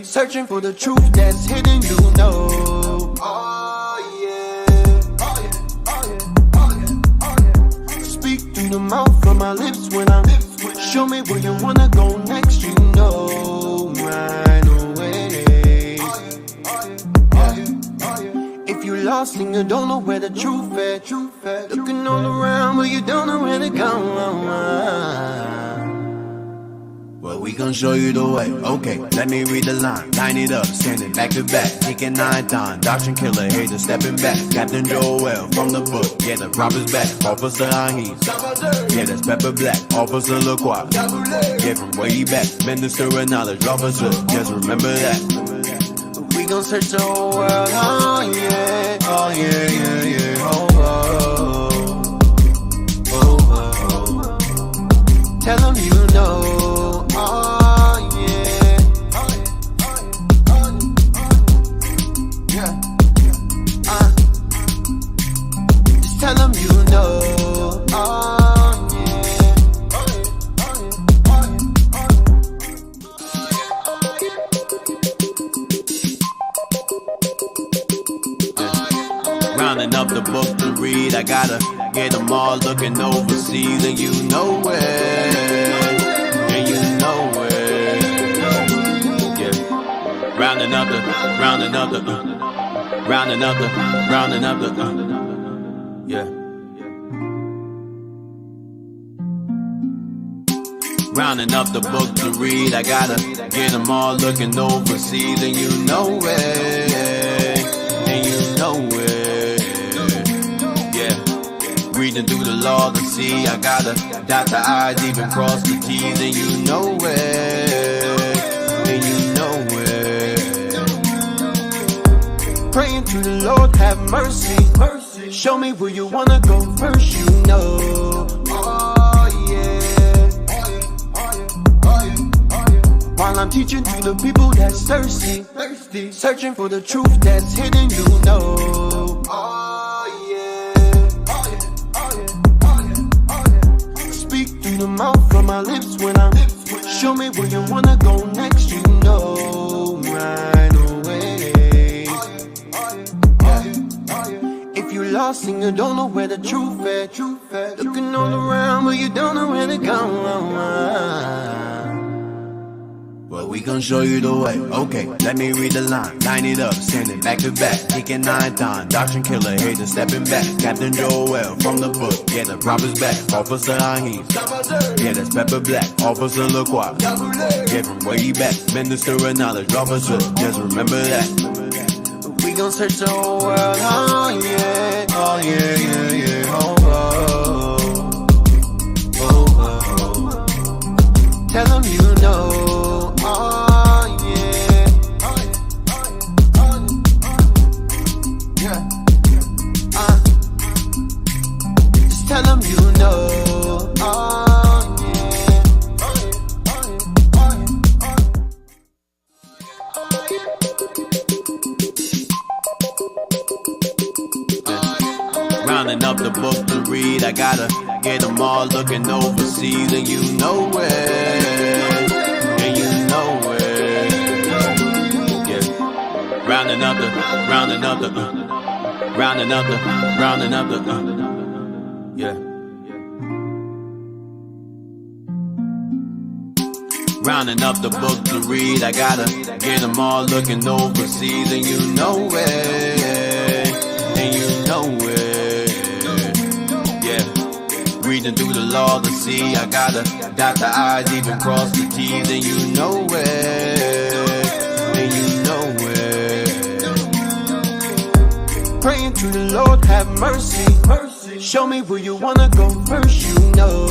Searching for the truth that's hidden, you know. Oh yeah, oh yeah, oh yeah, oh yeah, oh yeah. Speak through the mouth from my lips when I show me where you wanna go next, you know. Right away. If you lost and you don't know where the truth at, looking all around but you don't know where to go. Well, we gon' show you the way. Okay, let me read the line. Line it up, standing back to back. Taking 9 times. Doctrine killer, hater stepping back. Captain Joel from the book. Yeah, the prophet's back. Officer Ahid. Yeah, that's Pepper Black. Officer LaCroix. Yeah, from way back. Minister of knowledge. Officer, just remember that. We gon' search the whole world. Oh yeah, oh yeah, yeah, yeah. Oh, oh, oh, oh. Tell them you know. Oh yeah, just tell them you know. Oh yeah, rounding up the book to read, I gotta get them all looking overseas, and you know it. Rounding up the, yeah. Rounding up the book to read, I gotta get them all looking overseas, and you know it, yeah. Reading through the law to see, I gotta dot the I's, even cross the T's, and you know it. Praying to the Lord, have mercy. Show me where you wanna go first, you know. Oh yeah. While I'm teaching to the people that's thirsty, searching for the truth that's hidden, you know. Oh yeah. Speak through the mouth from my lips when I show me where you wanna go next, you know. Right away. If you lost and you don't know where the truth at, looking all around but you don't know where to go. Well, we gon' show you the way. Okay, let me read the line. Line it up, standing back to back. Taking 9 times. Doctrine killer, hater stepping back. Captain Joel from the book. Yeah, the prophet's back. Officer Ahid. Yeah, that's Pepper Black. Officer LaCroix. Yeah, from way back. Minister of knowledge. Officer, just remember that. We gon' search the whole world. Oh yeah, oh yeah, yeah, yeah. Oh, oh, oh, oh. Tell them you know. Oh yeah, just tell them you know. Oh rounding up the book to read, I gotta get them all looking overseas, and you know it. Rounding up the, yeah. Rounding up the book to read, I gotta get them all looking overseas, and you know it, yeah. Reading through the law to see, I gotta dot the I's, even cross the T's, and you know it. Praying to the Lord, have mercy. Show me where you wanna go first, you know.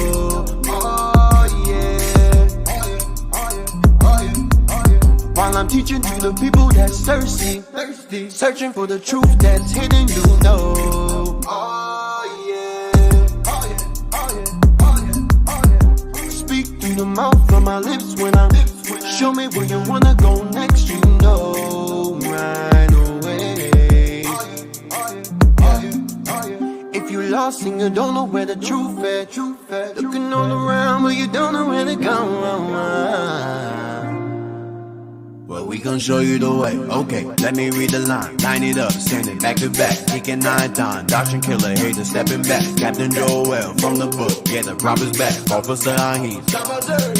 Oh yeah. While I'm teaching to the people that's thirsty, searching for the truth that's hidden, you know. Oh yeah. Speak through the mouth from my lips when I show me where you wanna go next, you know. Right away. If you lost and you don't know where the truth at, looking all around but you don't know where to go. Well, we gon' show you the way. Okay, let me read the line. Line it up, send it back to back. Kicking 9 times. Doctrine killer, hater stepping back. Captain Joel from the book. Yeah, the prophet's back. Officer Ahim.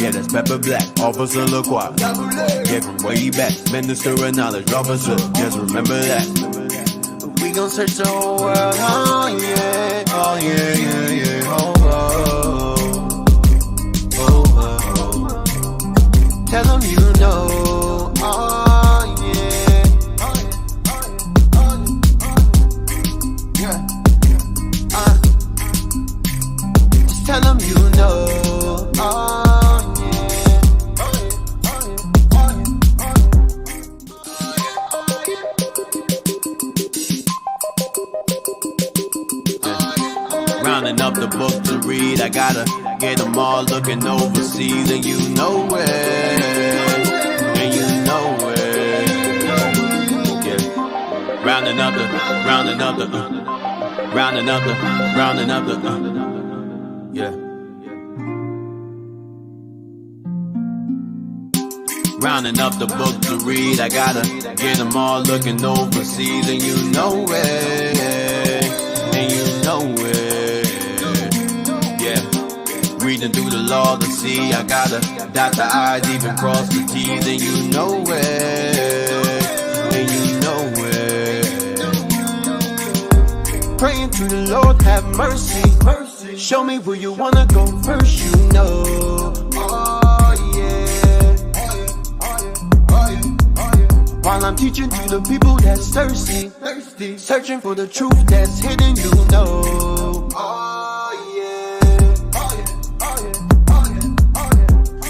Yeah, that's Pepper Black. Officer LaCroix. Yeah, from way back. Minister of knowledge. Officer, just remember that. We gon' search the whole world. Oh yeah. Oh yeah, yeah, yeah. Oh, oh. Oh, oh. Tell them you know. Oh yeah, yeah. Just tell them you know. Oh yeah. Rounding up the book to read, I gotta get them all looking overseas, and you know it. Rounding up the, yeah. Rounding up the book to read, I gotta get them all looking overseas, and you know it, yeah. Reading through the law to see, I gotta dot the I's, even cross the T's, and you know it. Praying to the Lord, have mercy. Show me where you wanna go first, you know. Oh yeah. While I'm teaching to the people that's thirsty, searching for the truth that's hidden, you know. Oh yeah.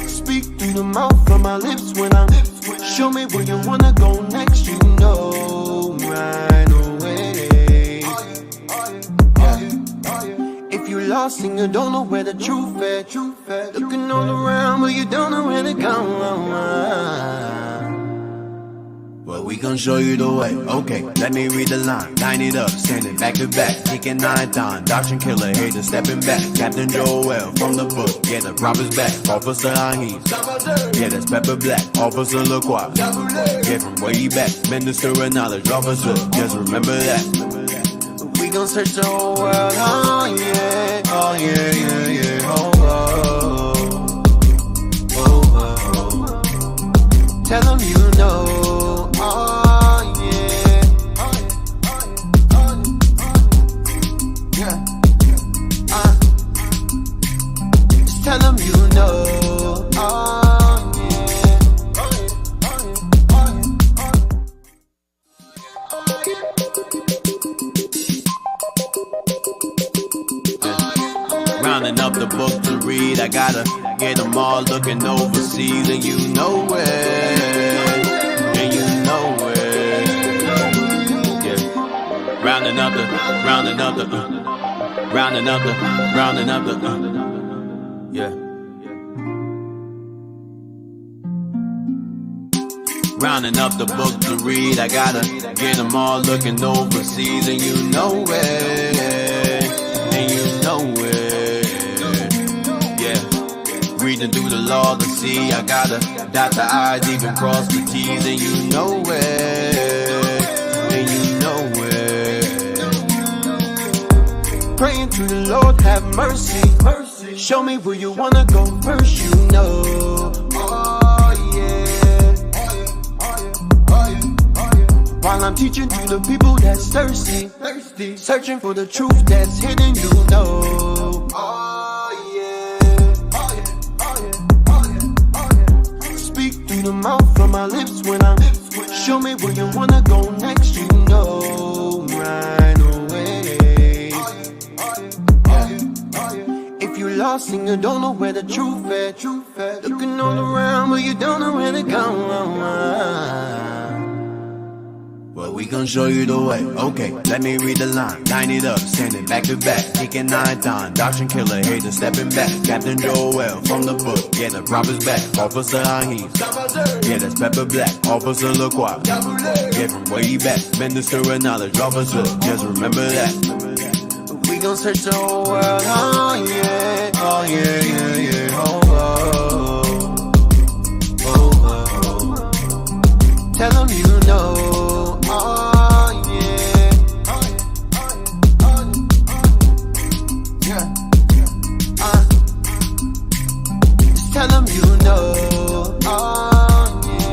Speak through the mouth from my lips when I'm. Show me where you wanna go next, you know. Right away. If you lost and you don't know where the truth is, looking all around but you don't know where to go. Well, we gon' show you the way. Okay, let me read the line. Line it up, send it back to back. Kicking 9 times. Doctrine killer, hater stepping back. Captain Joel from the book. Yeah, the prophet's back. Officer Ahim. Yeah, that's Pepper Black. Officer LaCroix. Yeah, from way back. Minister of knowledge. Officer, just remember that. We gon' search the whole world. Oh yeah. Oh yeah, yeah, yeah. Oh, oh. Oh, oh. Tell them you know. Oh yeah. Yeah. Just tell them you know. Oh yeah. Rounding up the book to read, I gotta get them all looking overseas, and you know it. Rounding up the, yeah. Rounding up the book to read, I gotta get them all looking overseas, and you know it, yeah. Reading through the law to see, I gotta dot the I's, even cross the T's, and you know it. Praying to the Lord, have mercy. Show me where you wanna go first, you know. Oh yeah. While I'm teaching to the people that's thirsty, searching for the truth that's hidden, you know. Oh yeah. Speak through the mouth from my lips when I'm. Show me where you wanna go next, you know. Right away. If you lost and you don't know where the truth is, looking all around but you don't know where to go. Well, we gon' show you the way. Okay, let me read the line. Line it up, send it back to back. Kicking 9 times. Doctrine killer, hater stepping back. Captain Joel from the book. Yeah, the prophet's back. Officer Ahim. Yeah, that's Pepper Black. Officer LaCroix. Yeah, from way back. Minister of knowledge. Officer, just remember that. We gon' search the whole world. Oh yeah. Oh yeah, yeah, yeah. Oh, oh. Oh, oh. Tell them you know. Oh yeah. Yeah. Just tell them you know. Oh yeah.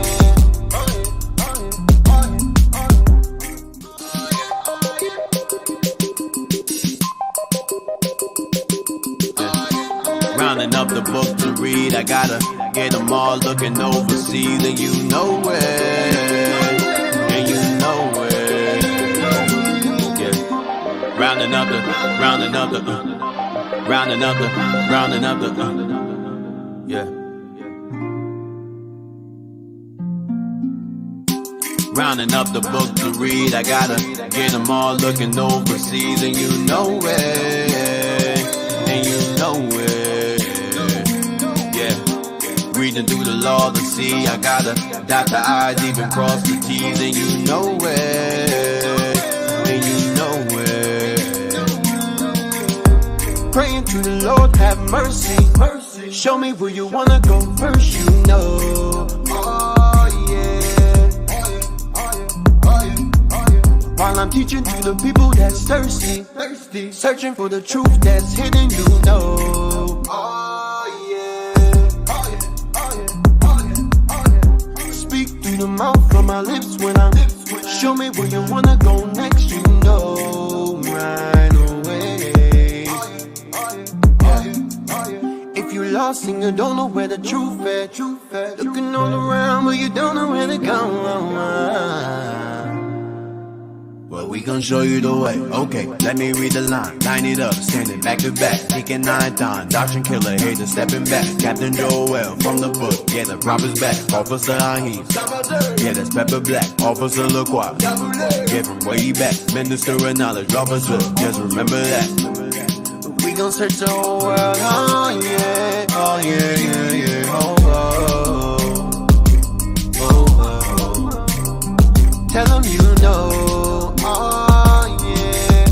Rounding up the book to read, I gotta get them all looking overseas, and you know it, and you know it. Yeah. Rounding up the, yeah. Rounding up the book to read, I gotta get them all looking overseas, and you know it, and you know it. Reading through the law to see, I gotta dot the I's, even cross the T's, and you know it, and you know it. Praying to the Lord, have mercy, mercy. Show me where you wanna go first, you know. Oh yeah. While I'm teaching to the people that's thirsty, thirsty, searching for the truth that's hidden, you know. The mouth from my lips when I'm show me where you wanna go next, you know, right away. If you lost and you don't know where the truth is, looking all around but you don't know where to go. Well, we gon' show you the way. Okay, let me read the line. Line it up, standing back to back. Deacon 9 times, doctrine killer, hater stepping back. Captain Joel from the book, yeah, the prophet's back. Officer Ahim, yeah, that's Pepper Black. Officer LaCroix, give him way back. Minister of knowledge, officer, just remember that. We gon' search the whole world, oh yeah, oh yeah, yeah, yeah, oh, oh, oh, oh. Tell them you know. Oh yeah.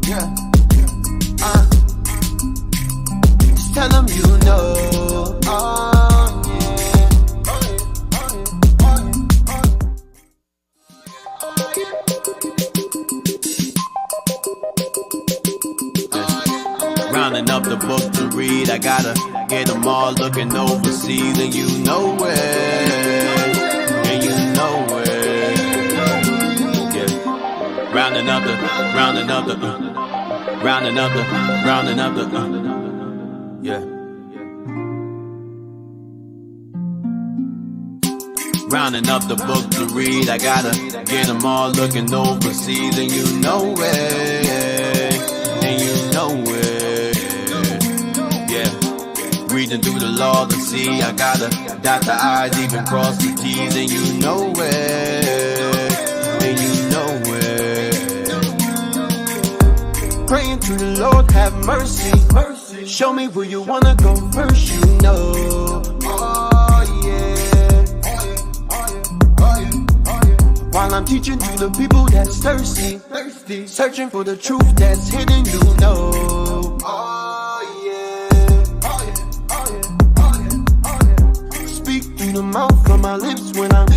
Yeah. Just tell them you know. Oh yeah. Rounding up the book to read, I gotta get them all looking overseas, and you know it. Rounding up the, yeah. Rounding up the book to read, I gotta get them all looking overseas, and you know it, and you know it, yeah. Reading through the law to see, I gotta dot the I's, even cross the T's, and you know it, and you know it. Praying to the Lord, have mercy, mercy. Show me where you wanna go first, you know. Oh yeah. While I'm teaching to the people that's thirsty, thirsty, searching for the truth that's hidden, you know. Oh yeah. Speak through the mouth from my lips when I'm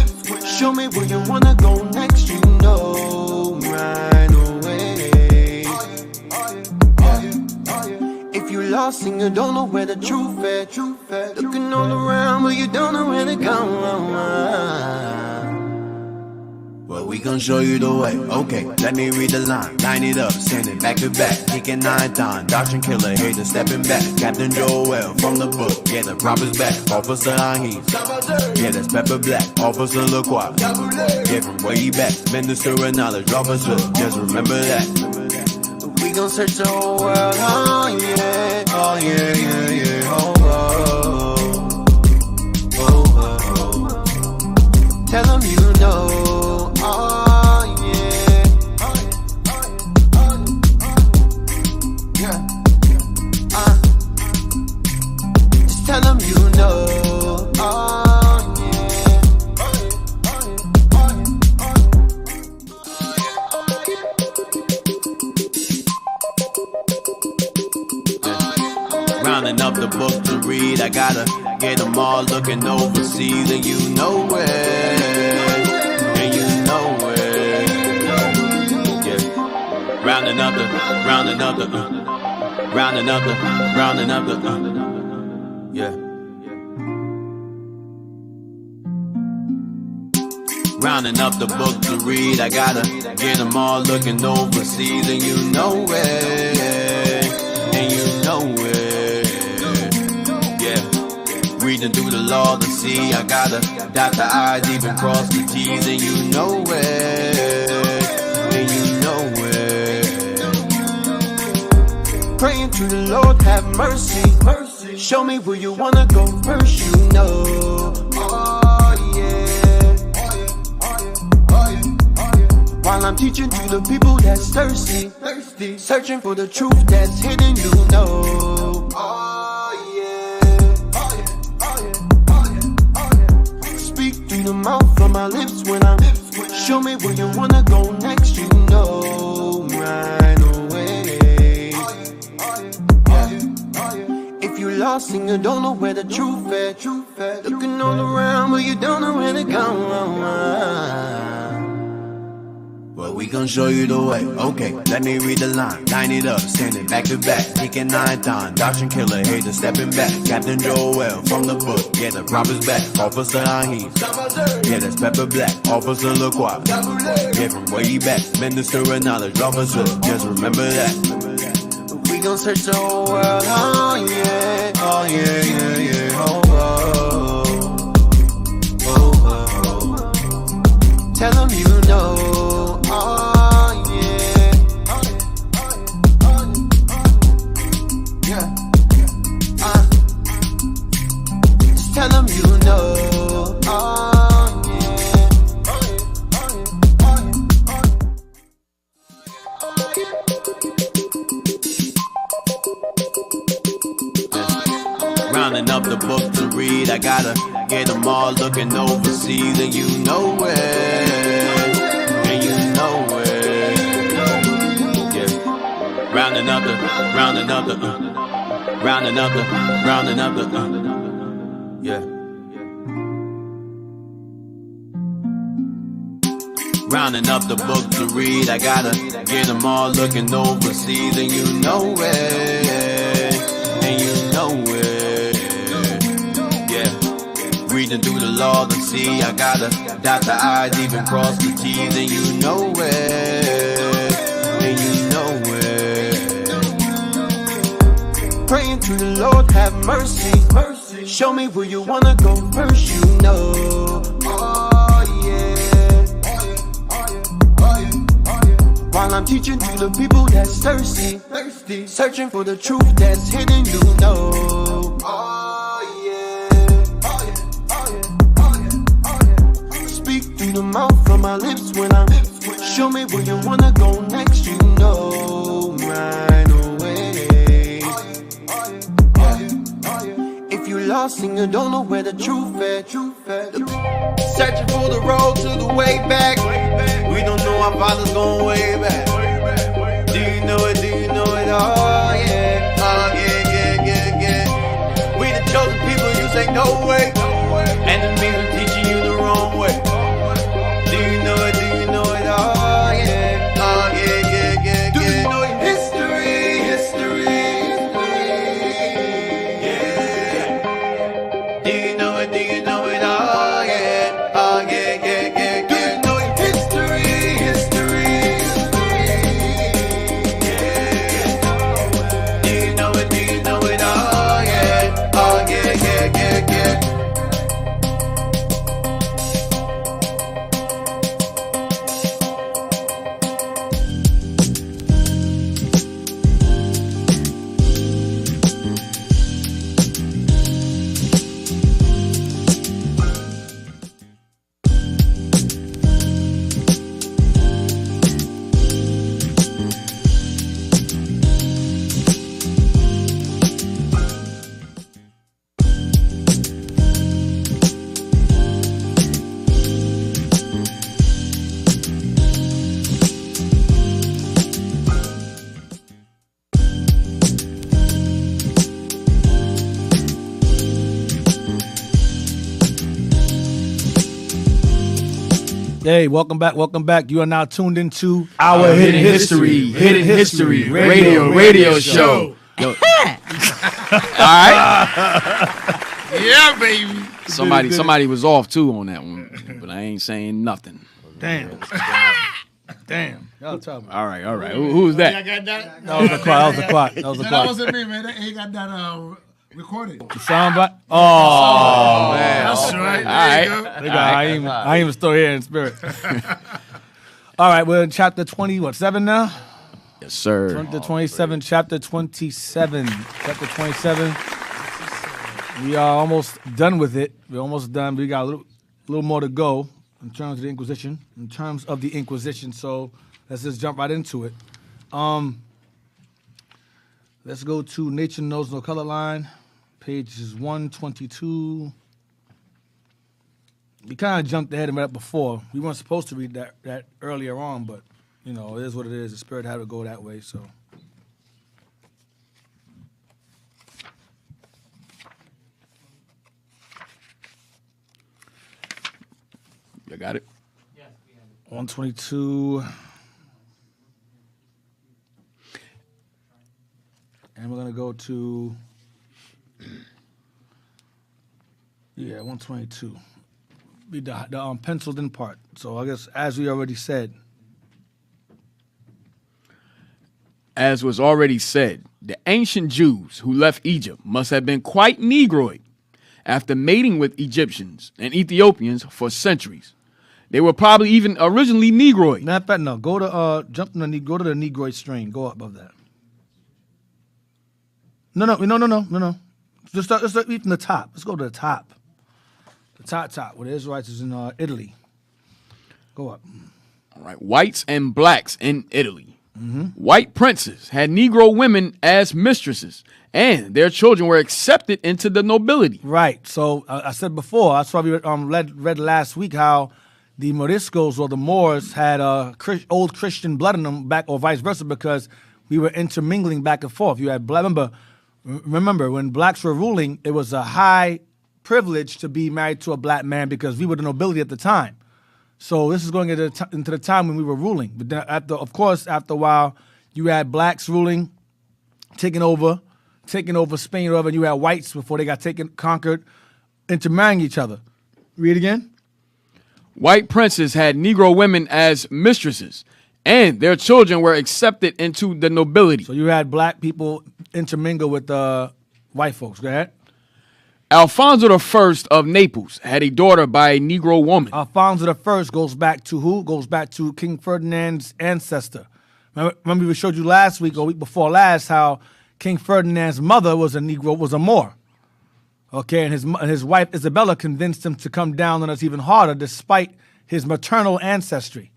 show me where you wanna go next, you know, right away. If you lost and you don't know where the truth is, looking all around but you don't know where to go. Well, we gon' show you the way. Okay, let me read the line. Line it up, standing back to back. Deacon 9 times, doctrine killer, hater stepping back. Captain Joel from the book, yeah, the prophet's back. Officer Ahim, yeah, that's Pepper Black. Officer LaCroix, give him way back. Minister of knowledge, officer, just remember that. We gon' search the whole world, oh yeah, oh yeah, yeah, yeah, oh, oh, oh, oh, oh. Tell them you know. Oh yeah. Yeah. Just tell them you know. Oh yeah. Rounding up the book to all looking overseas, and you know it, and you know it. Yeah, rounding up the, rounding up the, rounding up the, rounding up the, yeah. Rounding up the book to read, I gotta get them all looking overseas, and you know it, and you know it, yeah. Reading through the law to see, I gotta dot the I's, even cross the T's, and you know it, and you know it. Praying to the Lord, have mercy, mercy. Show me where you wanna go first, you know. Oh yeah. While I'm teaching to the people that's thirsty, searching for the truth that's hidden, you know. Oh yeah. Speak through the mouth from my lips when I'm. Show me where you wanna go next, you know. Right away. If you lost and you don't know where the truth at, looking all around but you don't know where to go. Well, we gon' show you the way. Okay, let me read the line. Line it up, standing back to back. Deacon 9 times, doctrine killer, hater stepping back. Captain Joel from the book, yeah, the prophet's back. Officer Ahim, yeah, that's Pepper Black. Officer LaCroix, yeah, from way back. Minister of knowledge, officer, just remember that. We gon' search the whole world, oh yeah, oh yeah, yeah, yeah, oh, oh, oh, oh. Tell them you know. Oh yeah, just tell them you know. Oh yeah. Rounding up the book to read, I gotta get them all looking overseas, and you know it. Rounding up the, rounding up the, rounding up the, rounding up the, yeah. Rounding up the book to read, I gotta get them all looking overseas, and you know it, and you know it, yeah. Reading through the law to see, I gotta dot the I's, even cross the T's, and you know it, and you know it. Praying to the Lord, have mercy, mercy. Show me where you wanna go first, you know. Oh yeah. While I'm teaching to the people that's thirsty, searching for the truth that's hidden, you know. Oh yeah. Speak through the mouth from my lips when I'm. Show me where you wanna go next, you know. Right away. If you lost and you don't know where the truth at, searching for the road to the way back. We don't know our fathers going way back. Do you know it? Do you know it? Oh yeah, oh yeah, yeah, yeah, yeah. We the chosen people, you say no way. Enemies are teaching you the wrong way. Do you know it? Do you know it? Oh yeah, oh yeah, yeah, yeah, yeah. Do you know it? History, history. Hey, welcome back. You are now tuned into our Hidden History Radio Show. Yo. All right. Yeah, baby. Somebody was off too on that one, but I ain't saying nothing. Damn. Y'all tell me. All right. Who's that? I got that. That was the clock. That wasn't me, man. He got that recorded. The soundbite? Oh, man. That's right. All right. I ain't even still here in spirit. All right, we're in chapter 7 now? Yes, sir. Chapter 27. Chapter 27. We are almost done with it. We're almost done. We got a little more to go in terms of the Inquisition. So let's just jump right into it. Let's go to Nature Knows No Color Line, pages 122. We kind of jumped ahead and read it before. We weren't supposed to read that earlier on, but, you know, it is what it is. The Spirit had to go that way, so. You got it? Yes, we have it. 122. And we're going to go to, 122. Be the penciled in part. So I guess, as we already said. As was already said, the ancient Jews who left Egypt must have been quite Negroid after mating with Egyptians and Ethiopians for centuries. They were probably even originally Negroid. No. Go to go to the Negroid strain. Go up above that. No. Just start from the top. Let's go to the top. The top, where the Israelites is in Italy. Go up. All right. Whites and blacks in Italy. Mm-hmm. White princes had Negro women as mistresses, and their children were accepted into the nobility. Right. So I said before, that's why we read last week how the Moriscos or the Moors had old Christian blood in them back, or vice versa, because we were intermingling back and forth. You had remember when blacks were ruling, it was a high privilege to be married to a black man because we were the nobility at the time. So this is going into the time when we were ruling. But then after a while, you had blacks ruling, taking over Spain or whatever, and you had whites before they got conquered, intermarrying each other. Read again. White princes had Negro women as mistresses, and their children were accepted into the nobility. So you had black people intermingle with white folks. Go ahead. Alfonso I of Naples had a daughter by a Negro woman. Alfonso I goes back to who? Goes back to King Ferdinand's ancestor. Remember we showed you last week or week before last how King Ferdinand's mother was a Negro, was a Moor. Okay, and his wife Isabella convinced him to come down on us even harder despite his maternal ancestry.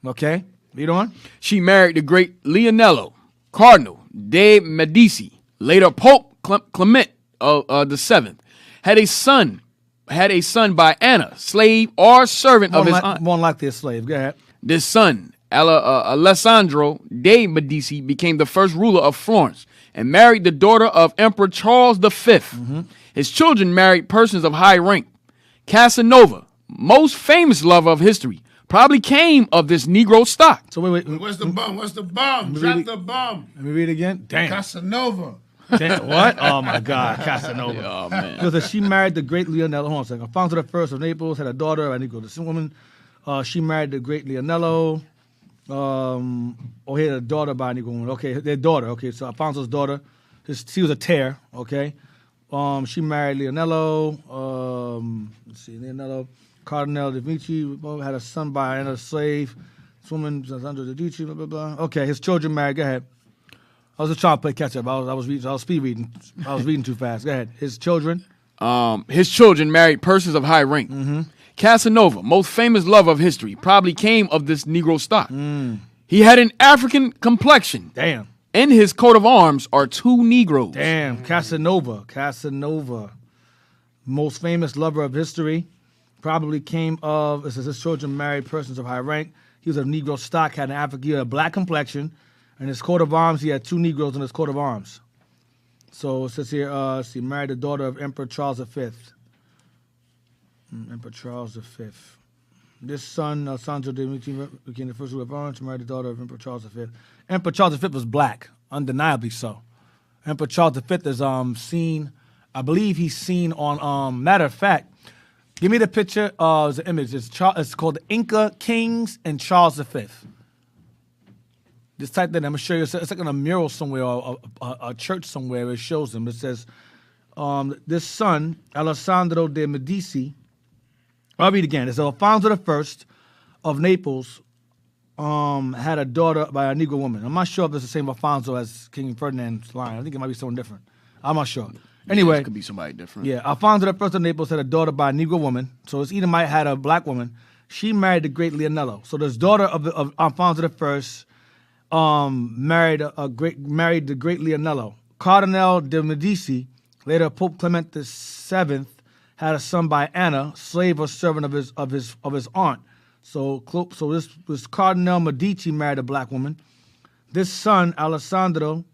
Okay, read on. She married the great Leonello, Cardinal de Medici, later Pope Clement the Seventh. Had a son by Anna, slave or servant of his aunt. More likely a slave. Go ahead. This son, Alessandro de Medici, became the first ruler of Florence and married the daughter of Emperor Charles V. Mm-hmm. His children married persons of high rank. Casanova, most famous lover of history, probably came of this Negro stock. So wait. What's the bum? Drop the bum. Let me read it again. Damn. Casanova. What? Oh, my God. Casanova. Oh, man. Because she married the great Leonello. Hold on a second. Alfonso I of Naples had a daughter, a Negro descent woman. She married the great Leonello. He had a daughter by a Negro woman. Okay, their daughter. Okay, so Alfonso's daughter. She was a tear. Okay. She married Leonello. Let's see. Leonello. Cardinal de Medici had a son by another slave. This woman, Alessandro de Medici, blah, blah, blah. Okay, his children married. Go ahead. I was just trying to play catch up. I was speed reading. I was reading too fast. Go ahead. His children. His children married persons of high rank. Mm-hmm. Casanova, most famous lover of history, probably came of this Negro stock. Mm. He had an African complexion. Damn. In his coat of arms are two Negroes. Damn. Casanova, most famous lover of history, probably came of. It says his children married persons of high rank. He was of Negro stock, had a black complexion. In his coat of arms, he had two Negroes in his coat of arms. So it says here, he married the daughter of Emperor Charles V. Emperor Charles V. This son, Alessandro de Medici, became the first ruler of Florence, married the daughter of Emperor Charles V. Emperor Charles V was black, undeniably so. Emperor Charles V is seen, I believe he's seen on, matter of fact, give me the picture of the image. It's called Inca Kings and Charles V. Just type that in. I'm going to show you. It's like on a mural somewhere or a church somewhere. It shows them. It says, this son, Alessandro de Medici, I'll read again. It's Alfonso I of Naples had a daughter by a Negro woman. I'm not sure if it's the same Alfonso as King Ferdinand's line. I think it might be someone different. I'm not sure. Anyway. It could be somebody different. Yeah, Alfonso I of Naples had a daughter by a Negro woman. So his Edomite had a black woman. She married the great Leonello. So this daughter of Alfonso I married the great Leonello. Cardinal de Medici, later Pope Clement VII, had a son by Anna, slave or servant of his aunt. So this was Cardinal Medici married a black woman. This son, Alessandro,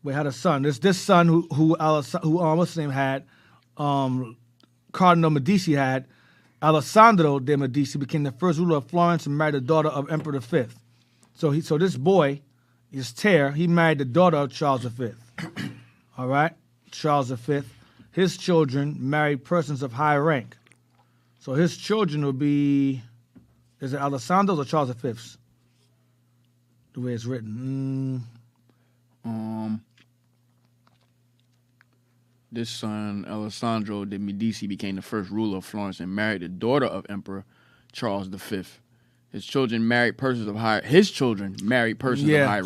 had a son. This son who what's his name had, Cardinal Medici had, Alessandro de Medici became the first ruler of Florence and married the daughter of Emperor V. So this boy, is Ter, he married the daughter of Charles V. All right, Charles V. His children married persons of high rank. So his children would be, is it Alessandro's or Charles V's? The way it's written. This son, Alessandro de Medici, became the first ruler of Florence and married the daughter of Emperor Charles V. His children married persons of high rank.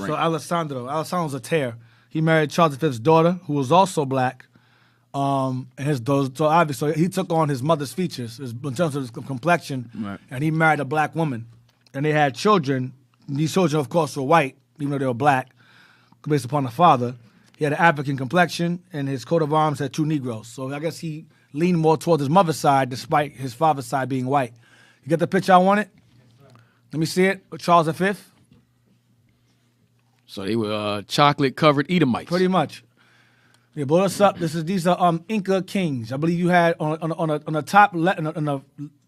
So Alessandro's a Ter. He married Charles V's daughter, who was also black. So obviously he took on his mother's features in terms of his complexion, right. And he married a black woman, and they had children. These children, of course, were white, even though they were black, based upon the father. He had an African complexion, and his coat of arms had two Negroes. So I guess he leaned more towards his mother's side, despite his father's side being white. You get the picture I wanted? Let me see it. Charles V. So they were chocolate-covered Edomites. Pretty much. Yeah, blow this up. These are Inca kings. I believe you had on the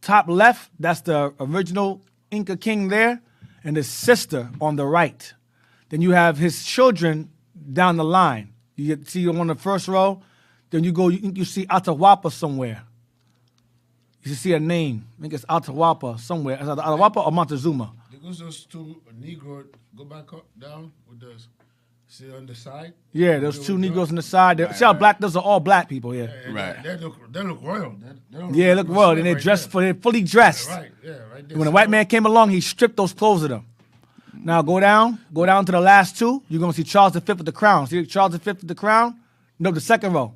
top left. That's the original Inca king there, and his sister on the right. Then you have his children down the line. You see on the first row. Then you see Atahualpa somewhere. You see a name. I think it's Atahualpa somewhere. Is it Atahualpa or Montezuma? Because those two Negro go back up, down with those. See on the side? Yeah, those two Negroes on the side. See how black? Those are all black people. Yeah. Right. They look royal. They look royal, and they're fully dressed. Yeah, right. Yeah, right there. When a white man came along, he stripped those clothes of them. Now go down to the last two. You're gonna see Charles V with the crown. See Charles V with the crown? No, the second row,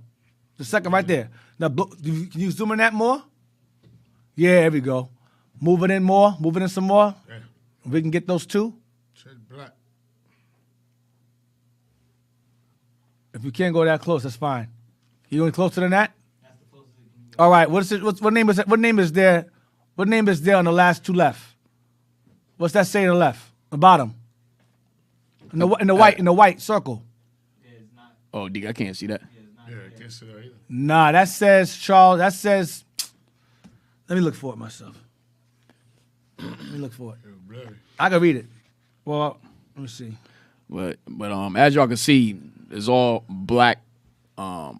the second right there. Now, can you zoom in that more? Yeah, there we go. Move it in more. Move it in some more. Yeah. We can get those two. Black. If you can't go that close, that's fine. You going closer than that? That's the closest you can go. All right. What name is it? What name is there? What name is there on the last two left? What's that say on the left? The bottom. In the white circle. Yeah, it's not. Oh, Deacon, I can't see that. Yeah, I can't see that either. Nah, that says Charles. That says. Let me look for it myself. Let me look for it. I can read it. Well, let me see. But as y'all can see, it's all black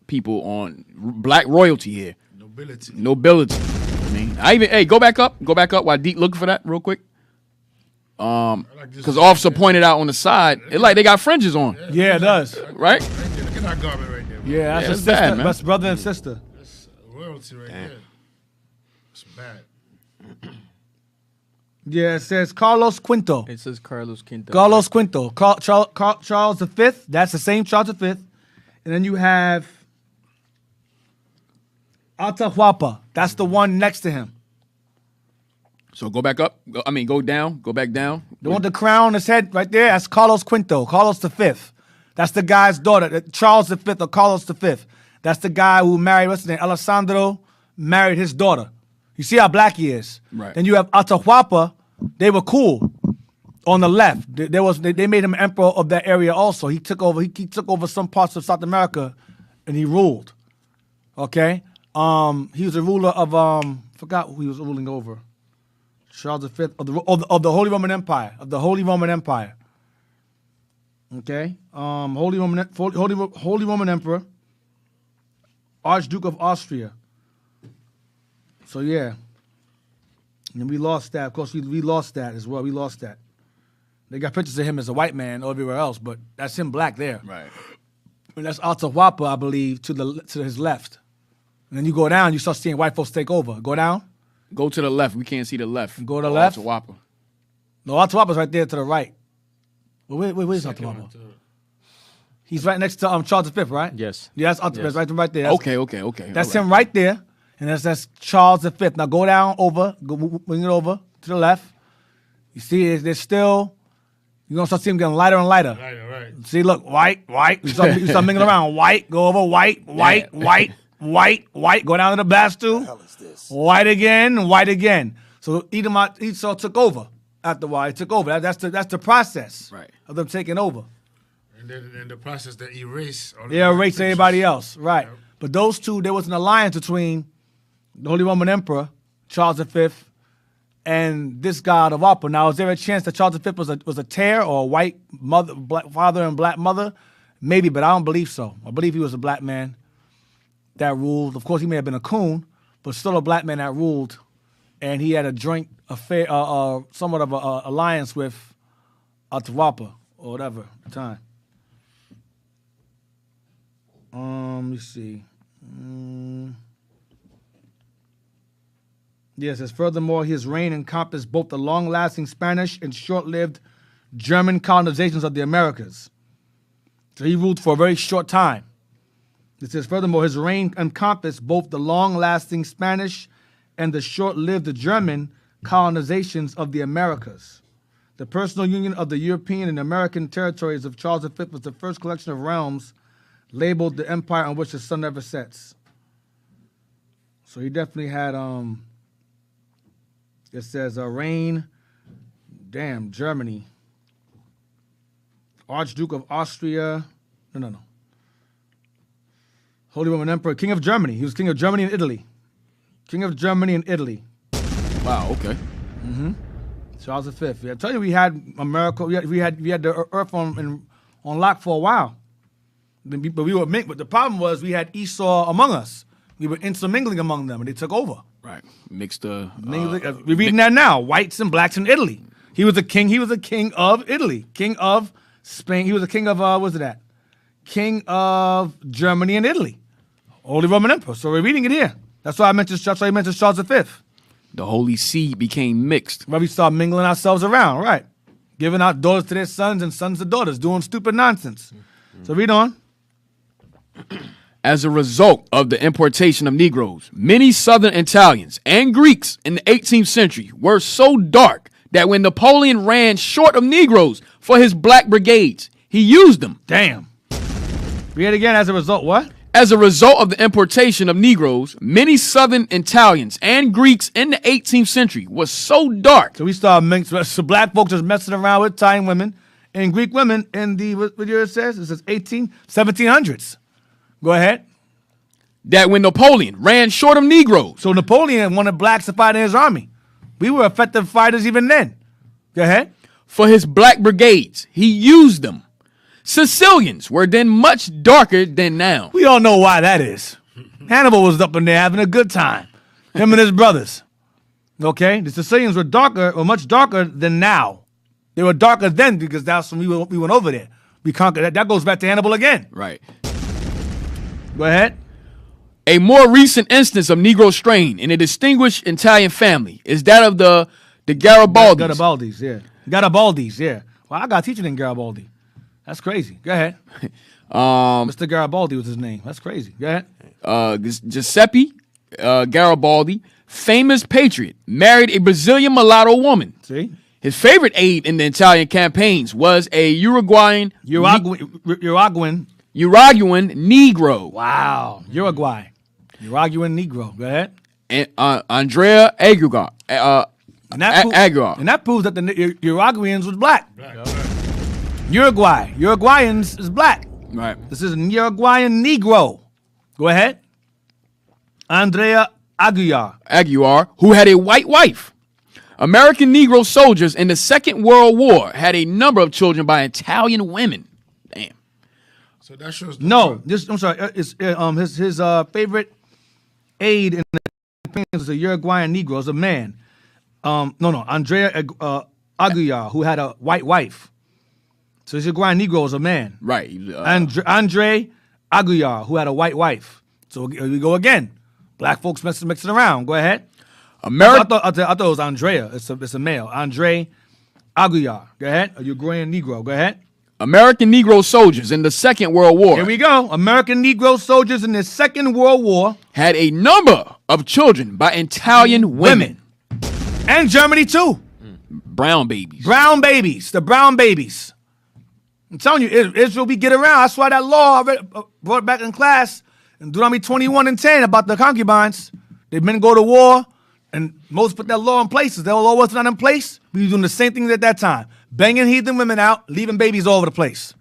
people on black royalty here. Nobility. I mean, go back up while Deep looking for that real quick. Because Officer pointed out on the side, it like they got fringes on. Yeah, it does. Right? Look at that garment right there. Yeah, that's a sister. Bad, man. That's brother and sister. That's royalty right there. It's bad. Yeah, it says Carlos Quinto. It says Carlos Quinto. Carlos Quinto. Charles V. That's the same Charles V. And then you have Atahualpa. That's the one next to him. So go back up. Go down. Go back down. The one with the crown on his head right there, that's Carlos Quinto. Carlos V. That's the guy's daughter. Charles V or Carlos V. That's the guy who married, what's his name? Alessandro married his daughter. You see how black he is. Right. Then you have Atahualpa. They were cool. On the left, they made him emperor of that area also. He took over. He took over some parts of South America, and he ruled. Okay. He was a ruler of forgot who he was ruling over. Charles V of the Holy Roman Empire. Of the Holy Roman Empire. Okay. Holy Roman Emperor. Archduke of Austria. So yeah. And we lost that. Of course, we lost that as well. We lost that. They got pictures of him as a white man everywhere else, but that's him black there. Right. And that's Atahualpa, I believe, to his left. And then you go down, you start seeing white folks take over. Go down. Go to the left. We can't see the left. Go to the left. Atahualpa. No, Atahualpa's right there to the right. Well, where's Atahualpa? He's right next to Charles V, right? Yes. Yeah, that's Atahualpa, right there. Okay. That's him right there. And that's Charles V. Now go down bring it over to the left. You see, there's still, you're going to start seeing him getting lighter and lighter. Right. See, look, white. You start mingling around. White, go over, white. Go down to the Bastille. What the hell is this? White again. So Esau took over after a while. He took over. That's the process of them taking over. And then in the process, they erase all They erase everybody else, right. Yep. But those two, there was an alliance between the Holy Roman Emperor, Charles V, and this guy Atahualpa. Now, is there a chance that Charles V was a tear or a white mother, black father and black mother? Maybe, but I don't believe so. I believe he was a black man that ruled. Of course, he may have been a coon, but still a black man that ruled, and he had a joint affair, somewhat of an alliance with Atahualpa or whatever at the time. Let me see. Yes, as furthermore, his reign encompassed both the long-lasting Spanish and short-lived German colonizations of the Americas. So he ruled for a very short time. It says, furthermore, his reign encompassed both the long-lasting Spanish and the short-lived German colonizations of the Americas. The personal union of the European and American territories of Charles V was the first collection of realms labeled the empire on which the sun never sets. So he definitely had, it says, reign, Germany. Archduke of Austria, no. Holy Roman Emperor, King of Germany. He was King of Germany and Italy. King of Germany and Italy. Wow, okay. Mm-hmm. Charles V. I tell you, we had America, we had the earth on lock for a while. But we were but the problem was we had Esau among us. We were intermingling among them, and they took over. Right. Mixed the... we're reading that now. Whites and blacks in Italy. He was a king. He was a king of Italy. King of Spain. He was a king of, King of Germany and Italy. Holy Roman Emperor. So we're reading it here. That's why I mentioned Charles V. The Holy See became mixed. Where we start mingling ourselves around, right. Giving out daughters to their sons and sons to daughters, doing stupid nonsense. So read on. As a result of the importation of Negroes, many Southern Italians and Greeks in the 18th century were so dark that when Napoleon ran short of Negroes for his black brigades, he used them. Damn. Read it again. As a result, what? As a result of the importation of Negroes, many Southern Italians and Greeks in the 18th century were so dark. So we started mixing. So black folks just messing around with Italian women and Greek women in the, what year it says? It says 1700s. Go ahead. That when Napoleon ran short of Negroes. So Napoleon wanted blacks to fight in his army. We were effective fighters even then. Go ahead. For his black brigades, he used them. Sicilians were then much darker than now. We all know why that is. Hannibal was up in there having a good time. Him and his brothers. Okay? The Sicilians were much darker than now. They were darker then because that's when we went over there. We conquered that. That goes back to Hannibal again. Right. Go ahead. A more recent instance of Negro strain in a distinguished Italian family is that of the Garibaldis. Garibaldis, yeah. Well, I got a teacher named Garibaldi. That's crazy. Go ahead. Mr. Garibaldi was his name. That's crazy. Go ahead. Giuseppe Garibaldi, famous patriot, married a Brazilian mulatto woman. See? His favorite aide in the Italian campaigns was a Uruguayan Negro. Wow. Uruguayan Negro. Go ahead. And Andrea Aguilar. And that proves that the Uruguayans was black. Uruguayans is black. Right. This is a Uruguayan Negro. Go ahead. Andrea Aguilar, who had a white wife. American Negro soldiers in the Second World War had a number of children by Italian women. Damn. So that shows. No, I'm sorry. It's his favorite aide in the campaign was a Uruguayan Negro, is a man. Andrea Aguilar, who had a white wife. So his Uruguayan Negro is a man. Right. Andre Aguilar, who had a white wife. So here we go again. Black folks mixing around. Go ahead. I thought it was Andrea. It's a male. Andre Aguilar. Go ahead. A Uruguayan Negro. Go ahead. American Negro soldiers in the Second World War. Here we go. American Negro soldiers in the Second World War had a number of children by Italian women. And Germany too. Brown babies. Brown babies. The brown babies. I'm telling you, Israel, we get around. That's why that law I brought back in class in Deuteronomy 21:10 about the concubines. The men go to war, and Moses put that law in place. If that law was not in place, we were doing the same thing at that time. Banging heathen women out, leaving babies all over the place.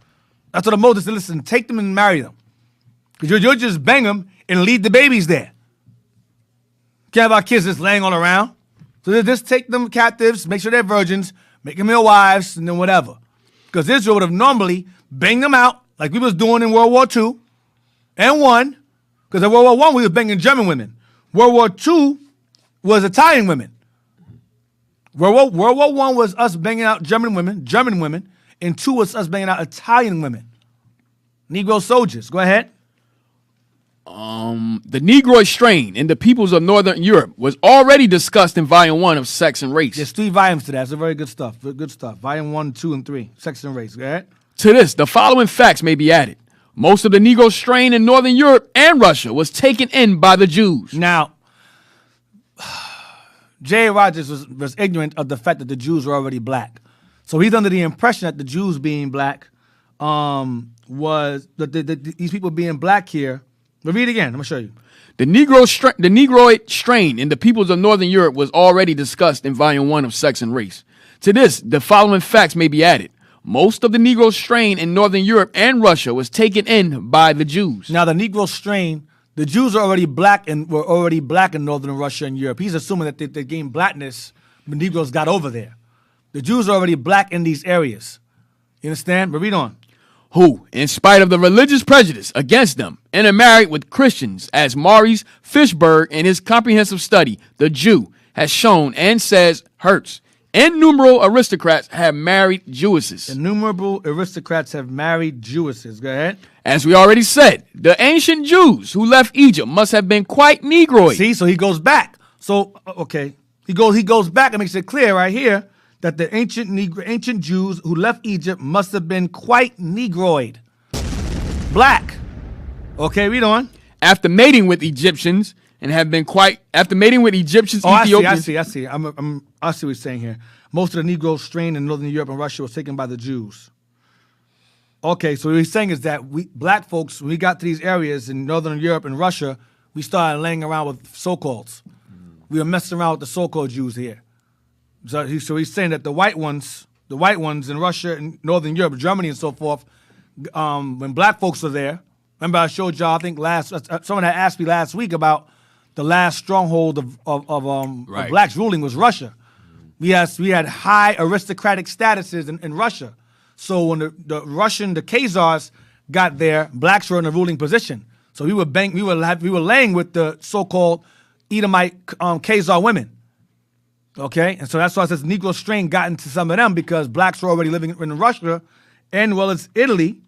That's what the Moses said, listen, take them and marry them. Because you'll just bang them and leave the babies there. Can't have our kids just laying all around. So they just take them captives, make sure they're virgins, make them your wives, and then whatever. Because Israel would have normally banged them out like we was doing in World War II and won. Because in World War I, we was banging German women. World War II was Italian women. World War I was us banging out German women, and II was us banging out Italian women. Negro soldiers. Go ahead. The Negroid strain in the peoples of Northern Europe was already discussed in Volume 1 of Sex and Race. There's 3 volumes to that. It's very good stuff. Good stuff. Volume 1, 2, and 3. Sex and Race. Go ahead. To this, the following facts may be added. Most of the Negro strain in Northern Europe and Russia was taken in by the Jews. Now, J. Rogers was ignorant of the fact that the Jews were already black. So he's under the impression that the Jews being black was these people being black here. But read it again. I'm going to show you. The Negroid strain in the peoples of Northern Europe was already discussed in Volume 1 of Sex and Race. To this, the following facts may be added. Most of the Negro strain in Northern Europe and Russia was taken in by the Jews. Now, the Negro strain, the Jews are already black and were already black in Northern Russia and Europe. He's assuming that they gained blackness when Negroes got over there. The Jews are already black in these areas. You understand? But read on. Who, in spite of the religious prejudice against them, intermarried with Christians, as Maurice Fishberg in his comprehensive study, The Jew, has shown and says hurts. Innumerable aristocrats have married Jewesses. Innumerable aristocrats have married Jewesses. Go ahead. As we already said, the ancient Jews who left Egypt must have been quite Negroid. See, so he goes back. So, okay, he goes back and makes it clear right here that the ancient Jews who left Egypt must have been quite Negroid. Black. Okay, read on. After mating with Egyptians Ethiopians. I see. I see what he's saying here. Most of the Negro strain in Northern Europe and Russia was taken by the Jews. Okay, so what he's saying is that we black folks, when we got to these areas in Northern Europe and Russia, we started laying around with so-calleds. We were messing around with the so-called Jews here. So he's saying that the white ones in Russia and Northern Europe, Germany and so forth, when black folks were there, remember I showed y'all, I think someone had asked me last week about the last stronghold of blacks ruling was Russia. We had high aristocratic statuses in Russia. So when the Khazars got there, blacks were in a ruling position. So we were laying with the so-called Edomite Khazar women. Okay, and so that's why it says Negro strain got into some of them because blacks were already living in Russia, and well as Italy.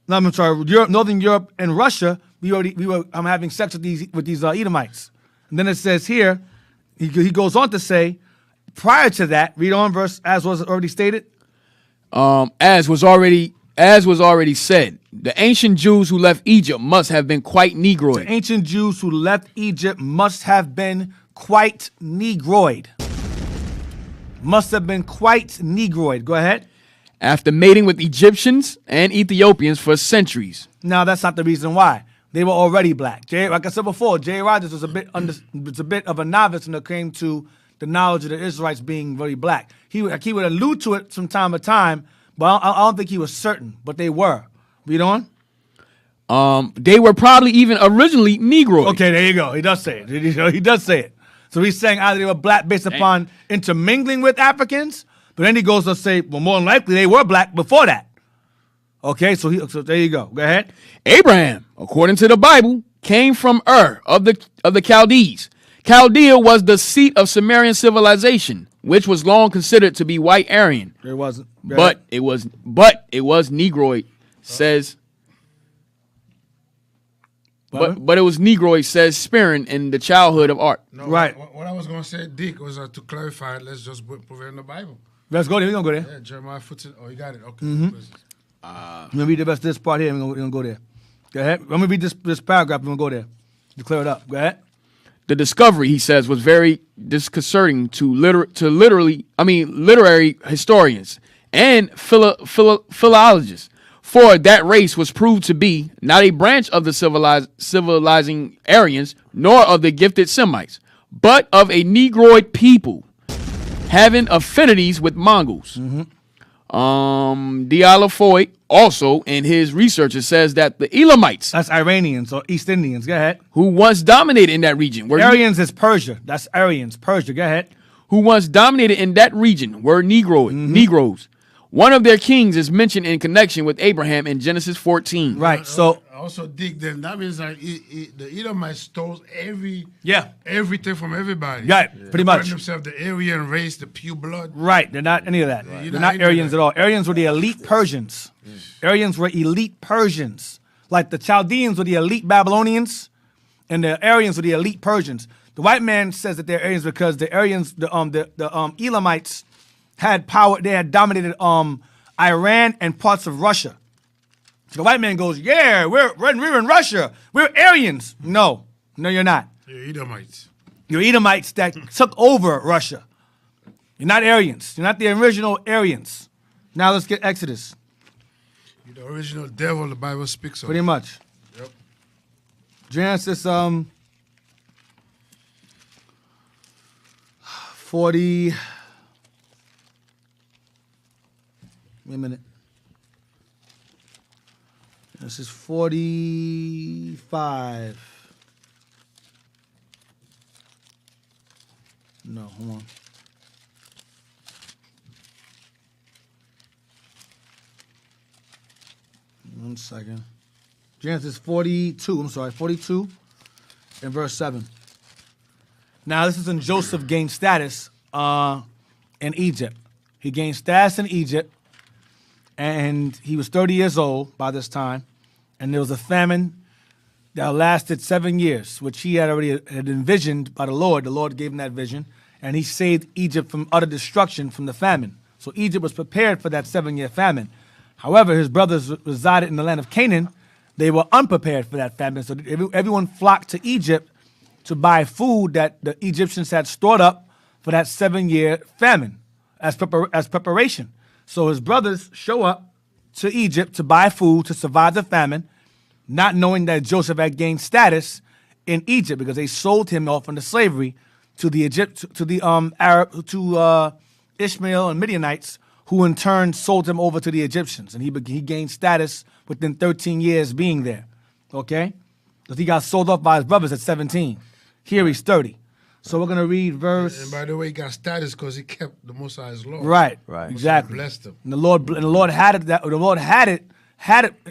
No, I'm sorry, Northern Europe and Russia. I'm having sex with these Edomites, and then it says here, he goes on to say, prior to that, read on verse as was already stated. As was already said, the ancient Jews who left Egypt must have been quite Negroid. The ancient Jews who left Egypt must have been quite Negroid. Must have been quite Negroid. Go ahead. After mating with Egyptians and Ethiopians for centuries. Now, that's not the reason why. They were already black. Like I said before, J. Rogers was a bit of a novice when it came to the knowledge of the Israelites being very black. He would allude to it from time to time, but I don't think he was certain. But they were. Read on. They were probably even originally Negroid. Okay, there you go. He does say it. He does say it. So he's saying either they were black based upon intermingling with Africans, but then he goes to say, well, more than likely they were black before that. Okay, so there you go. Go ahead. Abraham, according to the Bible, came from Ur of the Chaldees. Chaldea was the seat of Sumerian civilization, which was long considered to be white Aryan. It wasn't. But it was Negroid, says. But it was Negroid, says Spearin in the childhood of art. No, right. What I was going to say, Dick, was to clarify, let's just prove it in the Bible. Let's go there. We're going to go there. Yeah, Jeremiah 14. Oh, you got it. Okay. I'm going to read the rest of this part here. We're going to go there. Go ahead. I'm going to read this paragraph. We're going to go there to clear it up. Go ahead. The discovery, he says, was very disconcerting to literary historians and philologists. For that race was proved to be not a branch of the civilizing Aryans, nor of the gifted Semites, but of a Negroid people having affinities with Mongols. Dialafoy also in his researches says that the Elamites, that's Iranians or East Indians. Go ahead. Who once dominated in that region, were Aryans is Persia. That's Aryans, Persia. Go ahead. Who once dominated in that region were Negroes. One of their kings is mentioned in connection with Abraham in Genesis 14. Right. So also, Dick, then that means like the Edomites stole everything from everybody. Right, pretty much. Calling themselves the Aryan race, the pure blood. Right, they're not any of that. Right. They're not Aryans at all. Aryans were the elite Persians. Aryans were elite Persians. Like the Chaldeans were the elite Babylonians, and the Aryans were the elite Persians. The white man says that they're Aryans because the Aryans, the Elamites, had power. They had dominated Iran and parts of Russia. So the white man goes, "Yeah, we're in Russia. We're Aryans." No, you're not. You're Edomites. You're Edomites that took over Russia. You're not Aryans. You're not the original Aryans. Now let's get Exodus. You're the original devil the Bible speaks of. Pretty much. Yep. Genesis 40. Wait a minute. This is 45. No, hold on. One second. Genesis 42. I'm sorry, 42 and verse 7. Now, this is when Joseph gained status in Egypt. He gained status in Egypt. And he was 30 years old by this time, and there was a famine that lasted 7 years, which he had already envisioned by the Lord. The Lord gave him that vision, and he saved Egypt from utter destruction from the famine. So Egypt was prepared for that 7-year famine. However, his brothers resided in the land of Canaan. They were unprepared for that famine, so everyone flocked to Egypt to buy food that the Egyptians had stored up for that 7-year famine as preparation. So his brothers show up to Egypt to buy food to survive the famine, not knowing that Joseph had gained status in Egypt because they sold him off into slavery to the Ishmael and Midianites, who in turn sold him over to the Egyptians, and he gained status within 13 years being there. Okay, because he got sold off by his brothers at 17. Here he's 30. So we're gonna read verse. And by the way, he got status because he kept the Most High's law. Right. Exactly. Blessed him. And the Lord had it. The Lord had it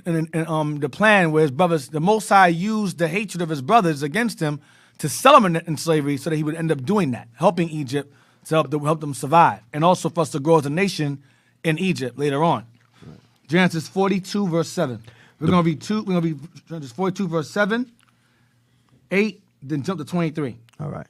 in the plan where his brothers, the Most High used the hatred of his brothers against him to sell him in slavery, so that he would end up doing that, helping Egypt to help them survive, and also for us to grow as a nation in Egypt later on. Right. Genesis 42 verse 7. We're gonna read Genesis 42 verse 7, 8, then jump to 23. All right.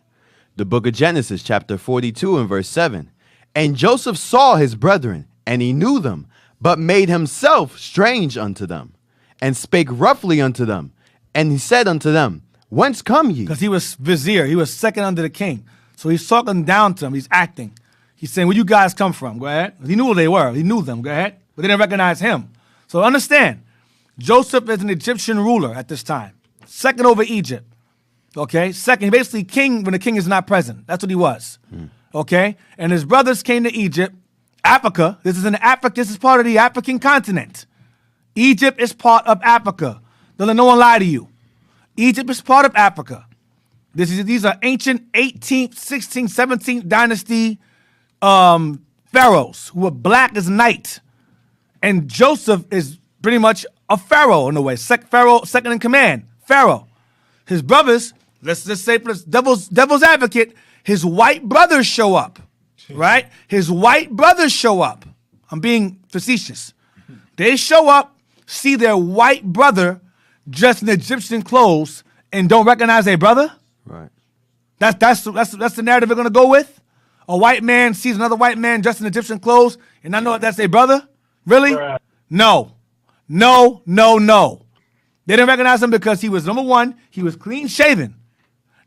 The book of Genesis, chapter 42 and verse 7. And Joseph saw his brethren, and he knew them, but made himself strange unto them, and spake roughly unto them. And he said unto them, Whence come ye? Because he was vizier. He was second under the king. So he's talking down to them. He's acting. He's saying, where you guys come from? Go ahead. He knew who they were. He knew them. Go ahead. But they didn't recognize him. So understand, Joseph is an Egyptian ruler at this time, second over Egypt. Okay, second, basically king when the king is not present. That's what he was. Okay, and his brothers came to Egypt, Africa. This is part of the African continent. Egypt is part of Africa. Don't let no one lie to you. Egypt is part of Africa. These are ancient 18th, 16th, 17th dynasty pharaohs who were black as night. And Joseph is pretty much a pharaoh in a way. Pharaoh, second in command, pharaoh. His brothers, let's just say devil's advocate, his white brothers show up, right? His white brothers show up. I'm being facetious. They show up, see their white brother dressed in Egyptian clothes, and don't recognize their brother. Right. That's the narrative we're gonna go with. A white man sees another white man dressed in Egyptian clothes, and I know that's their brother. Really? Right. No. They didn't recognize him because he was, number one, he was clean shaven.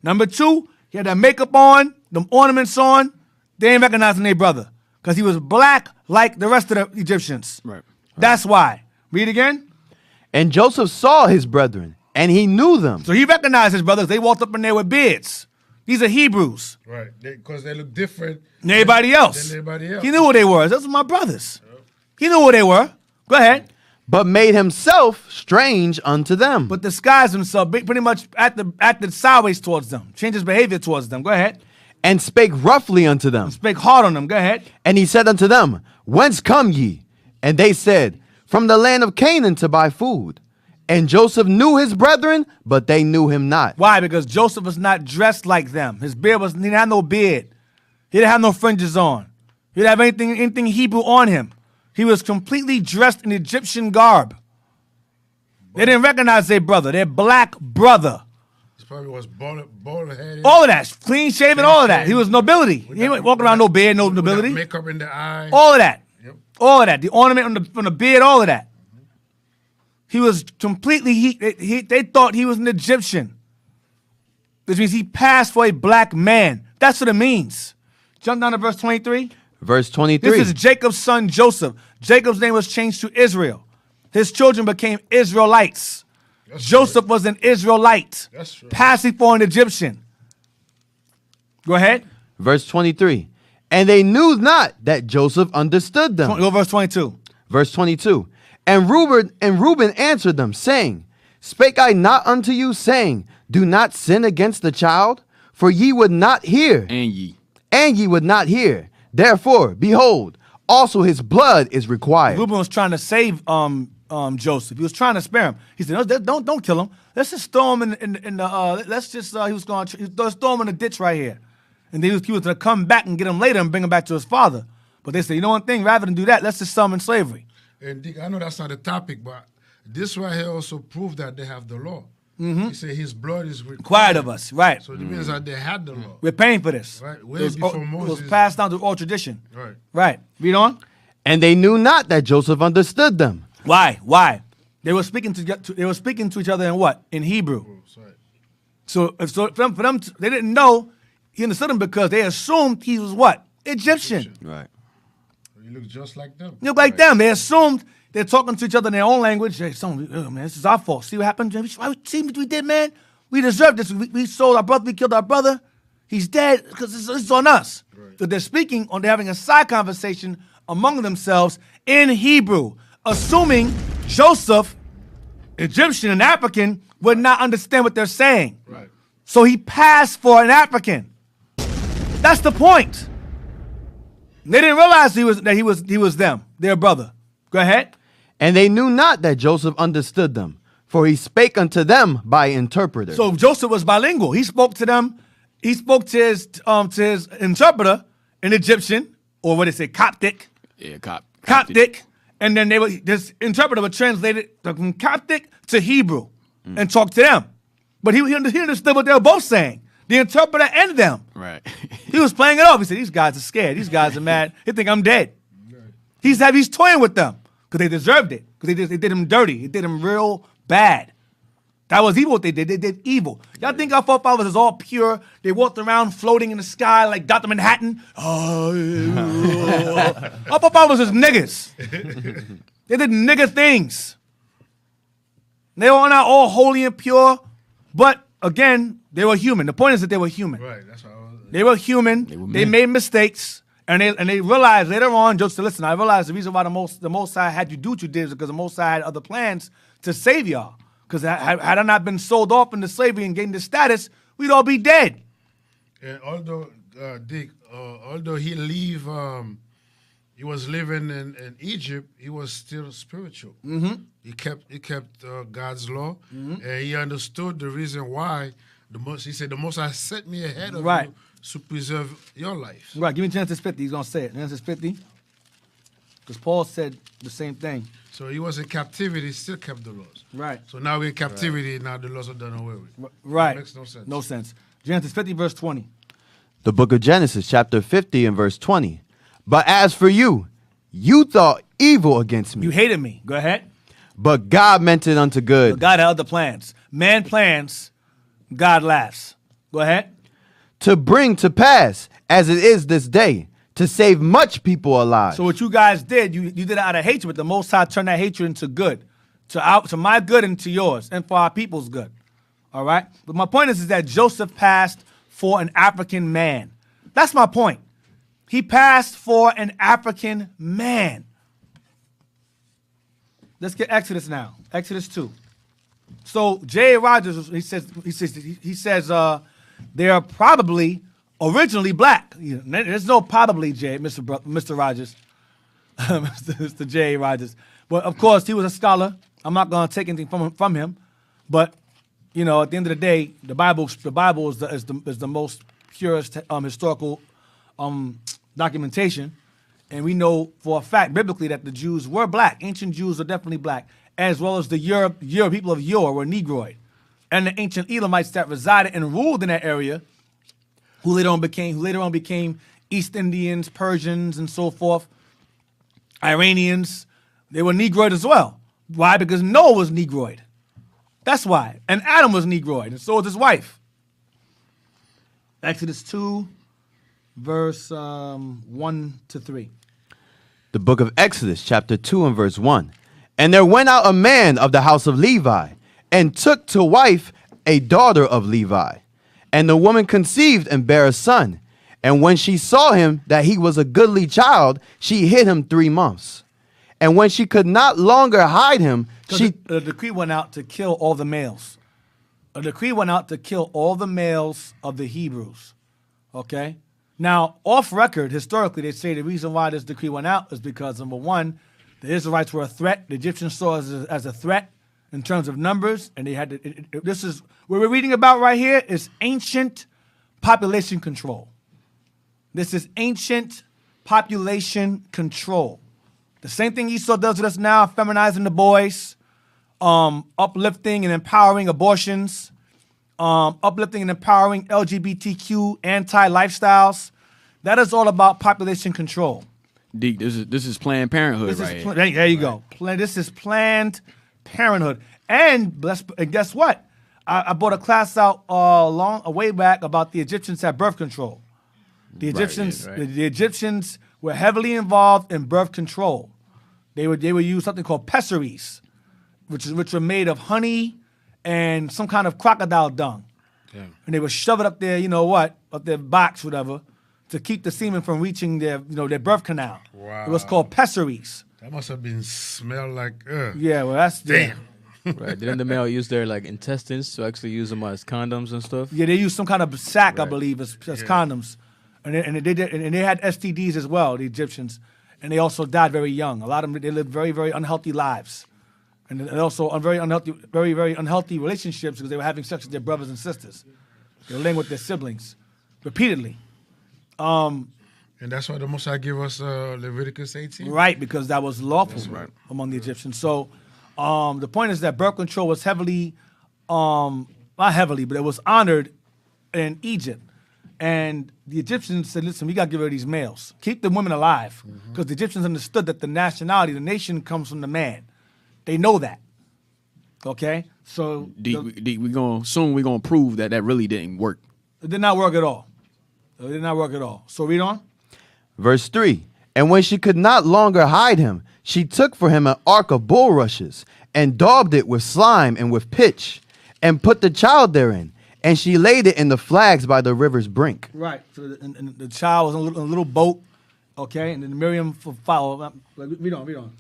Number two, he had that makeup on, them ornaments on. They didn't recognize him their brother because he was black like the rest of the Egyptians. Right. That's why. Read again. And Joseph saw his brethren, and he knew them. So he recognized his brothers. They walked up in there with beards. These are Hebrews. Right. Because they look different Than everybody else. than everybody else. He knew who they were. Those were my brothers. He knew who they were. Go ahead. But made himself strange unto them. But disguised himself, pretty much acted sideways towards them. Changed his behavior towards them. Go ahead. And spake roughly unto them. Spake hard on them. Go ahead. And he said unto them, Whence come ye? And they said, From the land of Canaan to buy food. And Joseph knew his brethren, but they knew him not. Why? Because Joseph was not dressed like them. He didn't have no beard. He didn't have no fringes on. He didn't have anything Hebrew on him. He was completely dressed in Egyptian garb. They didn't recognize their brother, their black brother. He probably was bald-headed. All of that, clean shaven, all of that. He was nobility. He didn't walk around no beard, no nobility. Makeup in the eye. All of that. Yep. All of that. The ornament on the beard, all of that. He was completely, they thought he was an Egyptian. Which means he passed for a black man. That's what it means. Jump down to verse 23. Verse 23. This is Jacob's son Joseph. Jacob's name was changed to Israel. His children became Israelites. That's Joseph was an Israelite, That's right. passing for an Egyptian. Go ahead. Verse 23. And they knew not that Joseph understood them. Go verse 22. Verse 22. And Reuben answered them, saying, Spake I not unto you, saying, Do not sin against the child? For ye would not hear, And ye. and ye would not hear. Therefore, behold, also his blood is required. Reuben was trying to save Joseph. He was trying to spare him. He said, "No, don't kill him. Let's just throw him in the. Let's just. He was going to throw him in the ditch right here, and then he was going to come back and get him later and bring him back to his father. But they said, you know one thing, rather than do that, let's just sell him in slavery. And Dick, I know that's not the topic, but this right here also proved that they have the law. He said his blood is Required of us, right? So it means that they had the law. We're paying for this. Right, It way was, before it Moses. was passed down through oral tradition. Right. Right. Read on. And they knew not that Joseph understood them. Why? They were speaking to each other in what? In Hebrew. Sorry. So for them, they didn't know he understood them because they assumed he was what? Egyptian. Right. He looks just like them. You look like them. They assumed they're talking to each other in their own language. Hey, oh, man, this is our fault. See what happened? See what we did, man? We deserved this. We sold our brother. We killed our brother. He's dead because it's on us. Right. So they're speaking, they're having a side conversation among themselves in Hebrew, assuming Joseph, Egyptian and African, would not understand what they're saying. Right. So he passed for an African. That's the point. They didn't realize he was them, their brother. Go ahead. And they knew not that Joseph understood them, for he spake unto them by interpreter. So Joseph was bilingual. He spoke to them. He spoke to his interpreter in Egyptian, or what they say, Coptic. Yeah, Coptic. And then this interpreter would translate it from Coptic to Hebrew and talk to them. But he understood what they were both saying. The interpreter and them. Right. He was playing it off. He said, these guys are scared. These guys are mad. They think I'm dead. He's toying with them because they deserved it. Because they did him dirty. They did him real bad. That was evil what they did. They did evil. Y'all think our forefathers is all pure? They walked around floating in the sky like Dr. Manhattan? Our forefathers is niggas. They did nigger things. They were not all holy and pure, but again, they were human. The point is that they were human. Right. That's how. They were human. They made mistakes. And they realized later on, Joseph, listen, I realized the reason why the Most High had you do what you did is because the Most High had other plans to save y'all. Because had I not been sold off into slavery and gained this status, we'd all be dead. And although Dick, although he he was living in Egypt, he was still spiritual. Mm-hmm. He kept God's law, and he understood the reason why. He said, "The Most High set me ahead of you to preserve your life." Right. Give me Genesis 50. He's gonna say it. Genesis 50, because Paul said the same thing. So he was in captivity, still kept the laws. Right. So now we're in captivity. Now the laws are done away with. Right. That makes no sense. No sense. Genesis 50, verse 20. The book of Genesis, chapter 50 and verse 20. But as for you, you thought evil against me. You hated me. Go ahead. But God meant it unto good. But God had other plans. Man plans, God laughs. Go ahead. To bring to pass, as it is this day, to save much people alive. So what you guys did, you did it out of hatred, but the Most High turned that hatred into good. To my good and to yours, and for our people's good. All right? But my point is that Joseph passed for an African man. That's my point. He passed for an African man. Let's get Exodus now. Exodus 2. So J.A. Rogers, he says they are probably originally black. There's no probably, Mr. Rogers, Mr. J.A. Rogers. But of course, he was a scholar. I'm not going to take anything from him. But at the end of the day, the Bible is the most purest historical documentation, and we know for a fact biblically that the Jews were black. Ancient Jews are definitely black, as well as the people of Yore were Negroid, and the ancient Elamites that resided and ruled in that area, who later on became East Indians, Persians, and so forth, Iranians. They were Negroid as well. Why? Because Noah was Negroid. That's why. And Adam was Negroid, and so was his wife. Exodus 2, verse 1 to 3. The book of Exodus, chapter 2 and verse 1. And there went out a man of the house of Levi, and took to wife a daughter of Levi. And the woman conceived and bare a son. And when she saw him that he was a goodly child, she hid him 3 months. And when she could not longer hide him, a decree went out to kill all the males. A decree went out to kill all the males of the Hebrews. Okay? Now, off record, historically, they say the reason why this decree went out is because, number one, the Israelites were a threat. The Egyptians saw us as a threat in terms of numbers, and they had to. This is what we're reading about right here is ancient population control. This is ancient population control. The same thing Esau does with us now, feminizing the boys, uplifting and empowering abortions, uplifting and empowering LGBTQ anti-lifestyles. That is all about population control. Deke, this is Planned Parenthood here. There you go. This is Planned Parenthood. And guess what? I brought a class out way back about the Egyptians had birth control. The Egyptians were heavily involved in birth control. They would use something called pessaries, which were made of honey and some kind of crocodile dung. Damn. And they would shove it up there, up their box, whatever, to keep the semen from reaching their birth canal. Wow. It was called pessaries. That must have been smelled like, Yeah, well, that's... Damn. Right. Didn't the male use their intestines to actually use them as condoms and stuff? Yeah, they used some kind of sack, right. I believe, as condoms. And they had STDs as well, the Egyptians. And they also died very young. A lot of them, they lived very, very unhealthy lives. And also very unhealthy relationships because they were having sex with their brothers and sisters. They were laying with their siblings repeatedly. And that's why the Most High gave us Leviticus 18? Right, because that was lawful among the Egyptians. So the point is that birth control was heavily, not heavily, but it was honored in Egypt. And the Egyptians said, listen, we got to get rid of these males. Keep the women alive. Because the Egyptians understood that the nation comes from the man. They know that. Okay? So we're gonna prove that really didn't work. It did not work at all. It did not work at all. So read on. Verse 3. And when she could not longer hide him, she took for him an ark of bulrushes, and daubed it with slime and with pitch, and put the child therein. And she laid it in the flags by the river's brink. Right. So the child was in a little boat, okay? And then Miriam followed. Read on.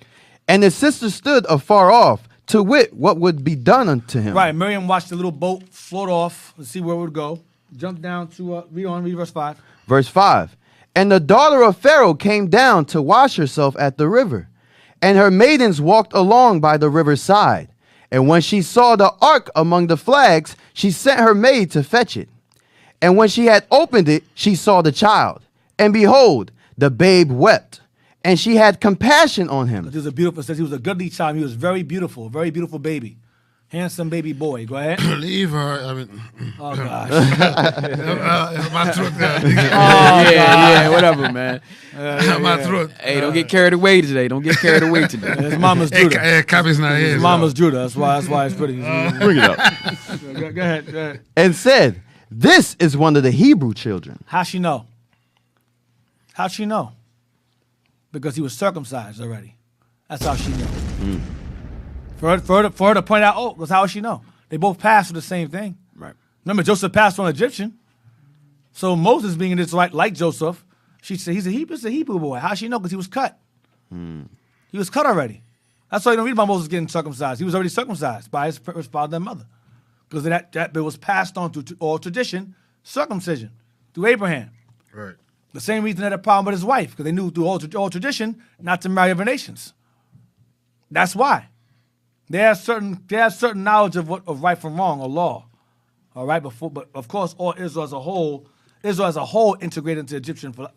And his sister stood afar off to wit what would be done unto him. Right. Miriam watched the little boat float off and see where it would go. Jump down to read verse 5. Verse 5. And the daughter of Pharaoh came down to wash herself at the river, and her maidens walked along by the river's side. And when she saw the ark among the flags, she sent her maid to fetch it. And when she had opened it, she saw the child. And behold, the babe wept. And she had compassion on him. He was a beautiful, says he was a goodly child. He was very beautiful baby. Handsome baby boy. Go ahead. Leave her. I mean, Oh, gosh. my throat. Yeah, whatever, man. My throat. Hey, don't get carried away today. Don't get carried away today. His mama's Judah. Hey, Kabi's not here. His mama's Judah. That's why it's pretty. Bring it up. Go ahead. And said, this is one of the Hebrew children. How'd she know? How'd she know? Because he was circumcised already. That's how she knew. For her to point out, because how would she know? They both passed for the same thing. Right. Remember, Joseph passed for an Egyptian. So Moses, being an Israelite like Joseph, she said he's a Hebrew boy. How'd she know? Because he was cut. He was cut already. That's why you don't read about Moses getting circumcised. He was already circumcised by his father and mother. Because that was passed on through oral tradition, circumcision, through Abraham. Right. The same reason they had a problem with his wife, because they knew through oral tradition not to marry other nations. That's why. They have certain knowledge of right from wrong or law. All right, but of course, all Israel as a whole integrated into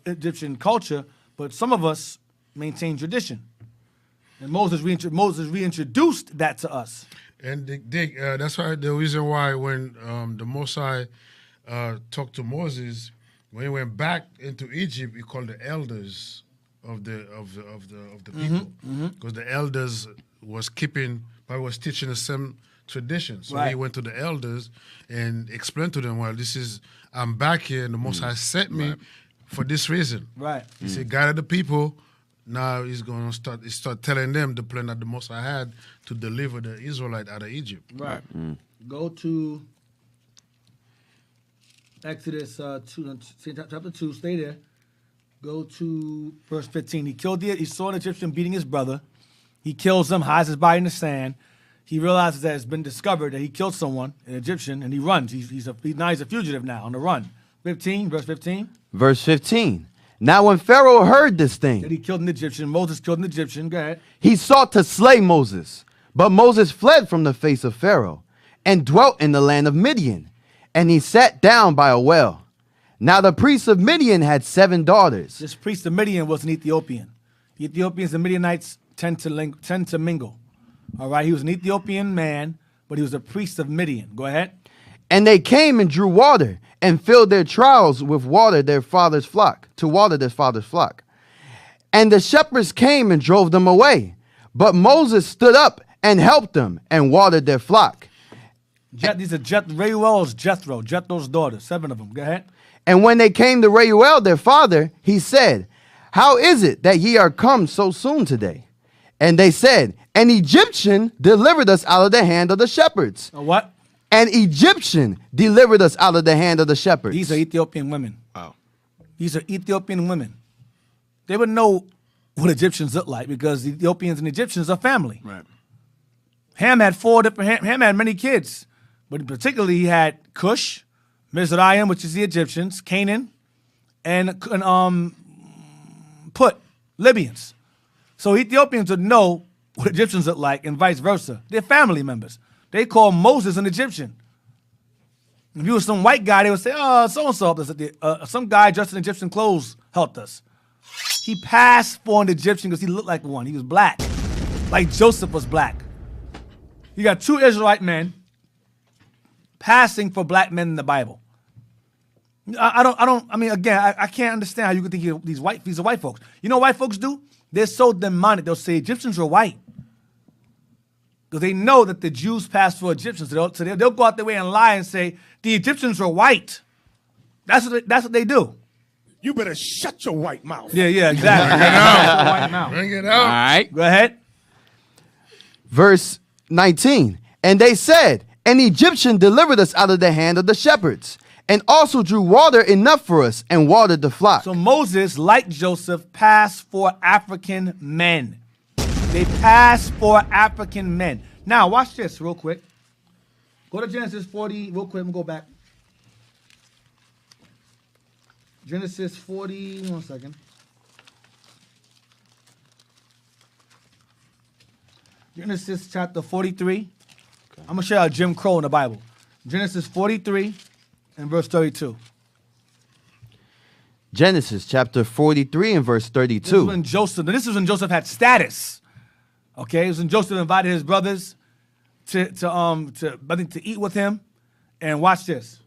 Egyptian culture, but some of us maintain tradition. And Moses reintroduced that to us. And Dick, that's why the reason why when the Most High talked to Moses, when he went back into Egypt, he called the elders of the people, because the elders was teaching the same tradition. So he went to the elders and explained to them, well, I'm back here, and the Most High sent me for this reason. Right. He said, guide the people. Now he's going to start telling them the plan that the Most High had to deliver the Israelite out of Egypt. Right. Go to Exodus 2, chapter 2. Stay there. Go to verse 15. He saw an Egyptian beating his brother. He kills him, hides his body in the sand. He realizes that it's been discovered that he killed someone, an Egyptian, and he runs. He's a fugitive now on the run. 15, verse 15. Verse 15. Now when Pharaoh heard this That thing, he killed an Egyptian. Moses killed an Egyptian. Go ahead. he sought to slay Moses. But Moses fled from the face of Pharaoh and dwelt in the land of Midian. And he sat down by a well. Now the priest of Midian had 7 daughters. This priest of Midian was an Ethiopian. The Ethiopians and Midianites tend to mingle. All right, he was an Ethiopian man, but he was a priest of Midian. Go ahead. And they came and drew water and filled their troughs with water to water their father's flock. And the shepherds came and drove them away. But Moses stood up and helped them and watered their flock. These are Reuel's Jethro's daughters, 7 of them. Go ahead. And when they came to Reuel, their father, he said, how is it that ye are come so soon today? And they said, an Egyptian delivered us out of the hand of the shepherds. A what? An Egyptian delivered us out of the hand of the shepherds. These are Ethiopian women. Wow. These are Ethiopian women. They would know what Egyptians look like because the Ethiopians and Egyptians are family. Right. Ham had Ham had many kids, but particularly he had Cush, Mizraim, which is the Egyptians, Canaan, and Put, Libyans. So Ethiopians would know what Egyptians look like and vice versa. They're family members. They call Moses an Egyptian. If you were some white guy, they would say, oh, so-and-so helped us. Some guy dressed in Egyptian clothes helped us. He passed for an Egyptian because he looked like one. He was black, like Joseph was black. You got 2 Israelite men passing for black men in the Bible. I mean, again, I can't understand how you could think these are white folks. You know what white folks do? They're so demonic. They'll say Egyptians are white. Because they know that the Jews passed for Egyptians. So they'll go out their way and lie and say, the Egyptians are white. That's what they do. You better shut your white mouth. Yeah, exactly. Bring it All out. right. Go ahead. Verse 19. And they said, an Egyptian delivered us out of the hand of the shepherds, and also drew water enough for us and watered the flock. So Moses, like Joseph, passed for African men. They passed for African men. Now, watch this real quick. Go to Genesis 40 real quick. I'm going to go back. Genesis 40, 1 second. Genesis chapter 43. I'm going to show you Jim Crow in the Bible. Genesis 43 and verse 32. Genesis chapter 43 and verse 32. This is when Joseph had status. Okay, it was when Joseph invited his brothers to eat with him. And watch this.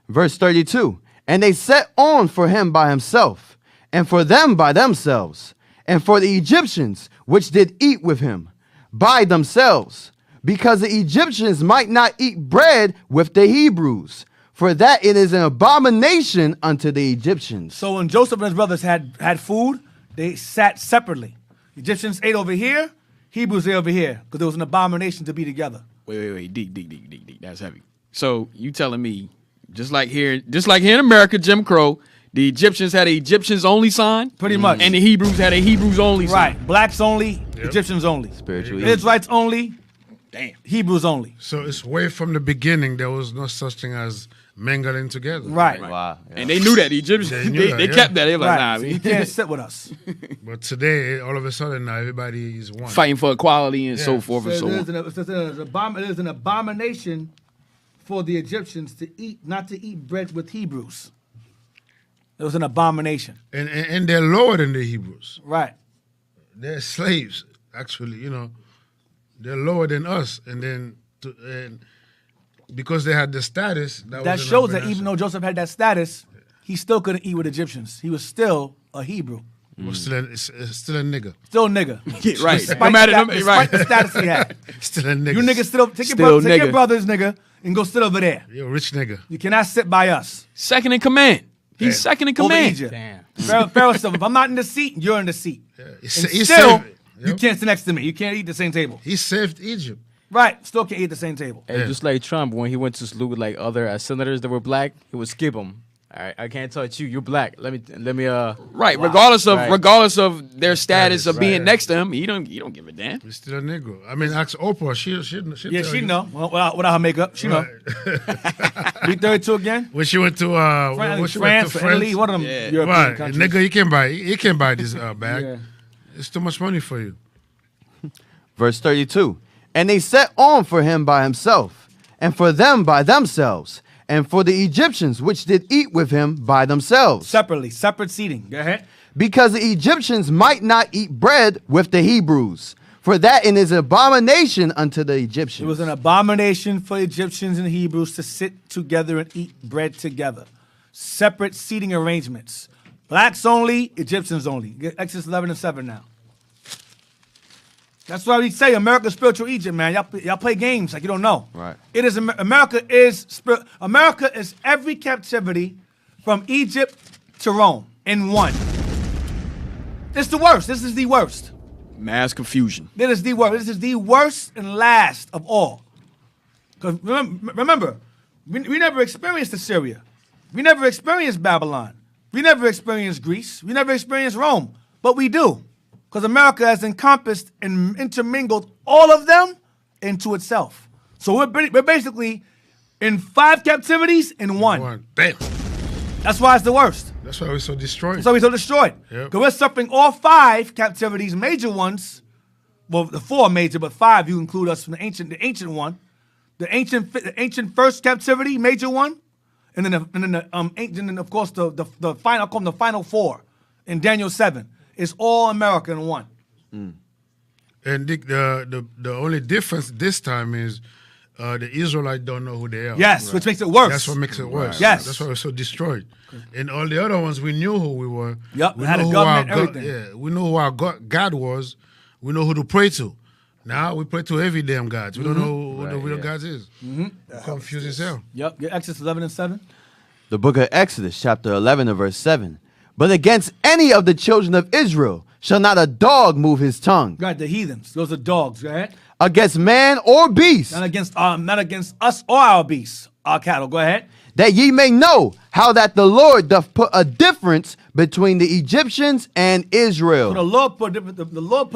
Verse 32. And they set on for him by himself, and for them by themselves, and for the Egyptians which did eat with him by themselves, because the Egyptians might not eat bread with the Hebrews, for that it is an abomination unto the Egyptians. So when Joseph and his brothers had food, they sat separately. Egyptians ate over here, Hebrews ate over here, because it was an abomination to be together. Wait, deep. That's heavy. So you telling me, just like here in America, Jim Crow, the Egyptians had an Egyptians only sign? Pretty much. And the Hebrews had a Hebrews only sign. Right. Blacks only, Egyptians only. Spiritually. Israelites only, Damn. Hebrews only. So it's way from the beginning. There was no such thing as mingling together. Right. Wow. Yeah. And they knew that. The Egyptians, They knew that, they yeah. kept that. They were like, Right. nah, So we you can't sit with us. But today, all of a sudden, now everybody is one. fighting for equality and so Yeah. forth and so It on. is an abomination for the Egyptians not to eat bread with Hebrews. It was an abomination. And they're lower than the Hebrews. Right. They're slaves, actually, They're lower than us. And because they had the status, That was an shows that abomination. even though Joseph had that status, he still couldn't eat with Egyptians. He was still a Hebrew. He was still a nigga. Still a nigga. Yeah, right. Despite, No matter- despite the status he had. Still a nigga. You niggas still take Still your nigga. brothers, nigga, and go sit over there. You're a rich nigga. You cannot sit by us. Second in command. He's second in Over command. Egypt. Damn. Pharaoh said, if I'm not in the seat, you're in the seat. He And saved, still, you yep. can't sit next to me. You can't eat the same table. He saved Egypt. Right. Still can't eat the same table. Hey, just like Trump, when he went to salute like other senators that were black, he would skip them. All right, I can't touch you. You're black. Let me. Right. Regardless of their status of being Right. next to him, you don't give a damn. He's still a Negro. I mean, ask Oprah. She Yeah, tell she you. know. Without her makeup, she know. Beat 32 again? When she went to France, Italy, one of them Yeah. European Right, countries. nigga, he can't buy this bag. Yeah. It's too much money for you. Verse 32. And they set on for him by himself, and for them by themselves, and for the Egyptians which did eat with him by themselves. Separate seating. Go ahead. Because the Egyptians might not eat bread with the Hebrews, for that it is an abomination unto the Egyptians. It was an abomination for Egyptians and Hebrews to sit together and eat bread together. Separate seating arrangements. Blacks only, Egyptians only. Get Exodus 11 and 7 now. That's why we say America's spiritual Egypt, man. Y'all play games like you don't know. Right. It is America is every captivity from Egypt to Rome in one. It's the worst. This is the worst. Mass confusion. This is the worst. This is the worst and last of all. Because remember, we never experienced Assyria. We never experienced Babylon. We never experienced Greece. We never experienced Rome. But we do. Because America has encompassed and intermingled all of them into itself. So we're basically in 5 captivities in one. Damn. That's why it's the worst. That's why we're so destroyed. That's why we're so destroyed. Yep. Because we're suffering all 5 captivities, major ones. Well, the 4 major, but 5 you include us from the ancient one. The ancient first captivity, major one. And then of course the final, call them the final 4 in Daniel 7. It's all America in one. And the only difference this time is the Israelites don't know who they are. Yes, which makes it worse. That's what makes it worse. Yes. That's why we're so destroyed. And all the other ones, we knew who we were. Yep, We we had knew a who government, our everything. Yeah, we knew who our God was. We know who to pray to. Now we pray to every damn God. We don't know who the real God is. Confused as hell. Yep, yeah, Exodus 11 and 7. The book of Exodus, chapter 11 and verse 7. But against any of the children of Israel shall not a dog move his tongue. Right, the heathens. Those are dogs, go ahead. Against man or beast, Not against us or our beasts, our cattle. Go ahead. that ye may know how that the Lord doth put a difference between the Egyptians and So Israel. the Lord put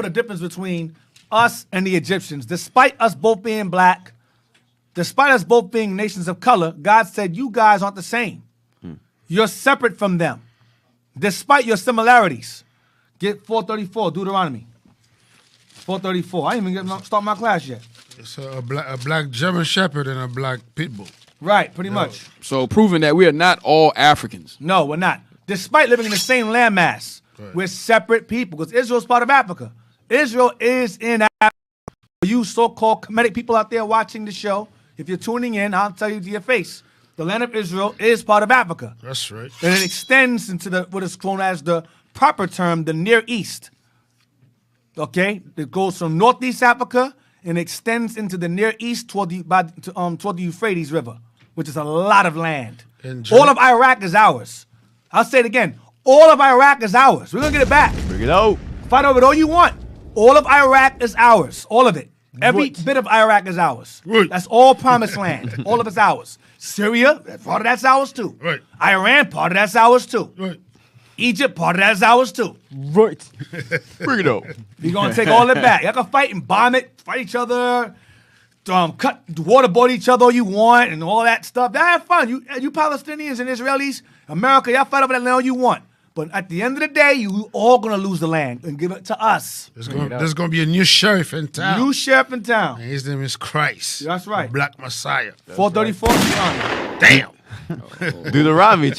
a difference between us and the Egyptians. Despite us both being black, despite us both being nations of color, God said, you guys aren't the same. You're separate from them. Despite your similarities. Get 434, Deuteronomy. 434. I didn't even start my class yet. It's a black German Shepherd and a black pit bull. Right, pretty much. So proving that we are not all Africans. No, we're not. Despite living in the same landmass, we're separate people because Israel's part of Africa. Israel is in Africa. You so-called Kemetic people out there watching the show, if you're tuning in, I'll tell you to your face. The land of Israel is part of Africa. That's right. And it extends into what is known as the proper term, the Near East. Okay? It goes from Northeast Africa and extends into the Near East toward the Euphrates River, which is a lot of land. All of Iraq is ours. I'll say it again. All of Iraq is ours. We're going to get it back. Bring it out. Fight over it all you want. All of Iraq is ours. All of it. Every bit of Iraq is ours. Right. That's all promised land. All of it's ours. Syria, part of that's ours too. Right. Iran, part of that's ours too. Right. Egypt, part of that's ours too. Right. Bring it out. We're going to take all it back. Y'all can fight and bomb it, fight each other, waterboard each other all you want and all that stuff. Have fun. You Palestinians and Israelis, America, y'all fight over that land all you want. But at the end of the day, you all going to lose the land and give it to us. There's going to be a new sheriff in town. New sheriff in town. And his name is Christ. That's right. The Black Messiah. 434. Damn. Deuteronomy.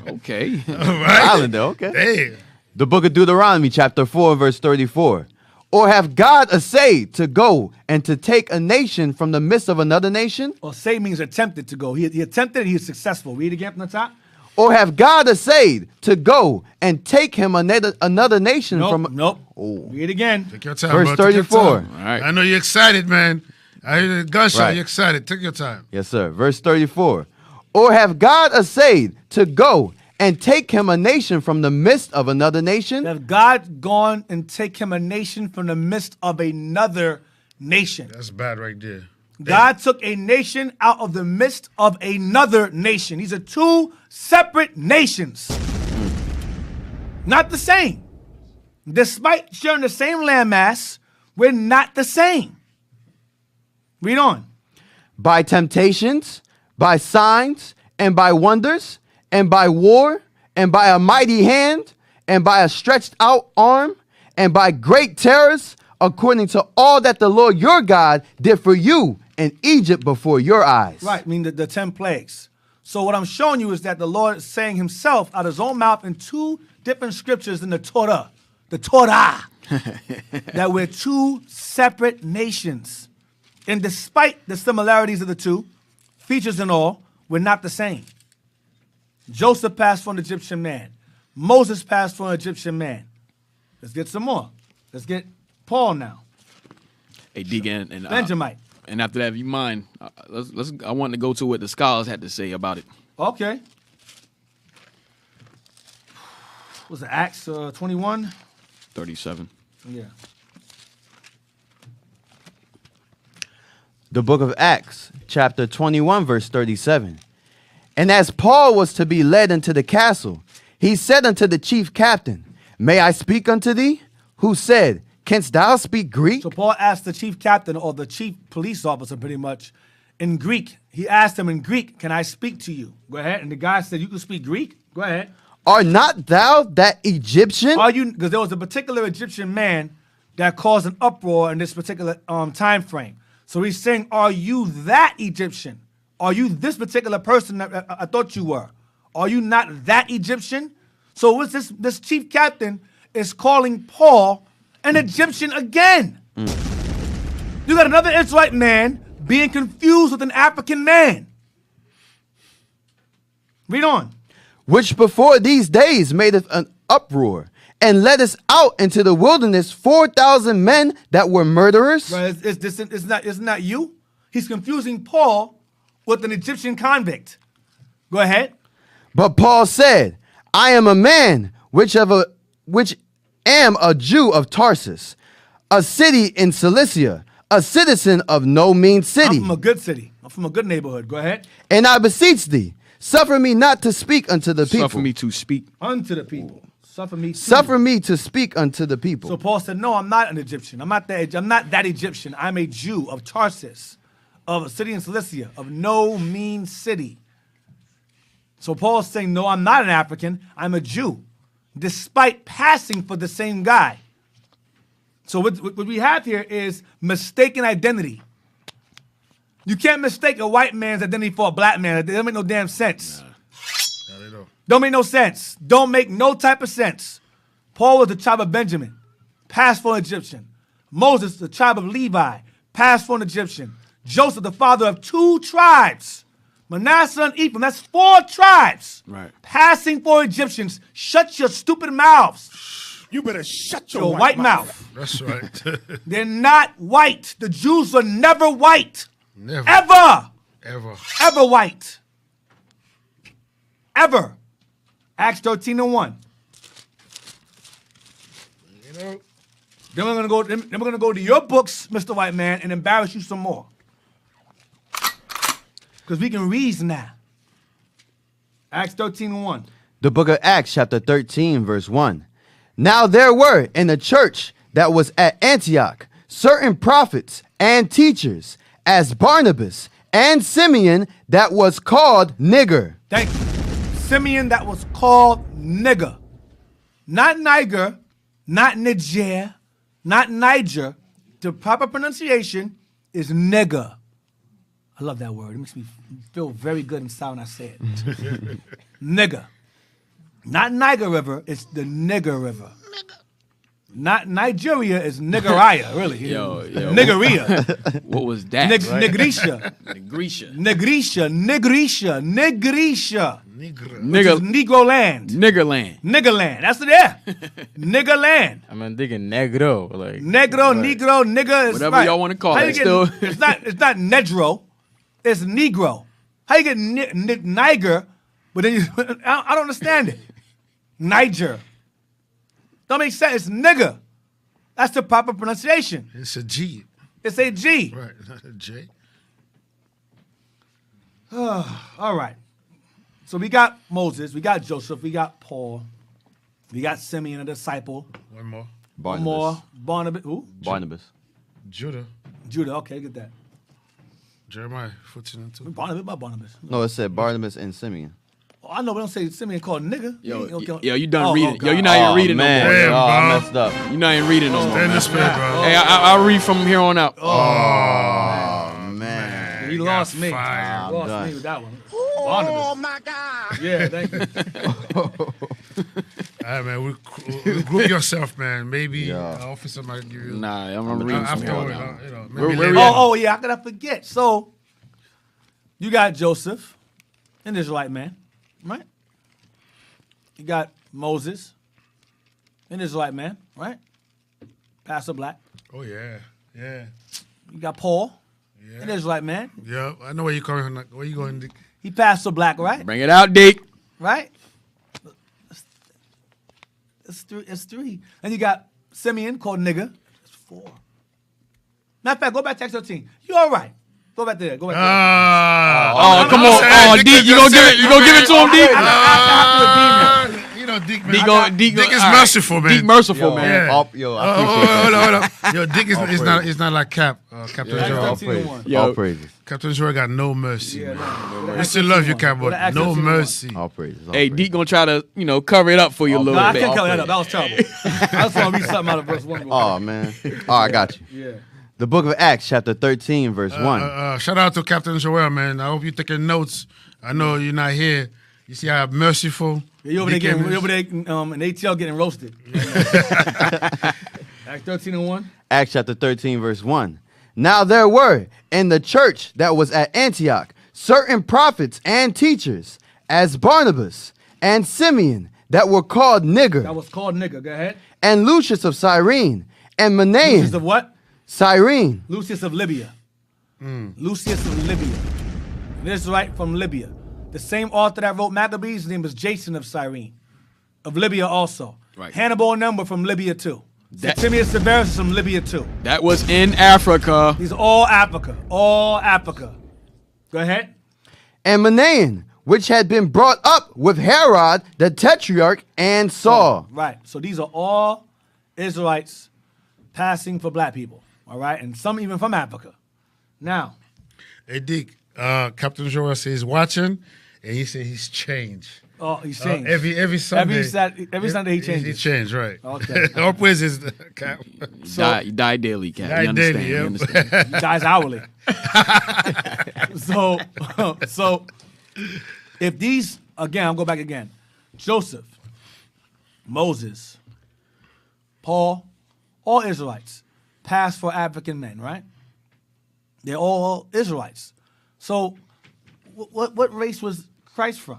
Okay. All right. Island, though, okay. Damn. The book of Deuteronomy, chapter 4, verse 34. Or have God essayed to go and to take a nation from the midst of another nation? Well, say means attempted to go. He attempted it, he was successful. Read again from the top. Or have God essayed to go and take him another nation from... Nope. Oh. Read again. Take your time, Verse bro. Take your 34. time. All right. I know you're excited, man. I hear the gunshot. Right. You're excited. Take your time. Yes, sir. Verse 34. Or have God essayed to go and take him a nation from the midst of another nation? Have God gone and take him a nation from the midst of another nation? That's bad right there. God took a nation out of the midst of another nation. These are two separate nations. Not the same. Despite sharing the same landmass, we're not the same. Read on. By temptations, by signs, and by wonders, and by war, and by a mighty hand, and by a stretched out arm, and by great terrors, according to all that the Lord your God did for you in Egypt before your eyes. Right, I mean the 10 plagues. So what I'm showing you is that the Lord is saying himself out of his own mouth in two different scriptures in the Torah, that we're two separate nations. And despite the similarities of the two, features and all, we're not the same. Joseph passed for an Egyptian man. Moses passed for an Egyptian man. Let's get some more. Let's get Paul now. Hey, Deacon, and Benjamite. And after that, if you mind, let's. I want to go to what the scholars had to say about it. Okay. Was it Acts 21? 37. Yeah. The book of Acts, chapter 21, verse 37. And as Paul was to be led into the castle, he said unto the chief captain, May I speak unto thee? Who said, Canst thou speak Greek? So Paul asked the chief captain or the chief police officer pretty much in Greek. He asked him in Greek, can I speak to you? Go ahead. And the guy said, you can speak Greek? Go ahead. Are not thou that Egyptian? Are you, because there was a particular Egyptian man that caused an uproar in this particular time frame. So he's saying, are you that Egyptian? Are you this particular person that I thought you were? Are you not that Egyptian? So what's this chief captain is calling Paul an Egyptian again. You got another Israelite man being confused with an African man. Read on. Which before these days madeth an uproar, and led us out into the wilderness 4,000 men that were murderers. Right, isn't that you? He's confusing Paul with an Egyptian convict. Go ahead. But Paul said, I am a man which am a Jew of Tarsus, a city in Cilicia, a citizen of no mean city. I'm from a good city. I'm from a good neighborhood. Go ahead. And I beseech thee, suffer me not to speak unto the people. Suffer me to speak Unto the people. Suffer me. Suffer me to speak unto the people. So Paul said, no, I'm not an Egyptian. I'm not that Egyptian. I'm a Jew of Tarsus, of a city in Cilicia, of no mean city. So Paul's saying, no, I'm not an African. I'm a Jew, despite passing for the same guy. So what we have here is mistaken identity. You can't mistake a white man's identity for a black man. It doesn't make no damn sense. Don't make no sense. Don't make no type of sense. Paul was the tribe of Benjamin, passed for an Egyptian. Moses, the tribe of Levi, passed for an Egyptian. Joseph, the father of 2 tribes. Manasseh and Ephraim, that's 4 tribes. Right. Passing for Egyptians. Shut your stupid mouths. You better shut your White mouth. That's right. They're not white. The Jews were never white. Never. Ever white. Ever. Acts 13:1. You know? Then we're gonna go to your books, Mr. White Man, and embarrass you some more. Because we can reason now. Acts 13:1. The book of Acts, chapter 13, verse 1. Now there were in the church that was at Antioch certain prophets and teachers, as Barnabas and Simeon that was called Nigger. Thank you. Simeon that was called nigger. Not Niger, not Niger, not Niger. The proper pronunciation is nigger. I love that word. It makes me feel very good inside when I say it. Nigger. Not Niger River, it's the Nigger River. Not Nigeria, it's Nigeria, really. Yo. Nigeria. What was that? Nigrisha. Negrisha. Negrisha. Nigger. Negro land. Niggerland. Niggerland. That's it there. Niggerland. I mean, thinking Negro. Like, Negro, Negro, nigger. Whatever right. y'all wanna call How it, you get- still. It's not Negro. It's Negro. How you get Niger, but then you, I don't understand it. Niger. Don't make sense. It's nigger. That's the proper pronunciation. It's a G. It's a G. Right, not a J. All right. So we got Moses, we got Joseph, we got Paul, we got Simeon, a disciple. One more. One more. Barnabas. Who? Barnabas. Judah. Judah. Okay, get that. Jeremiah 14:2. Barnabas. About Barnabas. No, it said Barnabas and Simeon. Oh, I know, we don't say Simeon called nigga. Yo, you done reading. Yo, you're not Oh, even reading man. no more. Damn, Oh, I bro. messed up. You're not even reading no more. Stand this way, bro. Hey, I'll read from here on out. Oh, man. He got lost me. fired. He lost done. me with that one. Oh my God. Yeah, thank you. All right, man. We group yourself, man. Maybe Yeah. officer might give you. Nah, I'm gonna read some more Afterward, now. you know, Where- maybe where later. we at? Oh, yeah, how could I forget? So, you got Joseph, an Israelite man, right? You got Moses, an Israelite man, right? Pastor Black. Oh yeah, yeah, You got Paul, yeah. an Israelite man. Yeah, I know where you coming from. Where you going, Dick? He Pastor Black, right? Bring it out, Dick. Right? It's three. And you got Simeon called nigger. That's 4. Matter of fact, go back to Acts 13. You all right? Go back there. Go back there. Oh, come on. Oh, Dick, you gonna give it to him, Dick? You know, Dick, man. Dick Dick is all right. merciful, man. Dick merciful, man. Yeah. I appreciate that. Hold on. Yo, Dick is not like Cap. Captain Acts Joe. All 13 praises. and 1. Yo. All praises. Captain Joe got no mercy. Yeah, man. no. We still love you, Cap, Go to but Acts no 13 and 1. mercy. All praises. All Hey, praises. Dick gonna try to, cover it up for you a little No, I bit. can't cover that up. That was terrible. I just want to read something out of verse 1. Oh, man. Oh, I got you. Yeah. The book of Acts, chapter 13, verse 1. Shout out to Captain Joel, man. I hope you're taking notes. I know you're not here. You see how merciful. You over there Deacon getting, is? you over there in ATL getting roasted. Acts 13 and 1. Acts chapter 13, verse 1. Now there were in the church that was at Antioch certain prophets and teachers, as Barnabas and Simeon that were called That Nigger, was called nigger. Go ahead. and Lucius of Cyrene, and Lucius of Manaen, what? Cyrene, Lucius of Libya. Lucius of Libya. This is right from Libya. The same author that wrote Maccabees, his name was Jason of Cyrene. Of Libya also. Right. Hannibal and them were from Libya too. Septimius Severus is from Libya too. That was in Africa. These are all Africa. All Africa. Go ahead. and Manaen, which had been brought up with Herod, the tetrarch, and Saul. Right. So these are all Israelites passing for black people. All right. And some even from Africa. Now. Hey, Dick, Captain Joel says watching, and he said he's changed. Oh, he's changed. Every Sunday. Every Sunday he changes. He changed, right. Okay. All praises, Cap. You die daily, Cap. Die You understand? daily, You yep. understand? He dies hourly. so if these, again, I'll go back again. Joseph, Moses, Paul, all Israelites passed for African men, right? They're all Israelites. So what race was Christ from?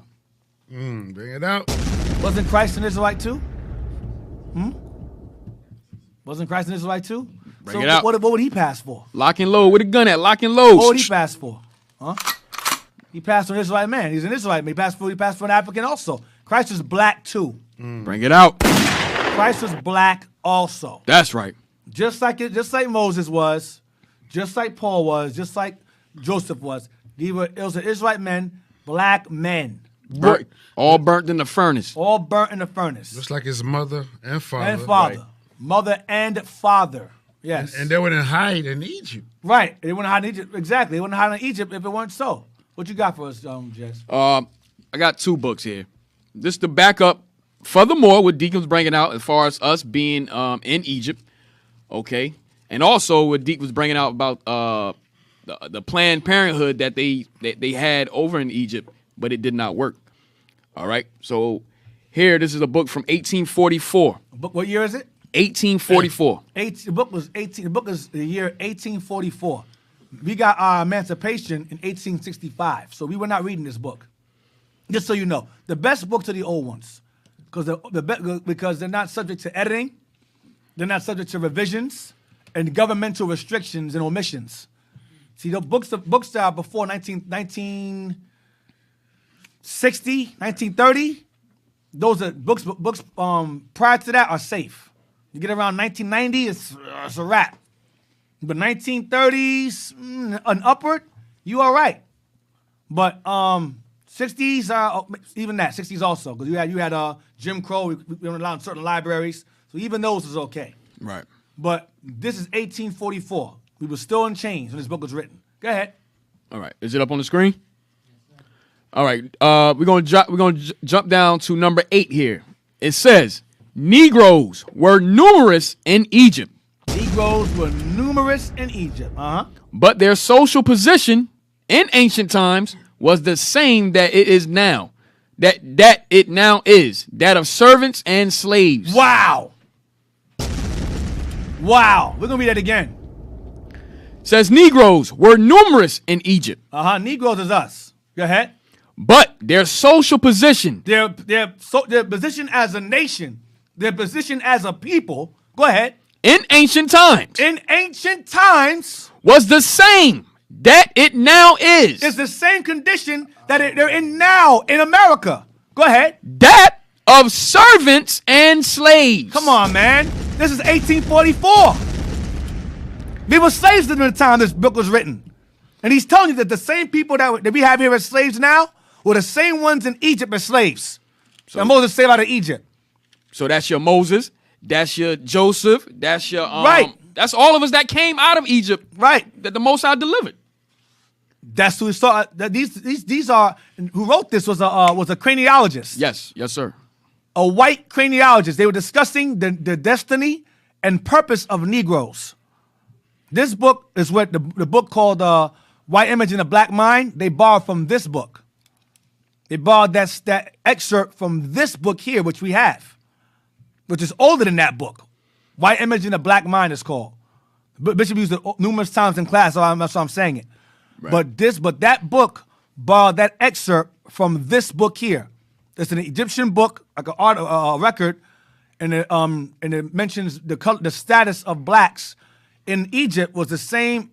Bring it out. Wasn't Christ an Israelite too? Wasn't Christ an Israelite too? Bring it out. What would he pass for? Lock and load. Where the gun at? Lock and load. What would he pass for? Huh? He passed for an Israelite man. He's an Israelite man. He passed for an African also. Christ was black too. Bring it out. Christ was black also. That's right. Just like Moses was, just like Paul was, just like Joseph was. It was an Israelite men, black men. All burnt in the furnace. All burnt in the furnace. Just like his mother and father. And father. Right. Mother and father. Yes. And they wouldn't hide in Egypt. Right. They wouldn't hide in Egypt. Exactly. They wouldn't hide in Egypt if it weren't so. What you got for us, Jess? I got 2 books here. This is the backup. Furthermore, what Deacon was bringing out as far as us being in Egypt. Okay. And also what Deacon was bringing out about the Planned Parenthood that they had over in Egypt, but it did not work. All right. So here, this is a book from 1844. What year is it? 1844. The book is the year 1844. We got our emancipation in 1865. So we were not reading this book. Just so you know, the best books are the old ones, because they're not subject to editing, they're not subject to revisions and governmental restrictions and omissions. See, the books that are before 1960, 1930, those are books prior to that are safe. You get around 1990, it's a wrap. But 1930s and upward, you all right. But 60s are even that. 60s also, because you had Jim Crow. We weren't allowed in certain libraries, so even those is okay. Right. But this is 1844. We were still in chains when this book was written. Go ahead. All right. Is it up on the screen? All right. We're gonna jump down to number 8 here. It says Negroes were numerous in Egypt. Negroes were numerous in Egypt. But their social position in ancient times was the same that it is now. That it now is. That of servants and slaves. Wow. Wow. We're gonna read that again. Says Negroes were numerous in Egypt. Negroes is us. Go ahead. But their social position. Their position as a nation, their position as a people. Go ahead. In ancient times. In ancient times. Was the same that it now is. It's the same condition that they're in now in America. Go ahead. That of servants and slaves. Come on, man. This is 1844. We were slaves at the time this book was written. And he's telling you that the same people that we have here as slaves now were the same ones in Egypt as slaves. So Moses sailed out of Egypt. So that's your Moses. That's your Joseph. That's your right. That's all of us that came out of Egypt. Right. That the Most High delivered. That's who we saw. These are who wrote this was a craniologist. Yes, sir. A white craniologist. They were discussing the destiny and purpose of Negroes. This book is what the book called White Image in the Black Mind. They borrowed from this book. They borrowed that excerpt from this book here, which we have, which is older than that book. White Image in the Black Mind is called. Bishop used it numerous times in class, so that's why I'm saying it. Right. But that book borrowed that excerpt from this book here. It's an Egyptian book, like a record, and it mentions the status of blacks in Egypt was the same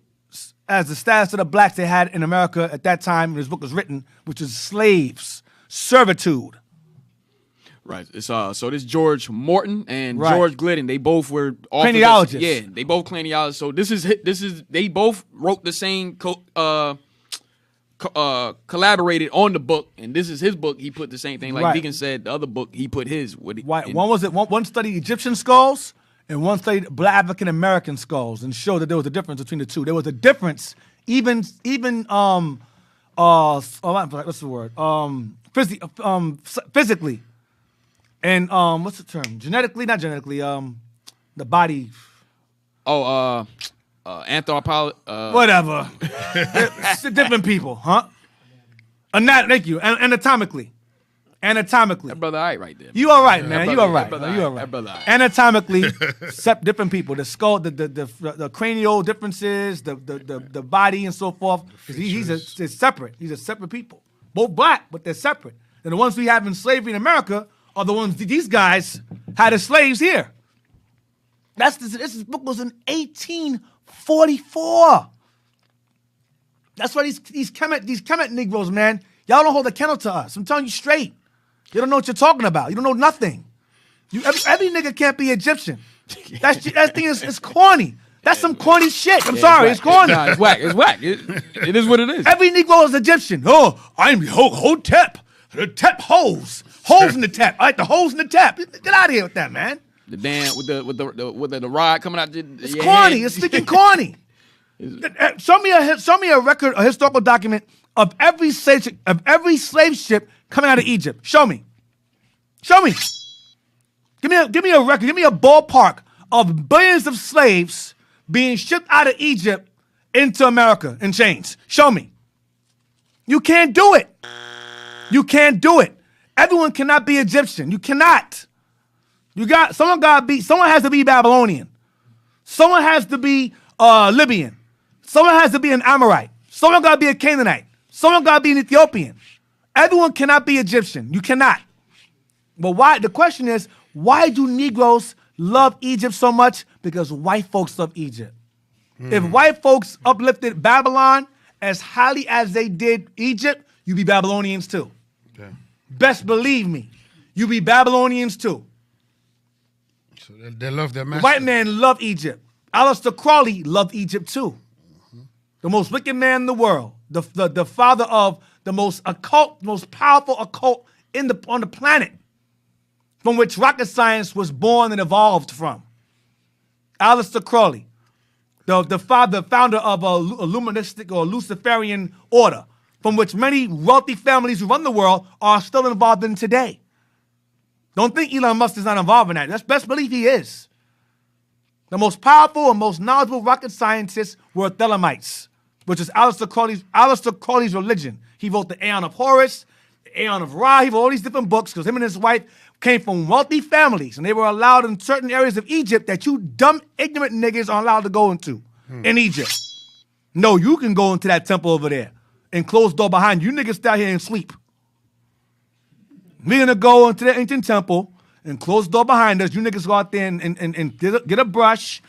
as the status of the blacks they had in America at that time when this book was written, which is slaves, servitude. Right. It's so this George Morton and George Glidden, they both were craniologists. Yeah, they both craniologists. So this is they both wrote the same collaborated on the book, and this is his book. He put the same thing. Like Right. Deacon said, the other book he put his. One studied Egyptian skulls and one studied Black African American skulls, and showed that there was a difference between the two. There was a difference, even what's the word? Physically, and what's the term? Genetically, not genetically. The body. Whatever. It's different people, huh? Thank you. Anatomically. That brother, all right there. You all right, man. That You brother- all right. that brother You all all right. right. That brother all right. Anatomically, different people. The skull, the cranial differences, the body, and so forth. He's separate. He's a separate people. Both black, but they're separate. And the ones we have in slavery in America are the ones these guys had as slaves here. This book was in 1844. That's why these Kemet Negroes, man, y'all don't hold a candle to us. I'm telling you straight. You don't know what you're talking about. You don't know nothing. Every nigga can't be Egyptian. That thing is corny. That's some corny shit. I'm sorry, it's corny. Nah, it's whack. It's whack. It is what it is. Every Negro is Egyptian. Oh, I'm Hotep. The Tep holes. Holes in the Tep. I like the holes in the Tep. Get out of here with that, man. The damn with the rod coming out. It's corny. It's freaking corny. Show me a record, a historical document of every slave ship coming out of Egypt. Show me. Give me a record. Give me a ballpark of billions of slaves being shipped out of Egypt into America in chains. Show me. You can't do it. You can't do it. Everyone cannot be Egyptian. You cannot. Someone has to be Babylonian. Someone has to be Libyan. Someone has to be an Amorite. Someone got to be a Canaanite. Someone got to be an Ethiopian. Everyone cannot be Egyptian. You cannot. But why? The question is, why do Negroes love Egypt so much? Because white folks love Egypt. If white folks uplifted Babylon as highly as they did Egypt, you be Babylonians too. Yeah. Best believe me, you be Babylonians too. So they love their master. The white man loved Egypt. Aleister Crowley loved Egypt too. The most wicked man in the world. The father of the most powerful occult on the planet, from which rocket science was born and evolved from. Aleister Crowley, the founder of a Illuministic or Luciferian order, from which many wealthy families who run the world are still involved in today. Don't think Elon Musk is not involved in that. That's best belief he is. The most powerful and most knowledgeable rocket scientists were Thelemites, which is Aleister Crowley's religion. He wrote the Aeon of Horus, the Aeon of Ra. He wrote all these different books because him and his wife came from wealthy families, and they were allowed in certain areas of Egypt that you dumb, ignorant niggas aren't allowed to go into in Egypt. No, you can go into that temple over there and close the door behind you. You niggas stay out here and sleep. We're going to go into the ancient temple and close the door behind us. You niggas go out there and get a brush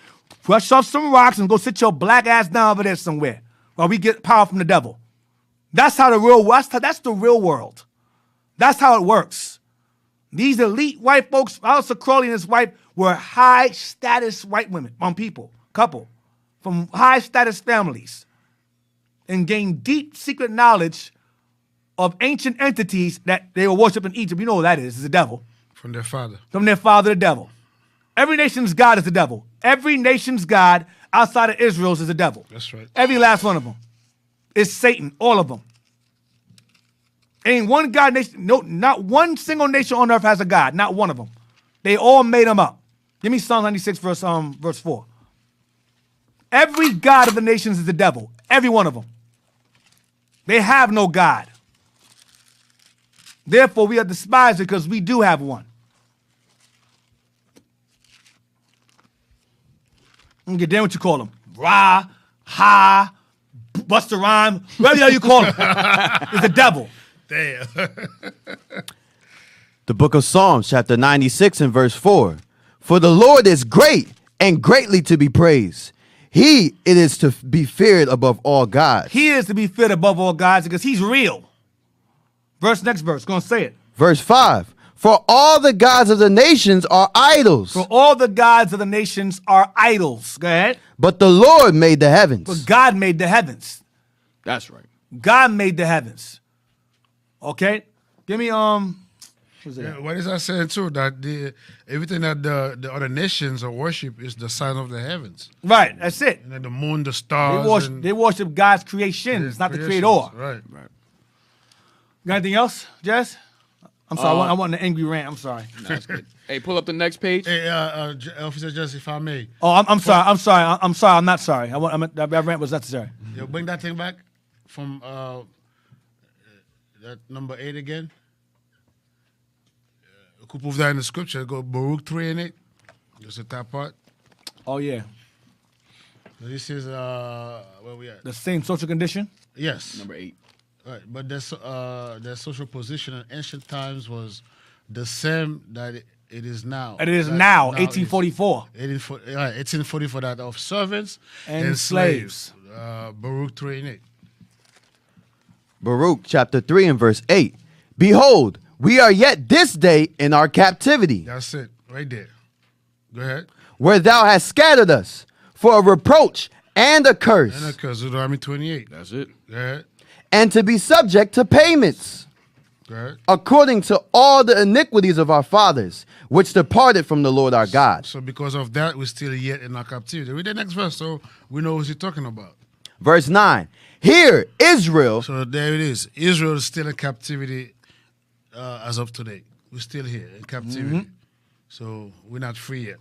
off some rocks, and go sit your black ass down over there somewhere while we get power from the devil. That's how that's the real world. That's how it works. These elite white folks, Aleister Crowley and his wife, were high status white women, couple, from high status families, and gained deep secret knowledge of ancient entities that they were worshiping in Egypt. You know what that is? It's the devil. From their father. From their father, the devil. Every nation's God is the devil. Every nation's God outside of Israel's is the devil. That's right. Every last one of them. It's Satan, all of them. Ain't one God nation, no, not one single nation on earth has a God, not one of them. They all made them up. Give me Psalm 96 verse 4. Every God of the nations is the devil. Every one of them. They have no God. Therefore, we are despised because we do have one. And get damn what you call them. Ra, Ha, Busta Rhyme, whatever the hell you call them. It's the devil. Damn. The book of Psalms, chapter 96 and verse 4. For the Lord is great and greatly to be praised. He it is to be feared above all gods. He is to be feared above all gods because he's real. Next verse, gonna say it. Verse 5. For all the gods of the nations are idols. For all the gods of the nations are idols. Go ahead. But the Lord made the heavens. But God made the heavens. That's right. God made the heavens. Okay? Give me what's it? Yeah, what is that saying too? That everything that the other nations are worship is the sign of the heavens. Right, that's it. And then the moon, the stars. They worship God's creations, not the creator. Right. Got anything else, Jess? I'm sorry, I want an angry rant. I'm sorry. That's good. Hey, pull up the next page. Hey, Officer Jess, if I may. Oh, I'm sorry. I'm sorry. I'm sorry. I'm not sorry. That rant was necessary. You bring that thing back from that number 8 again. You could prove that in the scripture. Go Baruch 3 and 8. Just the top part. Oh yeah. So this is where we at? The same social condition. Yes. Number 8. Right, but their social position in ancient times was the same that it is now. And it is now 1844. 1844 that of servants And slaves. Baruch 3 and 8. Baruch chapter 3 and verse 8. Behold, we are yet this day in our captivity, That's it, right there. Go ahead. where thou hast scattered us for a reproach and a curse, And of course, Deuteronomy 28. That's it. Go ahead. and to be subject to payments, Go ahead. according to all the iniquities of our fathers, which departed from the Lord our God. So because of that, we're still yet in our captivity. Read the next verse so we know what he's talking about. Verse 9. Hear, Israel, So there it is. Israel is still in captivity as of today. We're still here in captivity. So we're not free yet.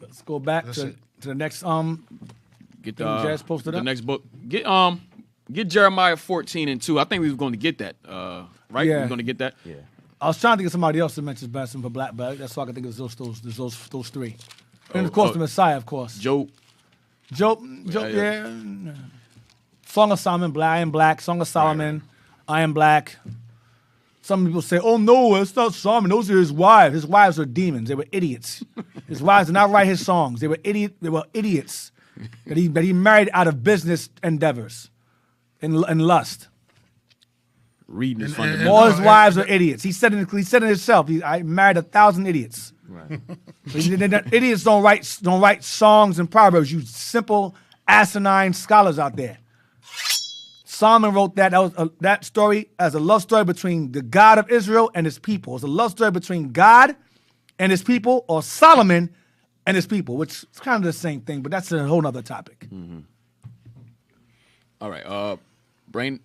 Let's go back That's to it. the next Get Think Jazz posted the up? next book. Get Jeremiah 14 and 2. I think we was going to get that. Right? Yeah. We were going to get that. Yeah. I was trying to think of somebody else that mentions blasphemy for black belt. That's all I can think of is those three. And of course the Messiah, of course. Job. Job, yeah. Song of Solomon, I am black. Song of Solomon, I am black. Some people say, oh no, it's not Solomon. Those are his wives. His wives are demons. They were idiots. His wives did not write his songs. They were idiots that he married out of business endeavors and lust. Reading is And- fundamental. All his wives are idiots. He said it himself. I married 1,000 idiots. Right. Idiots don't write songs and proverbs. You simple asinine scholars out there. Solomon wrote that. That was that story as a love story between the God of Israel and his people. It's a love story between God and his people, or Solomon and his people, which is kind of the same thing, but that's a whole nother topic. All right. Bring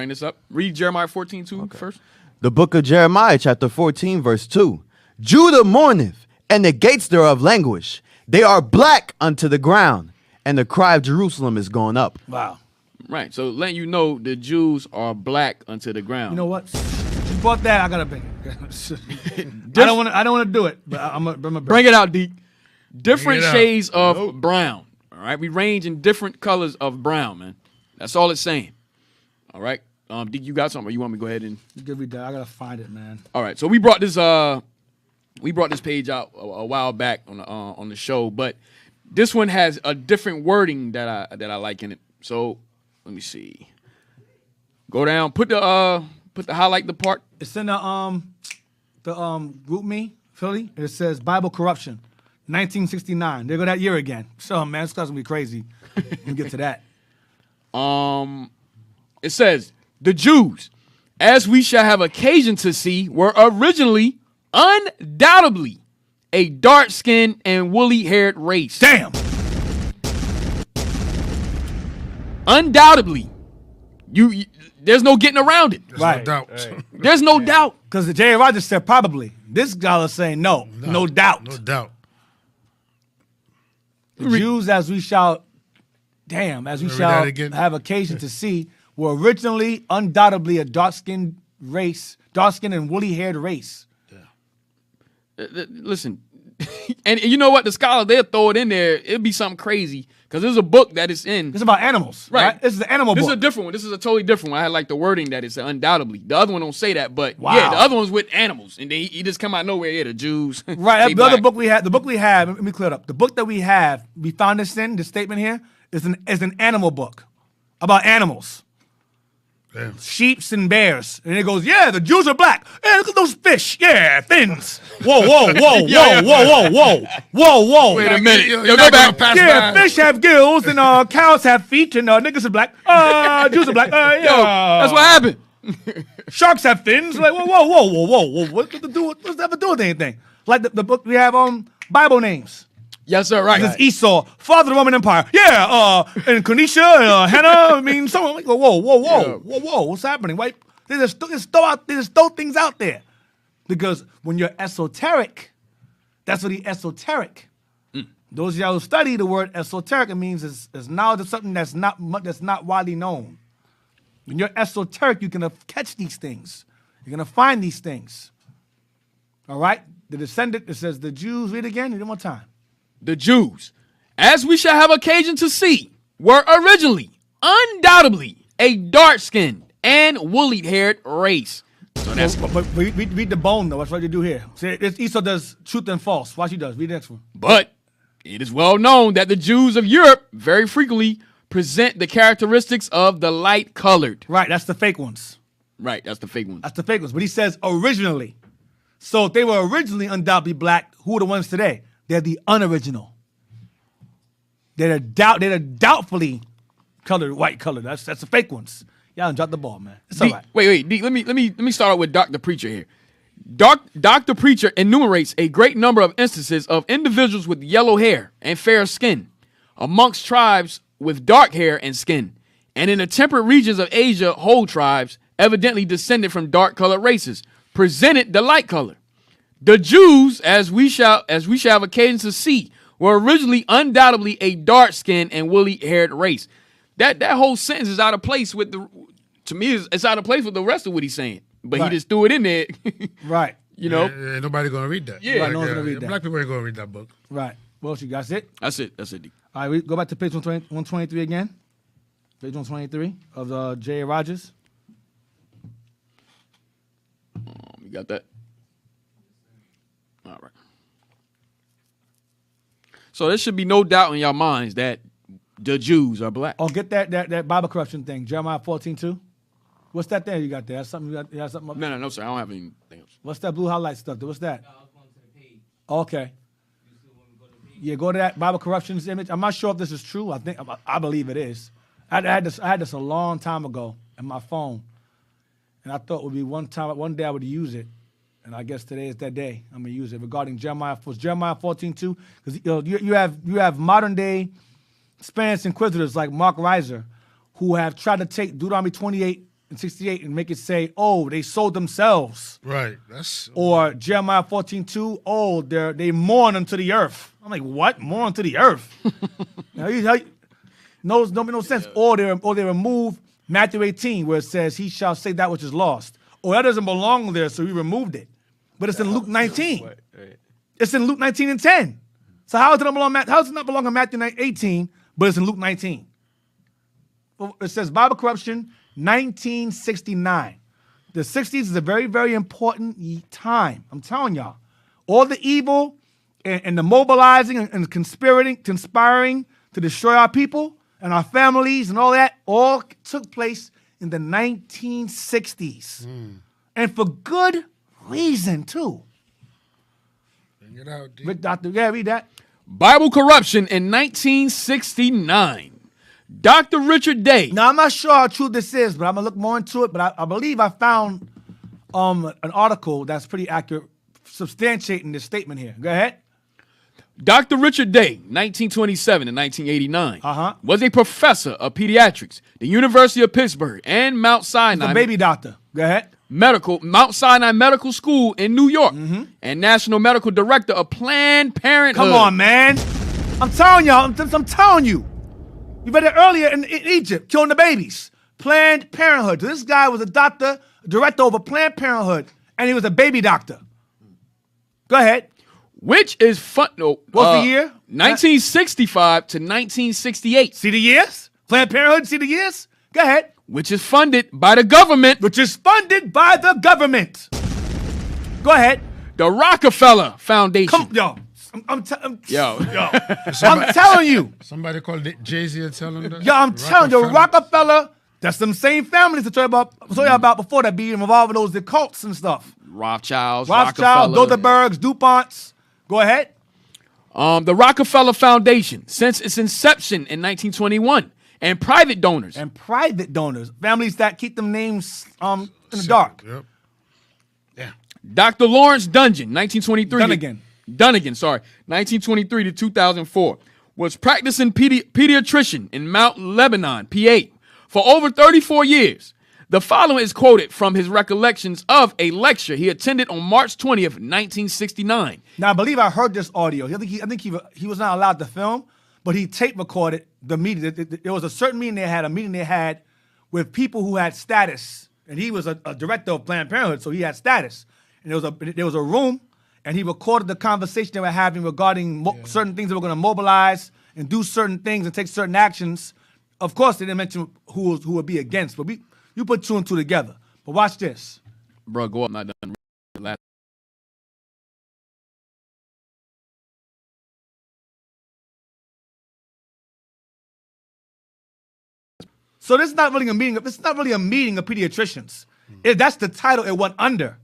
this up. Read Jeremiah 14 too first. The book of Jeremiah, chapter 14, verse 2. Judah mourneth, and the gates thereof languish. They are black unto the ground, and the cry of Jerusalem is gone up. Wow. Right. So letting you know the Jews are black unto the ground. You know what? You bought that. I gotta bring it. I don't want to do it, but I'm gonna Bring it out, Deke. Different Bring it out. shades of brown. All right. We range in different colors of brown, man. That's all it's saying. All right. Deke, you got something, or you want me to go ahead and? Give me that. I gotta find it, man. All right. So we brought this page out a while back on the show, but this one has a different wording that I like in it. So let me see. Go down. Put the highlight the part. It's in the group me Philly. It says Bible corruption, 1969. There go that year again. So man, it's gonna be crazy. When we get to that. It says the Jews, as we shall have occasion to see, were originally undoubtedly a dark-skinned and woolly-haired race. Damn. Undoubtedly. You there's no getting around it. There's Right. no doubt. There's no doubt. Because J.A. Rogers said probably. This guy is saying no doubt. No doubt. The Jews, as we shall Read shall that again. have occasion to see, were originally undoubtedly a dark-skinned and woolly-haired race. Listen, and you know what? The scholar, they'll throw it in there. It'd be something crazy because there's a book that it's in. This is about animals, right? This is an animal This book. is a different one. This is a totally different one. I had like the wording that it's undoubtedly. The other one don't say that, but Wow. yeah, the other one's with animals, and then he just come out of nowhere. Yeah, the Jews, Right. they The other black. book we have, let me clear it up. The book that we found this statement here, is an animal book about animals. Damn. Sheeps and bears. And it goes, yeah, the Jews are black. Hey, look at those fish. Yeah, fins. Whoa, whoa, whoa, whoa, whoa, whoa, whoa, whoa. Wait a minute. You're Yo, not go gonna back. pass Yeah, by. fish have gills and cows have feet and niggas are black. Jews are black. Yeah. Yo, that's what happened. Sharks have fins. Like, whoa. What's that have to do with anything? Like the book we have Bible names. Yes, sir. Right. This is Esau, father of the Roman Empire. Yeah, and Kenesha, Hannah. I mean, someone like, whoa. What's happening? Why they just throw things out there? Because when you're esoteric, that's what the esoteric. Those of y'all who study the word esoteric, it means it's knowledge of something that's not widely known. When you're esoteric, you're gonna catch these things. You're gonna find these things. All right. The descendant. It says the Jews. Read again. Read it one more time. The Jews, as we shall have occasion to see, were originally, undoubtedly, a dark-skinned and woolly-haired race. So that's But read the bone, though. That's what you do here. See, Esau does truth and false. Watch he does. Read the next one. But it is well known that the Jews of Europe very frequently present the characteristics of the light-colored. Right, that's the fake ones. Right, that's the fake ones. That's the fake ones. But he says originally. So if they were originally undoubtedly black, who are the ones today? They're the unoriginal. They're the doubtfully colored, white colored. That's the fake ones. Y'all done dropped the ball, man. It's all right. Wait, D, let me start out with Dr. Preacher here. Dr. Preacher enumerates a great number of instances of individuals with yellow hair and fair skin amongst tribes with dark hair and skin, and in the temperate regions of Asia, whole tribes, evidently descended from dark-colored races, presented the light color. The Jews, as we shall have occasion to see, were originally undoubtedly a dark-skinned and woolly-haired race. That whole sentence is out of place with to me, it's out of place with the rest of what he's saying. But Right. he just threw it in there. Right. You know? Yeah, nobody gonna read that. Yeah. Right, no one's gonna read that. Black people ain't gonna read that book. Right. What else you got? That's it? That's it, D. All right, we go back to page 123 again. Page 123 of J.A. Rogers. You got that? All right. So there should be no doubt in your minds that the Jews are black. Oh, get that Bible corruption thing. Jeremiah 14:2. What's that there you got there? That's something you got something up there? No, sir. I don't have anything else. What's that blue highlight stuff? What's that? Okay. Yeah, go to that Bible corruptions image. I'm not sure if this is true. I believe it is. I had this a long time ago in my phone, and I thought it would be one day I would use it, and I guess today is that day. I'm gonna use it regarding Jeremiah 14:2, because you have modern day Spanish inquisitors like Mark Reiser, who have tried to take Deuteronomy 28 and 68 and make it say, oh, they sold themselves. Right. That's Or Jeremiah 14:2, oh, they mourn unto the earth. I'm like, what? Mourn unto the earth? Don't make no sense. Or they remove Matthew 18, where it says, he shall say that which is lost. Oh, that doesn't belong there, so we removed it. But it's in Luke 19. It's in Luke 19 and 10. So how does it not belong in Matthew 18, but it's in Luke 19? Well, it says Bible corruption, 1969. The 60s is a very, very important time. I'm telling y'all. All the evil and the mobilizing and conspiring to destroy our people and our families and all that all took place in the 1960s. And for good reason, too. bring it out, D. Rick, Doctor, yeah, read that. Bible corruption in 1969. Dr. Richard Day. Now, I'm not sure how true this is, but I'm going to look more into it. But I believe I found an article that's pretty accurate, substantiating this statement here. Go ahead. Dr. Richard Day, 1927 to 1989, Uh-huh. was a professor of pediatrics, the University of Pittsburgh, and Mount Sinai The baby doctor. Go ahead. Mount Sinai Medical School in New York, and National Medical Director of Planned Parenthood. Come on, man. I'm telling y'all. I'm telling you. You read it earlier in Egypt, killing the babies. Planned Parenthood. This guy was a doctor, director over Planned Parenthood, and he was a baby doctor. Go ahead. Which is fun. No, What's the year? 1965 to 1968. See the years? Planned Parenthood, see the years? Go ahead. Which is funded by the government. Which is funded by the government. Go ahead. The Rockefeller Foundation. Yo. I'm Yo. telling you. Somebody called Jay-Z and tell him that. Yo, I'm telling you, the Rockefeller That's them same families I told you about before that be involved with those cults and stuff. Rothschilds, Rothschild, Rockefeller. Bilderbergs, DuPonts. Go ahead. The Rockefeller Foundation, since its inception in 1921, and private donors. And private donors, families that keep them names in the dark. Yep. Yeah. Dr. Lawrence Dungeon, 1923. Dunnigan, sorry. 1923 to 2004. Was practicing pediatrician in Mount Lebanon, PA, for over 34 years. The following is quoted from his recollections of a lecture he attended on March 20th, 1969. Now, I believe I heard this audio. I think he was not allowed to film, but he tape recorded the meeting. There was a certain meeting they had with people who had status, and he was a director of Planned Parenthood, so he had status. And there was a room, and he recorded the conversation they were having regarding certain things they were going to mobilize and do certain things and take certain actions. Of course, they didn't mention who would be against, but you put two and two together. But watch this. Bro, go up, not done. Last. So this is not really a meeting. This is not really a meeting of pediatricians. That's the title it went under.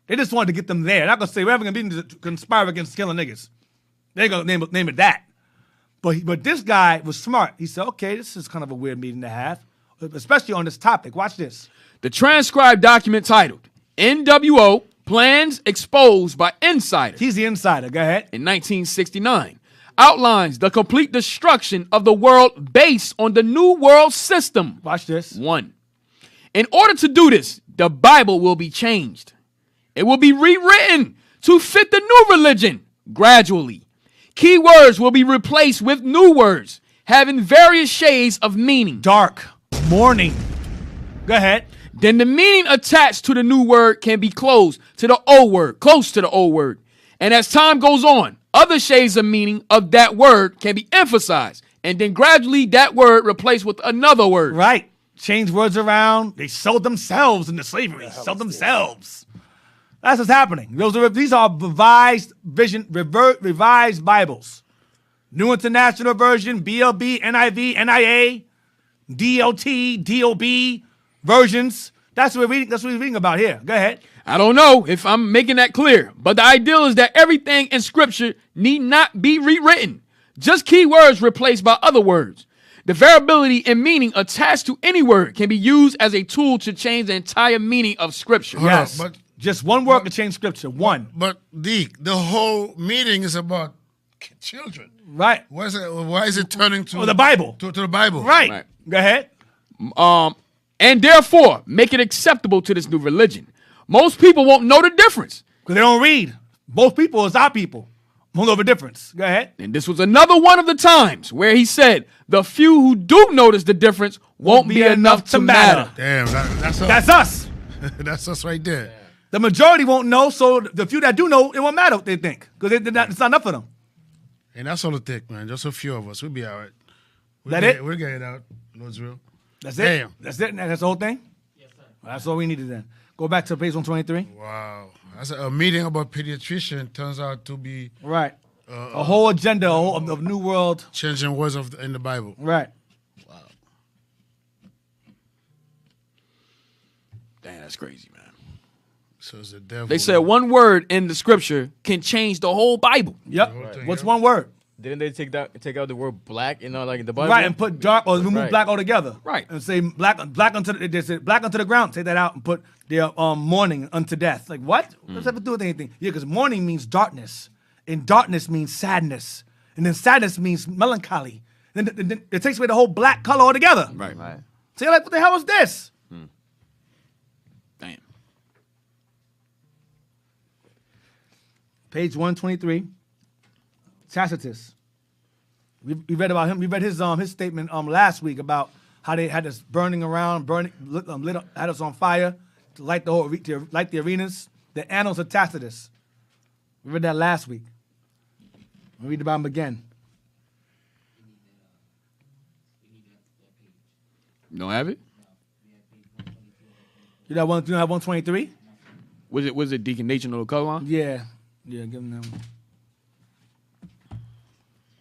They just wanted to get them there. They're not gonna say we're having a meeting to conspire against killing niggas. They're gonna name it that. But this guy was smart. He said, okay, this is kind of a weird meeting to have, especially on this topic. Watch this. The transcribed document titled NWO Plans Exposed by Insiders. He's the insider. Go ahead. In 1969, outlines the complete destruction of the world based on the New World System. Watch this. 1. In order to do this, the Bible will be changed. It will be rewritten to fit the new religion gradually. Key words will be replaced with new words, having various shades of meaning. Dark. Morning. Go ahead. Then the meaning attached to the new word can be close to the old word. And as time goes on, other shades of meaning of that word can be emphasized. And then gradually that word replaced with another word. Right. Change words around. They sold themselves into slavery. Sold themselves. That's what's happening. These are revised Bibles. New International Version, BLB, NIV, NIA, DLT, DOB versions. That's what we're reading about here. Go ahead. I don't know if I'm making that clear, but the ideal is that everything in Scripture need not be rewritten. Just key words replaced by other words. The variability in meaning attached to any word can be used as a tool to change the entire meaning of Scripture. Yes. But just one word can change Scripture. One. But Deke, the whole meeting is about children. Right. Why is it turning to the Bible? To the Bible. Right. Go ahead. And therefore, make it acceptable to this new religion. Most people won't know the difference. Because they don't read. Both people is our people. Won't know the difference. Go ahead. And this was another one of the times where he said, the few who do notice the difference won't be enough to matter. Damn, that's us. That's us. That's us right there. The majority won't know, so the few that do know, it won't matter what they think. Because it's not enough for them. And that's all it takes, man. Just a few of us. We'll be all right. We'll get it out. Lordsville. That's it? Damn. That's it? That's the whole thing? Yes, sir. Well, that's all we needed then. Go back to page 123. Wow. That's a meeting about pediatrician turns out to be Right. A whole agenda of New World. changing words in the Bible. Right. Damn, that's crazy, man. So it's the devil. They said one word in the Scripture can change the whole Bible. Yep. whole thing, What's yeah. one word? Didn't they take out the word black, like in the Bible? Right, and put dark or remove Right. black altogether. Right. And say black unto the ground. Take that out and put their mourning unto death. Like what? What does that have to do with anything? Yeah, because mourning means darkness. And darkness means sadness. And then sadness means melancholy. Then it takes away the whole black color altogether. Right. So you're like, what the hell is this? Damn. Page 123. Tacitus. We read about him. We read his statement last week about how they had us had us on fire to light the arenas. The Annals of Tacitus. We read that last week. We'll read about him again. You don't have it? You have 123? Was it Deacon Nation or the color line? Yeah, give him that one.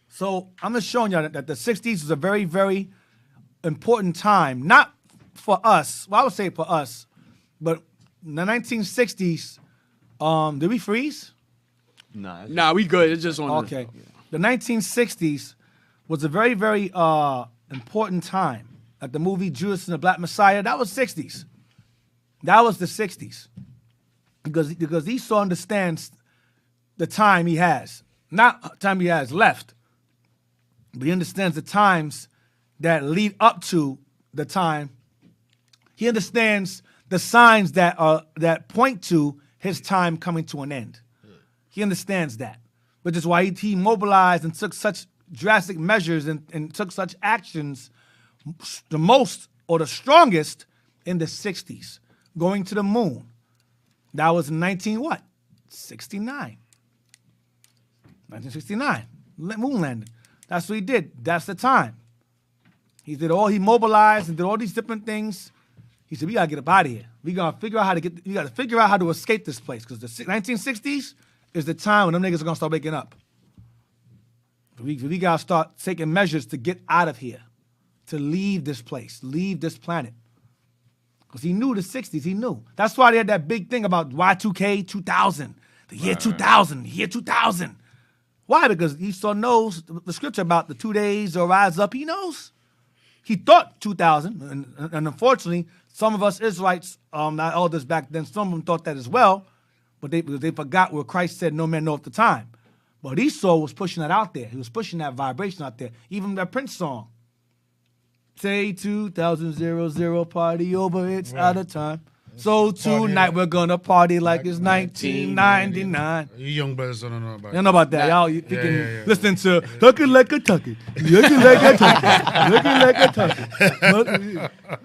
So I'm just showing y'all that the 60s was a very, very important time, not for us. Well, I would say for us, but in the 1960s, did we freeze? Nah, we good. It's just on. Okay. The 1960s was a very, very important time. Like the movie Judas and the Black Messiah, that was 60s. That was the 60s. Because Esau understands the time he has. Not time he has left, but he understands the times that lead up to the time. He understands the signs that point to his time coming to an end. He understands that, which is why he mobilized and took such drastic measures and took such actions, the most or the strongest in the 60s, going to the moon. That was in 1969. 1969, moon landing. That's what he did. That's the time. He mobilized and did all these different things. He said, we gotta get up out of here. We gotta figure out how to escape this place. Because the 1960s is the time when them niggas are gonna start waking up. We gotta start taking measures to get out of here, to leave this place, leave this planet. Because he knew the 60s, he knew. That's why they had that big thing about Y2K 2000, the year 2000, the year 2000. Why? Because Esau knows the scripture about the 2 days or rise up, he knows. He thought 2000, and unfortunately, some of us Israelites, not elders back then, some of them thought that as well, but they forgot what Christ said, no man knoweth the time. But Esau was pushing that out there. He was pushing that vibration out there. Even that Prince song. Say 2000 party over, it's out of time. So tonight we're gonna party like it's 1999. You young brothers don't know about You don't know about that. Y'all listen to Looking Like a Tucky. Looking like a Tucky. Looking like a Tucky.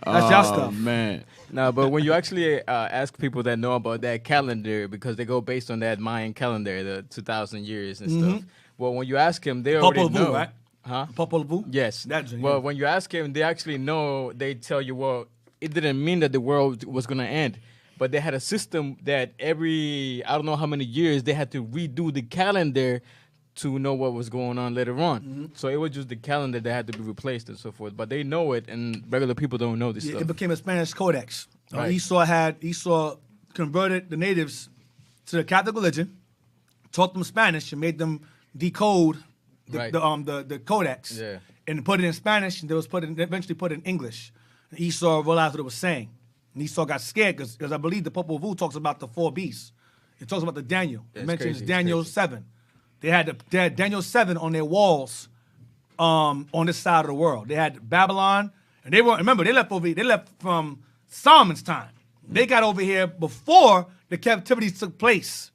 That's y'all stuff. Man. No, but when you actually ask people that know about that calendar, because they go based on that Mayan calendar, the 2,000 years and stuff. Well, when you ask them, they already Popol Vuh, know. right? Huh? Popol Vuh? Yes. That, well, when you ask them, they actually know. They tell you, well, it didn't mean that the world was going to end. But they had a system that every, I don't know how many years, they had to redo the calendar to know what was going on later on. Mm-hmm. So it was just the calendar that had to be replaced and so forth. But they know it, and regular people don't know this stuff. It became a Spanish codex. Right. Esau converted the natives to the Catholic religion, taught them Spanish, and made them decode the codex, and put it in Spanish, and eventually put it in English. And Esau realized what it was saying. And Esau got scared because I believe the Popol Vuh talks about the 4 beasts. It talks about the Daniel. It mentions Daniel 7. They had Daniel 7 on their walls on this side of the world. They had Babylon, and they left from Solomon's time. They got over here before the captivity took place.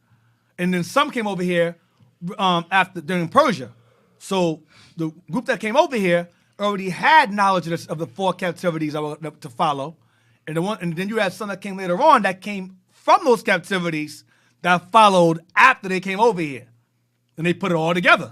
And then some came over here during Persia. So the group that came over here already had knowledge of the 4 captivities to follow. And then you had some that came later on that came from those captivities that followed after they came over here. And they put it all together.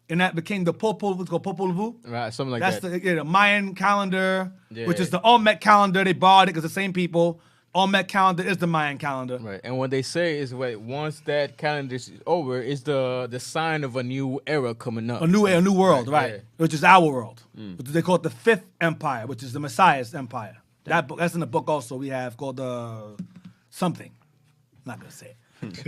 And that became the Popol Vuh. Right, something like that. That's the Mayan calendar, which is the Olmec calendar. They borrowed it because the same people. Olmec calendar is the Mayan calendar. Right, and what they say is once that calendar is over, it's the sign of a new era coming up. A new world, right? Yeah. Which is our world. Which they call it the 5th Empire, which is the Messiah's empire. That's in the book also we have called something. I'm not gonna say it.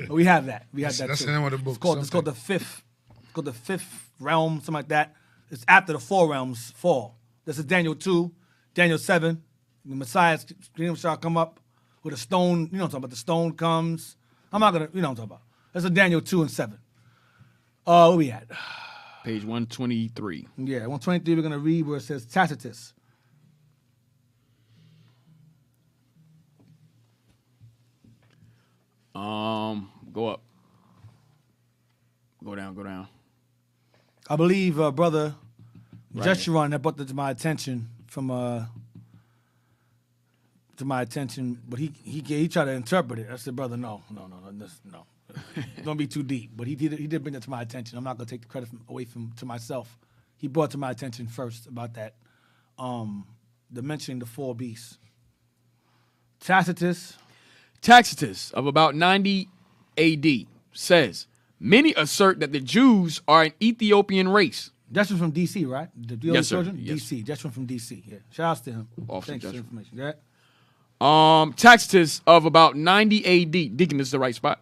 But we have that. That's the too. name of the book. It's called the 5th. It's called the 5th realm, something like that. It's after the 4 realms fall. This is Daniel 2, Daniel 7. The Messiah's kingdom shall come up with a stone. You know what I'm talking about. The stone comes. I'm not gonna. You know what I'm talking about. That's a Daniel 2 and 7. Where we at? Page 123. Yeah, 123. We're gonna read where it says Tacitus. Go up. Go down. I believe brother Jeshurun that brought that to my attention but he tried to interpret it. I said, brother, no. Don't be too deep. But he did bring that to my attention. I'm not gonna take the credit away to myself. He brought to my attention first about that. The mentioning the 4 beasts. Tacitus of about 90 AD says, many assert that the Jews are an Ethiopian race. That's from DC, right? The Yes, sir. children? Yes. DC. That's from DC. Yeah. Shout outs to him. Awesome, Thanks for the Joshua. information. Yeah. Tacitus of about 90 A.D. Deacon, this is the right spot.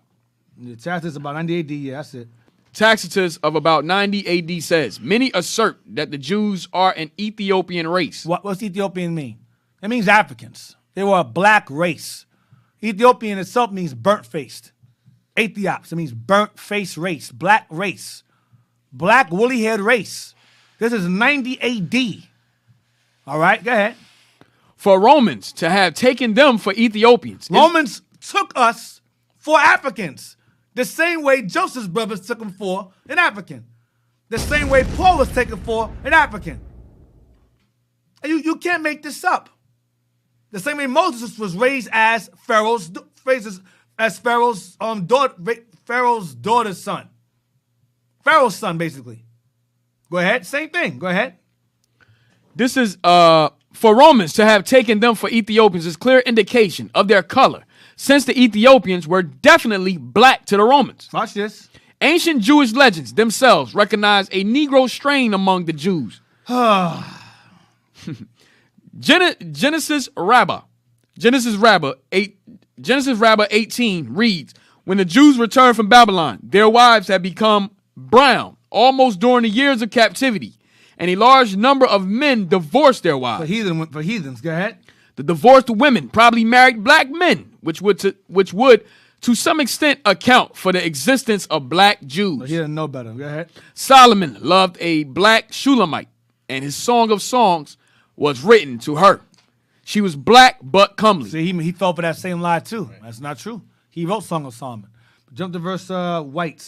The Tacitus about 90 AD. Yeah, that's it. Tacitus of about 90 A.D. says, many assert that the Jews are an Ethiopian race. What's Ethiopian mean? It means Africans. They were a black race. Ethiopian itself means burnt-faced. Ethiops, it means burnt-faced race, black race. Black woolly-haired race. This is 90 AD. All right, go ahead. For Romans to have taken them for Ethiopians. Romans took us for Africans. The same way Joseph's brothers took him for an African. The same way Paul was taken for an African. And you can't make this up. The same way Moses was raised as Pharaoh's daughter's son. Pharaoh's son, basically. Go ahead. Same thing. Go ahead. This is for Romans to have taken them for Ethiopians is clear indication of their color, since the Ethiopians were definitely black to the Romans. Watch this. Ancient Jewish legends themselves recognize a Negro strain among the Jews. Genesis Rabbah 18 reads, when the Jews returned from Babylon, their wives had become brown almost during the years of captivity, and a large number of men divorced their wives. For heathens, go ahead. The divorced women probably married black men, which would to some extent account for the existence of black Jews. He didn't know better. Go ahead. Solomon loved a black Shulamite, and his Song of Songs was written to her. She was black but comely. See, he fell for that same lie too. That's not true. He wrote Song of Solomon. Jump to verse White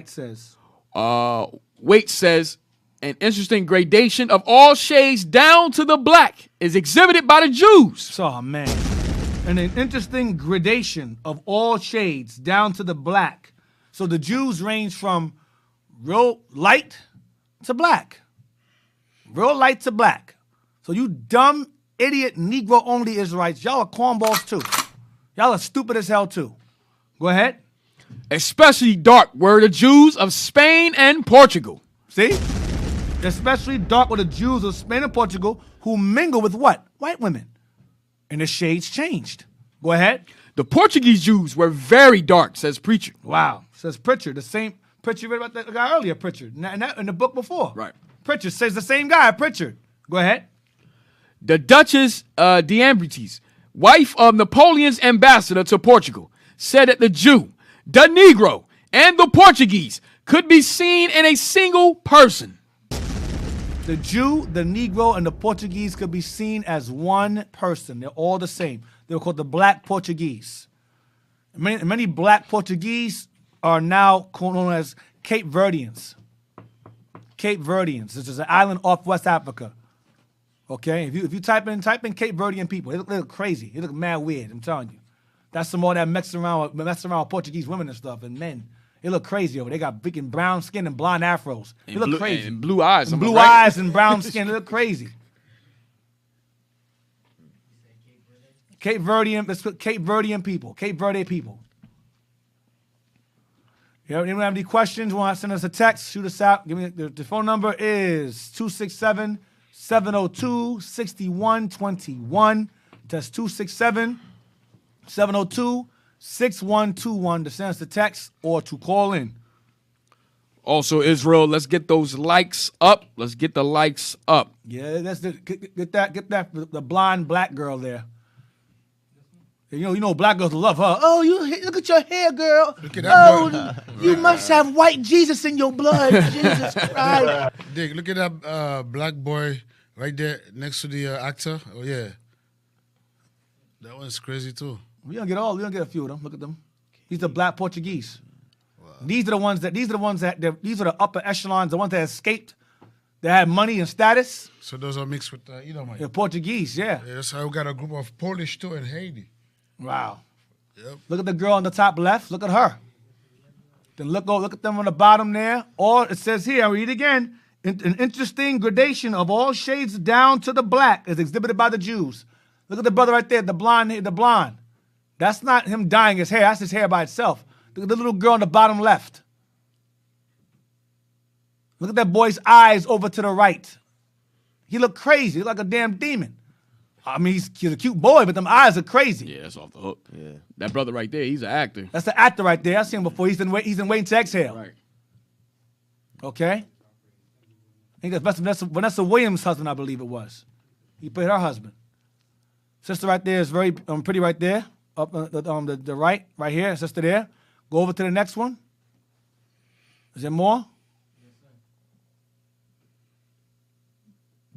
says. Waite says, an interesting gradation of all shades down to the black is exhibited by the Jews. Oh, man. And an interesting gradation of all shades down to the black. So the Jews range from real light to black. Real light to black. So you dumb, idiot, Negro-only Israelites, y'all are cornballs too. Y'all are stupid as hell too. Go ahead. Especially dark were the Jews of Spain and Portugal. See? Especially dark were the Jews of Spain and Portugal who mingle with what? White women. And the shades changed. Go ahead. The Portuguese Jews were very dark, says Preacher. Wow. Says Pritchard. The same Pritchard read about that guy earlier, Pritchard. In the book before. Right. Pritchard says the same guy, Pritchard. Go ahead. The Duchess d'Ambrites, wife of Napoleon's ambassador to Portugal, said that the Jew, the Negro, and the Portuguese could be seen in a single person. The Jew, the Negro, and the Portuguese could be seen as one person. They're all the same. They were called the Black Portuguese. Many Black Portuguese are now known as Cape Verdeans. Cape Verdeans. This is an island off West Africa. Okay, if you type in Cape Verdean people, they look crazy. They look mad weird. I'm telling you, that's some more that messing around with Portuguese women and stuff and men. They look crazy over. They got freaking brown skin and blonde afros. They look crazy. And blue eyes. And blue eyes and brown skin. They look crazy. Cape Verdean. Let's put Cape Verdean people. Cape Verde people. Anyone have any questions? Want to send us a text? Shoot us out. Give me the phone number is 267-702-6121. That's 267-702-6121 to send us a text or to call in. Also, Israel, let's get those likes up. Let's get the likes up. Yeah, get that the blonde black girl there. You know, black girls love her. Oh, look at your hair, girl. Look at that boy. You must have white Jesus in your blood. Jesus Christ. Dick, look at that black boy right there next to the actor. Oh yeah, that one's crazy too. We don't get a few of them. Look at them. These are black Portuguese. Wow. These are the ones that these are the upper echelons, the ones that escaped. They had money and status. So those are mixed with Edomite. They're Portugueze, yeah. That's how we got a group of Polish too in Haiti. Wow. Yep. Look at the girl on the top left. Look at her. Then look at them on the bottom there. Or it says here, I'll read it again. An interesting gradation of all shades down to the black is exhibited by the Jews. Look at the brother right there, the blonde. That's not him dyeing his hair. That's his hair by itself. Look at the little girl on the bottom left. Look at that boy's eyes over to the right. He look crazy. He look like a damn demon. I mean, he's a cute boy, but them eyes are crazy. Yeah, that's off the hook. Yeah. That brother right there, he's an actor. That's the actor right there. I seen him before. He's in Waiting to Exhale. Right. Okay? I think that's Vanessa Williams' husband, I believe it was. He played her husband. Sister right there is very pretty right there. Up the right here. Sister there. Go over to the next one. Is there more?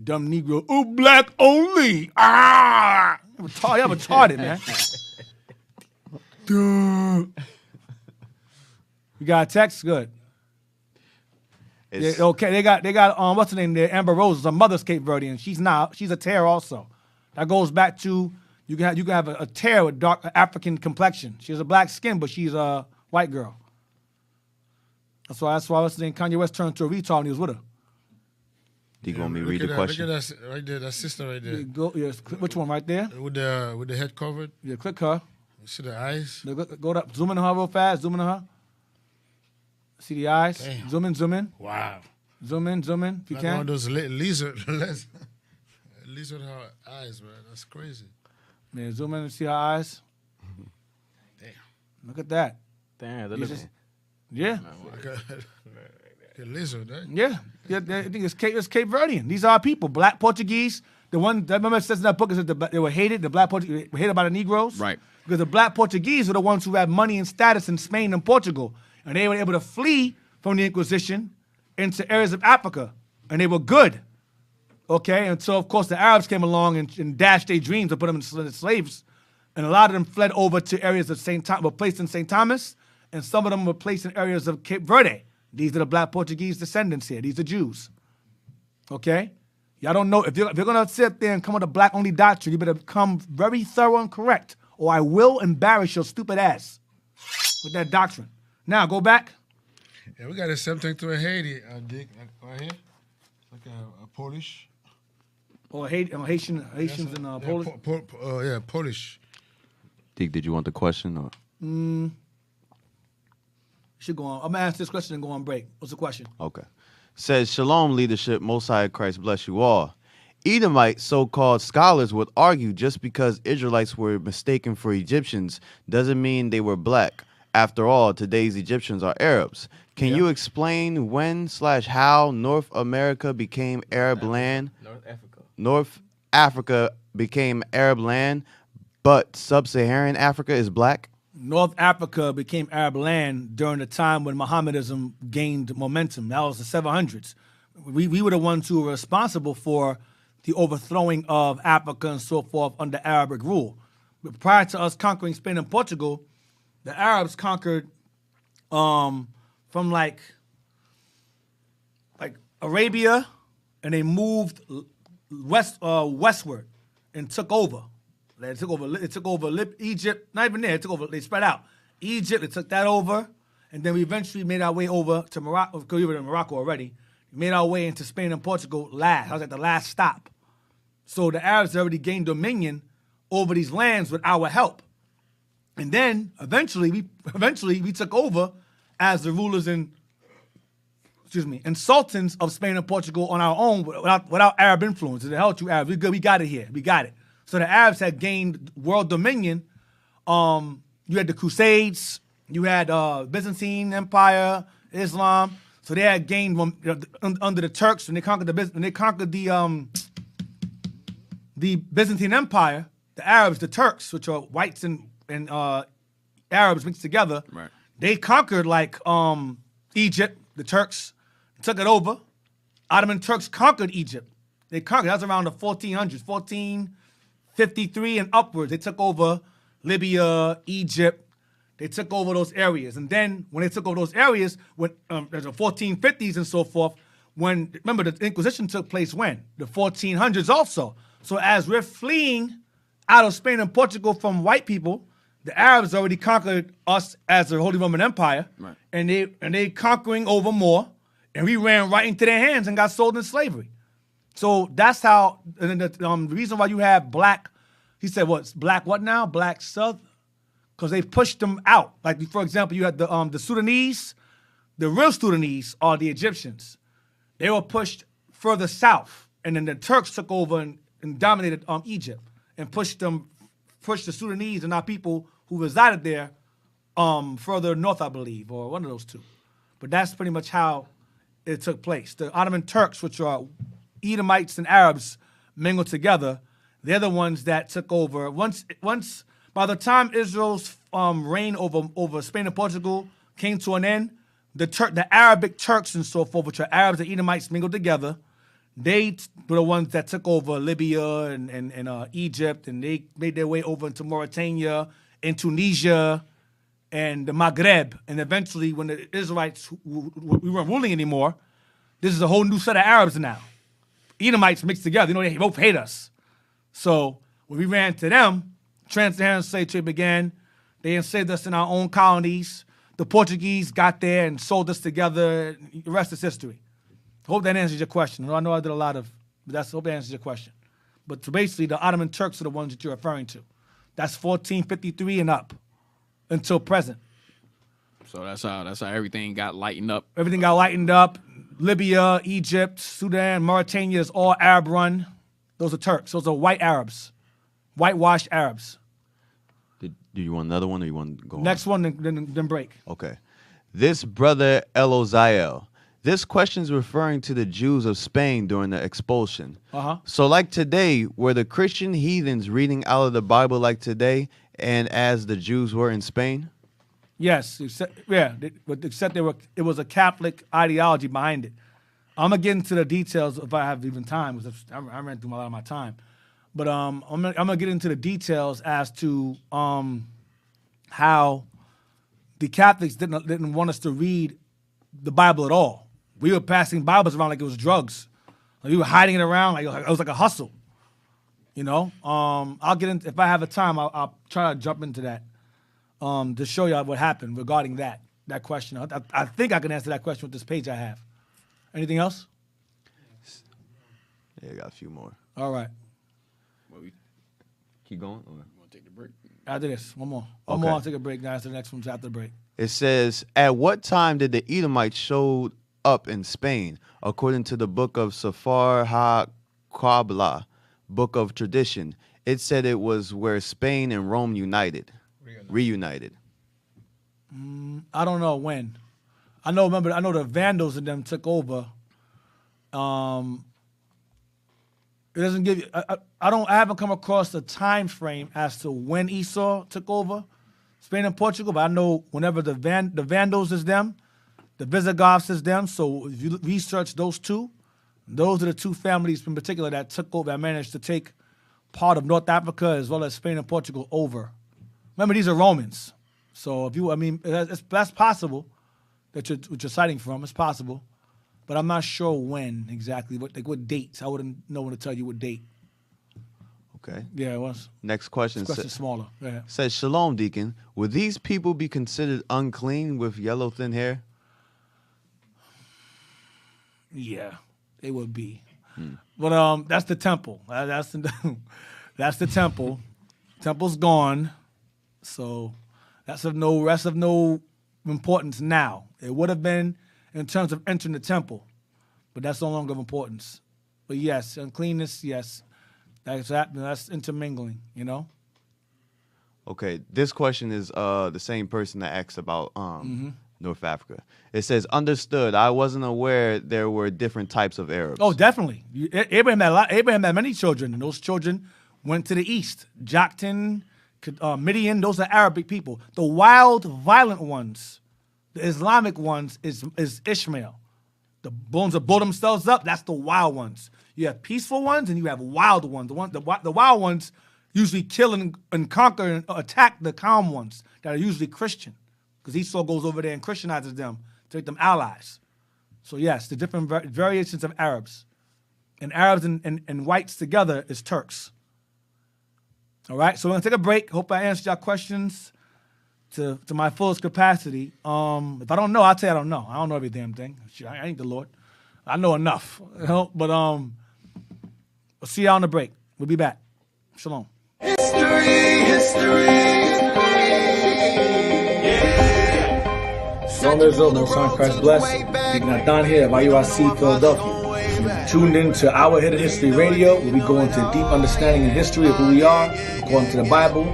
Dumb Negro. Ooh, black only. Ah! You're retarded, man. Duh. You got a text? Good. Yeah, okay, they got what's her name there? Amber Rose is a mother's Cape Verdean. She's a tear also. That goes back to you can have a tear with dark African complexion. She has a black skin, but she's a white girl. That's why what's the name? Kanye West turned to a retard when he was with her. Do you want me to read the question? Look at that right there, that sister right there. Which one right there? With the head covered. Yeah, click her. You see the eyes? Go up, zoom in on her real fast. Zoom in on her. See the eyes. Damn. Zoom in. Wow. Zoom in. If you Like can. one of those lizard eyes, man. That's crazy. Yeah, zoom in and see her eyes. Damn. Look at that. Damn, that You looks. just- Yeah. Like a lizard, eh? Yeah. I think it's Cape Verdean. These are our people. Black Portuguese. The one that remember it says in that book is that they were hated. The Black Portuguese were hated by the Negroes. Right. Because the Black Portuguese were the ones who had money and status in Spain and Portugal. And they were able to flee from the Inquisition into areas of Africa. And they were good. Okay? And so, of course, the Arabs came along and dashed their dreams and put them in slaves. And a lot of them fled over to areas of were placed in St. Thomas. And some of them were placed in areas of Cape Verde. These are the Black Portuguese descendants here. These are Jews. Okay? Y'all don't know. If you're going to sit there and come with a black-only doctrine, you better come very thorough and correct, or I will embarrass your stupid ass with that doctrine. Now, go back. Yeah, we got the same thing to a Haiti, Dick, right here. Like a Polish. Or Haitians and Polish. Yeah, Polish. Deke, did you want the question or? Should go on. I'm going to answer this question and go on break. What's the question? Okay. Says, Shalom leadership, Most High Christ bless you all. Edomite so-called scholars would argue just because Israelites were mistaken for Egyptians doesn't mean they were black. After all, today's Egyptians are Arabs. Can you explain when/how North America became Arab land? North Africa became Arab land, but sub-Saharan Africa is black? North Africa became Arab land during the time when Mohammedanism gained momentum. That was the 700s. We were the ones who were responsible for the overthrowing of Africa and so forth under Arabic rule. But prior to us conquering Spain and Portugal, the Arabs conquered from like Arabia, and they moved westward and took over. They took over Egypt. Not even there. They spread out. Egypt, they took that over, and then we eventually made our way over to Morocco. Because we were in Morocco already. We made our way into Spain and Portugal last. I was at the last stop. So the Arabs already gained dominion over these lands with our help. And then eventually we took over as the rulers and sultans of Spain and Portugal on our own without Arab influence. The hell with you Arabs. We good. We got it here. We got it. So the Arabs had gained world dominion. You had the Crusades. You had Byzantine Empire, Islam. So they had gained under the Turks when they conquered the Byzantine Empire. The Arabs, the Turks, which are whites and Arabs mixed together. Right. They conquered Egypt. The Turks took it over. Ottoman Turks conquered Egypt. They conquered. That was around the 1400s, 1453 and upwards. They took over Libya, Egypt. They took over those areas. And then when they took over those areas, when there's the 1450s and so forth, remember the Inquisition took place when? The 1400s also. So as we're fleeing out of Spain and Portugal from white people, the Arabs already conquered us as the Holy Roman Empire. Right. And they conquering over more, and we ran right into their hands and got sold in slavery. So that's how, and the reason why you have black, he said what's black what now? Black South? Because they pushed them out. Like, for example, you had the Sudanese. The real Sudanese are the Egyptians. They were pushed further south, and then the Turks took over and dominated Egypt and pushed the Sudanese and our people who resided there further north, I believe, or one of those two. But that's pretty much how it took place. The Ottoman Turks, which are Edomites and Arabs mingled together, they're the ones that took over. Once by the time Israel's reign over Spain and Portugal came to an end, the Arabic Turks and so forth, which are Arabs and Edomites mingled together, they were the ones that took over Libya and Egypt, and they made their way over into Mauritania and Tunisia and the Maghreb. And eventually, when the Israelites, we weren't ruling anymore, this is a whole new set of Arabs now. Edomites mixed together. You know, they both hate us. So when we ran to them, trans-Saharan slave trade began. They enslaved us in our own colonies. The Portuguese got there and sold us together. The rest is history. Hope that answers your question. I know I did a lot of, but hope that answers your question. But so basically, the Ottoman Turks are the ones that you're referring to. That's 1453 and up until present. So that's how everything got lightened up. Everything got lightened up. Libya, Egypt, Sudan, Mauritania is all Arab run. Those are Turks. Those are white Arabs, whitewashed Arabs. Do you want another one, or you want to go Next on? one, then break. Okay. This brother Eloziel. This question is referring to the Jews of Spain during the expulsion. So like today, were the Christian heathens reading out of the Bible like today and as the Jews were in Spain? Yes, except it was a Catholic ideology behind it. I'm going to get into the details if I have even time, because I ran through a lot of my time. But I'm going to get into the details as to how the Catholics didn't want us to read the Bible at all. We were passing Bibles around like it was drugs. Like we were hiding it around like it was like a hustle. You know, I'll get into, if I have the time, I'll try to jump into that to show you what happened regarding that question. I think I can answer that question with this page I have. Anything else? Yeah, I got a few more. All right. Keep going? You want to take the break? After this, one more. Okay. One more, I'll take a break. Now, the next one's after the break. It says, at what time did the Edomites show up in Spain? According to the book of Safar ha-Qabla, book of tradition, it said it was where Spain and Rome reunited. I don't know when. I know the Vandals and them took over. It doesn't give you. I haven't come across a time frame as to when Esau took over Spain and Portugal, but I know whenever the Vandals is them, the Visigoths is them. So if you research those two, those are the two families in particular that took over, that managed to take part of North Africa as well as Spain and Portugal over. Remember, these are Romans. So that's possible that you're citing from. It's possible, but I'm not sure when exactly. What dates? I wouldn't know when to tell you what date. Okay. Yeah, it was. Next question. This question's smaller. Yeah. Says, Shalom, Deacon. Would these people be considered unclean with yellow thin hair? Yeah, they would be. But that's the temple. That's the temple. Temple's gone, so that's of no importance now. It would have been in terms of entering the temple, but that's no longer of importance. But yes, uncleanness, yes, that's intermingling. You know. Okay, this question is the same person that asked about North Africa. It says, understood. I wasn't aware there were different types of Arabs. Oh, definitely. Abraham had many children, and those children went to the east. Joktan, Midian, those are Arabic people. The wild, violent ones, the Islamic ones, is Ishmael. The ones that blow themselves up, that's the wild ones. You have peaceful ones, and you have wild ones. The wild ones usually kill and conquer and attack the calm ones that are usually Christian, because Esau goes over there and Christianizes them to make them allies. So yes, the different variations of Arabs. And Arabs and whites together is Turks. All right, so we're going to take a break. Hope I answered your questions to my fullest capacity. If I don't know, I'll tell you I don't know. I don't know every damn thing. I ain't the Lord. I know enough. You know? But we'll see y'all on the break. We'll be back. Shalom. History. Shalom, Israel. Most High Christ bless. Deacon Don here at YUIC Philadelphia. Tuned in to Our Hidden History Radio, where we go into deep understanding and history of who we are, according to the Bible,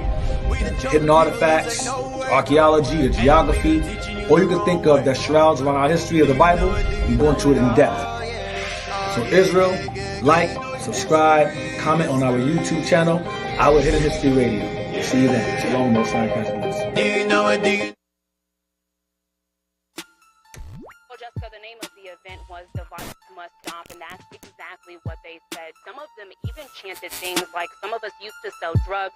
hidden artifacts, archaeology, or geography, or you can think of that shrouds around our history of the Bible. We go into it in depth. So Israel, like, subscribe, comment on our YouTube channel, Our Hidden History Radio. See you then. Shalom, Most High Christ. Do you know it? Do you? Well, Jessica, the name of the event was The Violence Must Stop, and that's exactly what they said. Some of them even chanted things like, some of us used to sell drugs,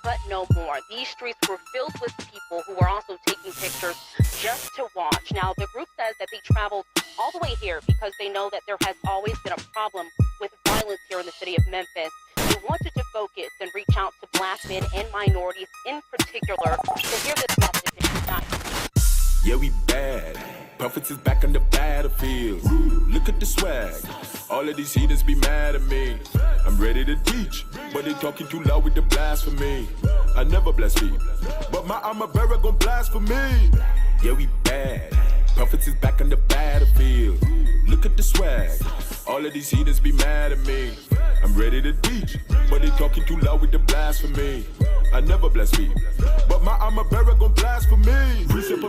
but no more. These streets were filled with people who were also taking pictures just to watch. Now, the group says that they traveled all the way here because they know that there has always been a problem with violence here in the city of Memphis. They wanted to focus and reach out to black men and minorities in particular to hear this message tonight. Yeah, we bad. Prophets is back on the battlefield. Look at the swag. All of these heathens be mad at me. I'm ready to teach, but they talking too loud with the blasphemy. I never blaspheme, but my armor bearer gon' blaspheme. Yeah, we bad. Prophets is back on the battlefield. Look at the swag. All of these heathens be mad at me. I'm ready to teach, but they talking too loud with the blasphemy. I never blaspheme, but my armor bearer gon' blaspheme.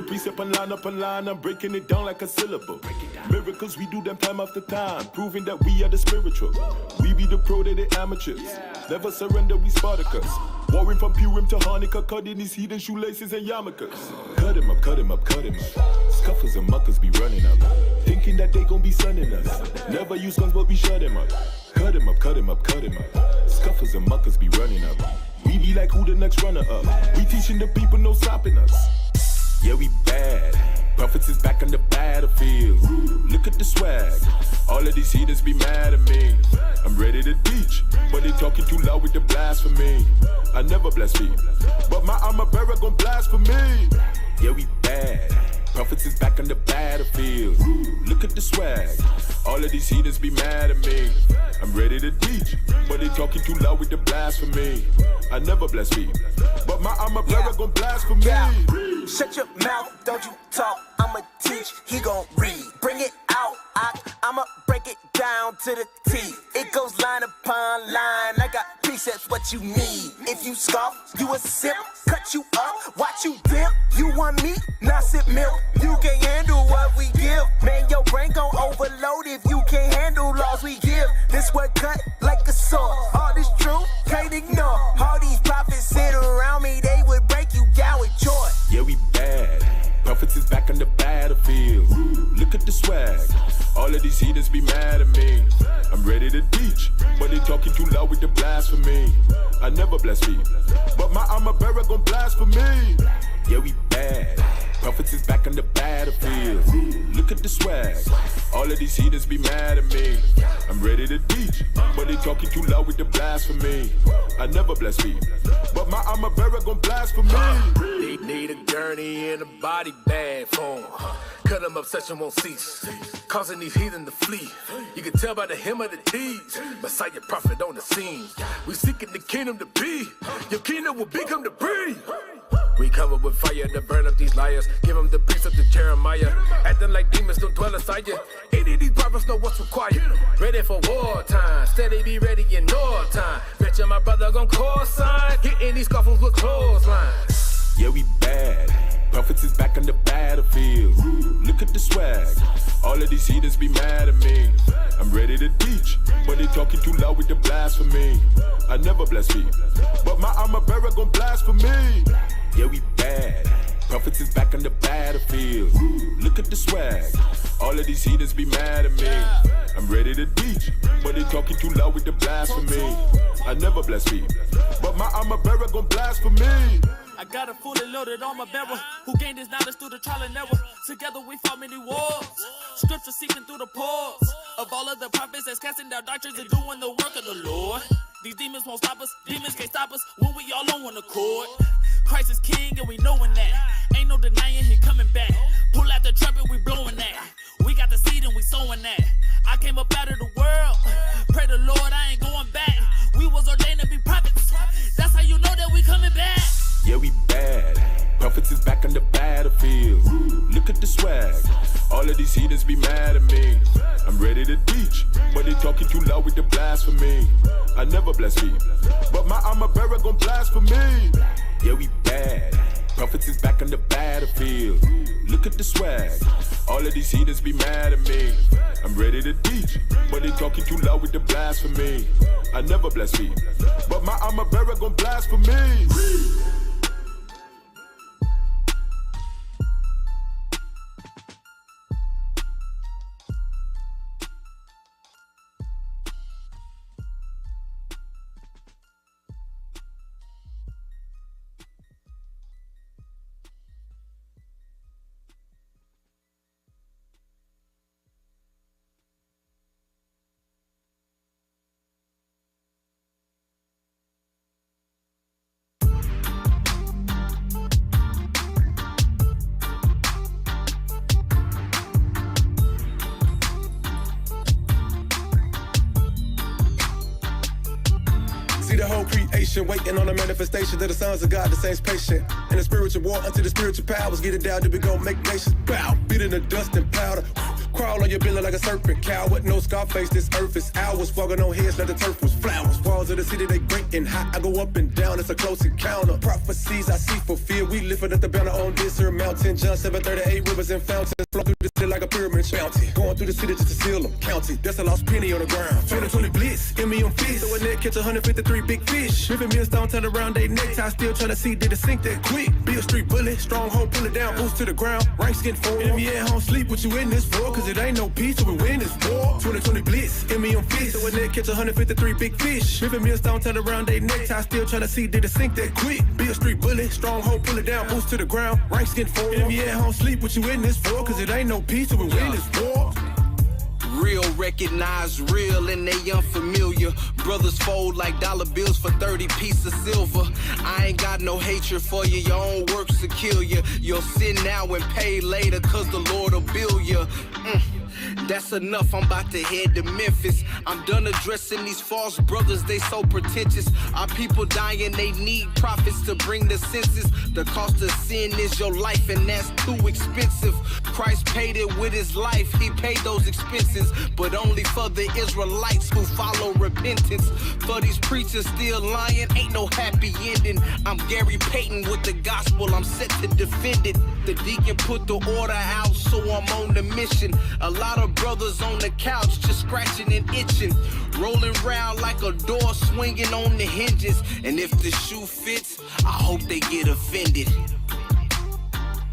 Precept and line up a line. I'm breaking it down like a syllable. Miracles, we do them time after time, proving that we are the spiritual. We be the pro, they the amateurs. Never surrender, we Spartacus. Warring from Purim to Hanukkah, cutting these heathen shoelaces and yarmulkes. Cut him up, cut him up, cut him up. Scuffers and muckers be running up, thinking that they gon' be sunning us. Never use guns, but we shut him up. Cut him up, cut him up, cut him up. Scuffers and muckers be running up. We be like, who the next runner up? We teaching the people, no stopping us. Yeah, we bad. Prophets is back on the battlefield. Look at the swag. All of these heathens be mad at me. I'm ready to teach, but they talking too loud with the blasphemy. I never blaspheme, but my armor bearer gon' blaspheme. Yeah, we bad. Prophets is back on the battlefield. Look at the swag. All of these heathens be mad at me. I'm ready to teach, but they talking too loud with the blasphemy. I never blaspheme, but my armor bearer gon' blaspheme. Shut your mouth, don't you talk. I'ma teach, he gon' read. Bring it out, I'ma break it down to the T. It goes line upon line. I got precepts what you need. If you scoff, you a simp. Cut you up, watch you dip. You want meat, not sip milk. You can't handle what we give. Man, your brain gon' overload if you can't handle laws we give. This what cut like a sword. All this truth, can't ignore. All these prophets sit around me, they would break you down with joy. Yeah, we bad. Prophets is back on the battlefield. Look at the swag. All of these heathens be mad at me. I'm ready to teach, but they talking too loud with the blasphemy. I never blaspheme, but my armor bearer gon' blaspheme. Yeah, we bad. Prophets is back on the battlefield. Look at the swag. All of these heathens be mad at me. I'm ready to teach, but they talking too loud with the blasphemy. I never blaspheme, but my armor bearer gon' blaspheme. They need a gurney and a body bag for 'em. Cut 'em obsession won't cease, causing these heathen to flee. You can tell by the hem of the teeth, Messiah prophet on the scene. We seeking the kingdom to be. Your kingdom will become the breed. We come up with fire to burn up these liars. Give them the precept to Jeremiah. Acting like demons don't dwell inside you. Any of these prophets know what's required. Ready for wartime. Steady be ready in no time. Bet you my brother gon' call sign. Hitting these scoffers with clotheslines. Yeah, we bad. Prophets is back on the battlefield. Look at the swag. All of these heathens be mad at me. I'm ready to teach, but they talking too loud with the blasphemy. I never blaspheme, but my armor bearer gon' blaspheme. Yeah, we bad. Prophets is back on the battlefield. Look at the swag. All of these heathens be mad at me. I'm ready to teach, but they talking too loud with the blasphemy. I never blaspheme, but my armor bearer gon' blaspheme. I got a fully loaded armor bearer who gained his knowledge through the trial and error. Together we fought many wars. Scripture seeping through the pores of all of the prophets that's casting down doctrines and doing the work of the Lord. These demons won't stop us. Demons can't stop us when we all on one accord. Christ is king and we knowing that. Ain't no denying he coming back. Pull out the trumpet, we blowing that. We got the seed and we sowing that. I came up out of the world. Pray the Lord I ain't going back. We was ordained to be prophets. That's how you know that we coming back. Yeah, we bad. Prophets is back on the battlefield. Look at the swag. All of these these heathens be mad at me. I'm ready to teach, but they talking too loud with the blasphemy. I never blaspheme, but my armor bearer gon' blaspheme. Yeah, we bad. Prophets is back on the battlefield. Look at the swag. All of these heathens be mad at me. I'm ready to teach, but they talking too loud with the blasphemy. I never blaspheme, but my armor bearer gon' blaspheme. See the whole creation waiting on the manifestation of the sons of God, the saints patient. In the spiritual war until the spiritual powers get it down to we gon' make nations bow. Beat in the dust and powder. Crawl on your belly like a serpent. Coward, no Scarface, this earth is ours. Fogging on heads like the turf was flowers. Walls of the city, they breaking hot. I go up and down, it's a close encounter. Prophecies I see fulfilled. We lifting up the banner on this here mountain. John 7:38, rivers and fountains. Flow through the city like a pyramid bounty. Going through the city just to seal them. County, that's a lost penny on the ground. 2020 blitz, in me on fish. So a net catch 153 big fish. Ripping me a stone, turn around they necktie. Still trying to see, did it sink that quick? Be a street bullet, stronghold, pull it down, boost to the ground. Ranks get forward. Enemy at home, sleep what you in this for. Cause it ain't no peace till we win this war. 2020 blitz, in me on fish. So a net catch 153 big fish. Ripping me a stone, turn around they necktie. Still trying to see, did it sink that quick? Be a street bullet, stronghold, pull it down, boost to the ground. Ranks get forward. Enemy at home, sleep what you in this for. Cause it ain't no peace till we win this war. Real recognize real and they unfamiliar. Brothers fold like dollar bills for 30 pieces of silver. I ain't got no hatred for you, your own works will kill you. You'll sin now and pay later cause the Lord will bill you. That's enough, I'm about to head to Memphis. I'm done addressing these false brothers, they so pretentious. Our people dying, they need prophets to bring the census. The cost of sin is your life and that's too expensive. Christ paid it with his life, he paid those expenses. But only for the Israelites who follow repentance. For these preachers still lying, ain't no happy ending. I'm Gary Payton with the gospel, I'm set to defend it. The deacon put the order out, so I'm on the mission. A lot of brothers on the couch just scratching and itching. Rolling round like a door swinging on the hinges. And if the shoe fits, I hope they get offended.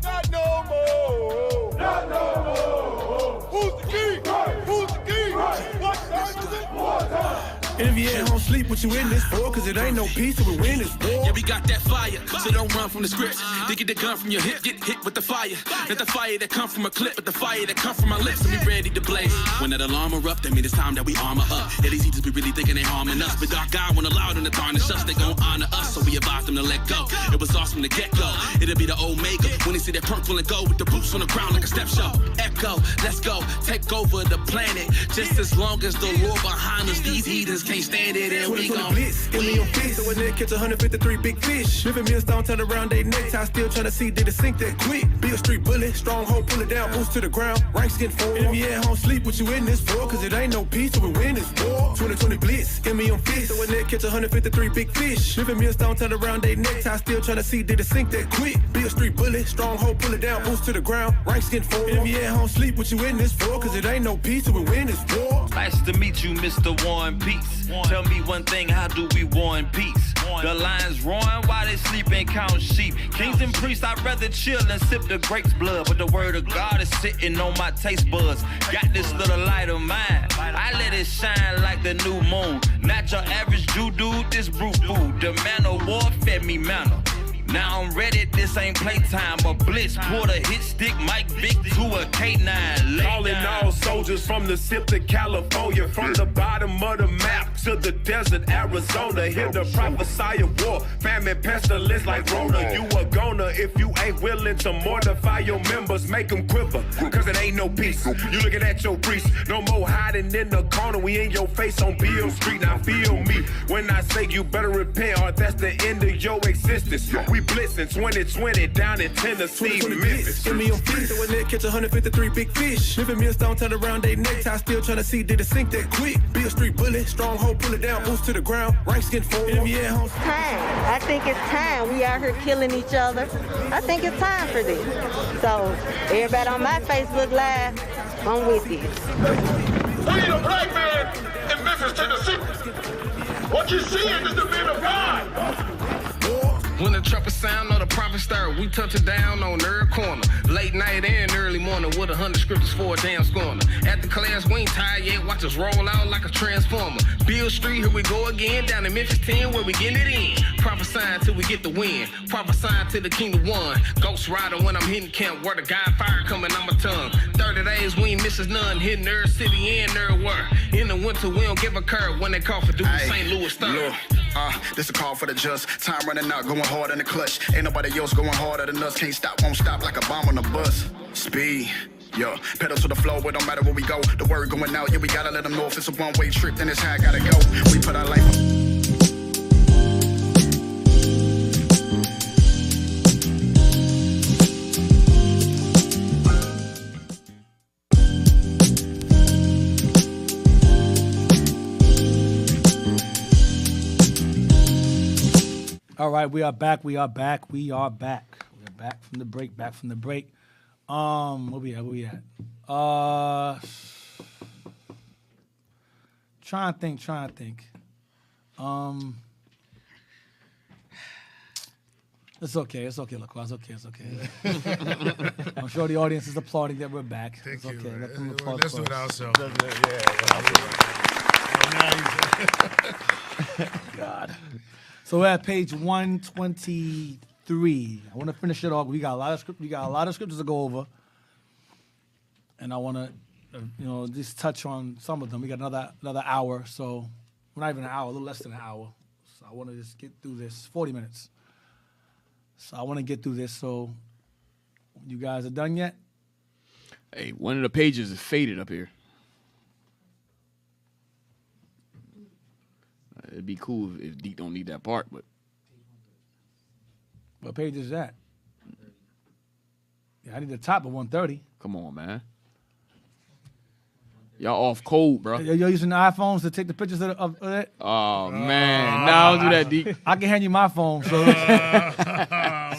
Not no more. Not no more. Who's the king? Who's the king? What time is it? What time? Envy at home, sleep what you in this for. Cause it ain't no peace till we win this war. Yeah, we got that fire, so don't run from the script. They get the gun from your hip, get hit with the fire. Not the fire that come from a clip, but the fire that come from my lips. And we ready to blaze. When that alarm erupt, that mean it's time that we armor up. Yeah, these heathens be really thinking they harming us, but our God won't allow them to tarnish us. They gon' honor us, so we advise them to let go. It was awesome to get go. It'll be the Omega when they see that purple and gold with the boots on the ground like a step show. Echo, let's go, take over the planet. Just as long as the Lord behind us, these heathens can't stand it. And we gon' blitz, in me on fish. So a net catch 153 big fish. Ripping me a stone, turn around they necktie. Still trying to see, did it sink that quick? Be a street bullet, stronghold, pull it down, boost to the ground. Ranks get forward. Enemy at home, sleep what you in this for. Cause it ain't no peace till we win this war. 2020 blitz, in me on fish. So a net catch 153 big fish. Ripping me a stone, turn around they necktie. Still trying to see, did it sink that quick? Be a street bullet, stronghold, pull it down, boost to the ground. Ranks get forward. Enemy at home, sleep what you in this for. Cause it ain't no peace till we win this war. Nice to meet you, Mr. War and Peace. Tell me one thing, how do we war and peace? The lions roaring while they sleep and count sheep. Kings and priests, I'd rather chill and sip the grape's blood. But the word of God is sitting on my taste buds. Got this little light of mine, I let it shine like the new moon. Not your average Jew dude, this brute food. The man of war fed me manna. Now I'm ready, this ain't playtime. A blitz, pulled a hit stick, Mike Vick to a K9. Calling all soldiers from the SIP to California. From the bottom of the map to the desert, Arizona. Here to prophesy of war, famine, pestilence like Rona. You a goner if you ain't willing to mortify your members, make them quiver, cause it ain't no peace. You looking at your priest, no more hiding in the corner. We in your face on Beale Street, now feel me when I say you better repent, or that's the end of your existence. We blitzing 2020 down in Tennessee, Memphis. Give me your feet, so in there catch 153 big fish. Living me a stone, turn around, they necktie, still trying to see did it sink that quick. Beale Street bullet, stronghold, pull it down, boost to the ground, ranks get full. Time. I think it's time. We out here killing each other. I think it's time for this. So everybody on my Facebook Live, I'm with you. We need a black man in Memphis, Tennessee. What you seeing is the man of God. When the trumpet sound or the prophet start, we touch it down on every corner. Late night and early morning with 100 scriptures for a damn scorner. After class, we ain't tired yet, watch us roll out like a transformer. Beale Street, here we go again, down in Memphis 10 where we getting it in. Prophesying till we get the win, prophesying till the kingdom won. Ghost rider when I'm hitting camp, where the God fire coming on my tongue. 30 days, we ain't missing none, hitting every city and everywhere. In the winter, we don't give a curve when they call for duty, St. Louis stuff. This a call for the just. Time running out, going hard in the clutch. Ain't nobody else going harder than us. Can't stop, won't stop like a bomb on a bus. Speed, yeah. Pedal to the floor, it don't matter where we go. The word going out, yeah, we gotta let them know if it's a one-way trip, then it's how I gotta go. We put our life. All right, we are back. We are back from the break. Where we at? Trying to think. It's okay, LaCroix. It's okay. I'm sure the audience is applauding that we're back. Thank it's you. okay. Let them applaud Let's do it ourselves. God. So we're at page 123. I want to finish it off. We got a lot of scriptures to go over, and I want to, just touch on some of them. We got another hour, so we're not even an hour, a little less than an hour. So I want to just get through this. 40 minutes. So I want to get through this. So you guys are done yet? Hey, one of the pages is faded up here. It'd be cool if Deke don't need that part, but. What page is that? Yeah, I need the top of 130. Come on, man. Y'all off code, bro. You're using the iPhones to take the pictures of it? Oh, man. Nah, don't do that, Deke. I can hand you my phone so that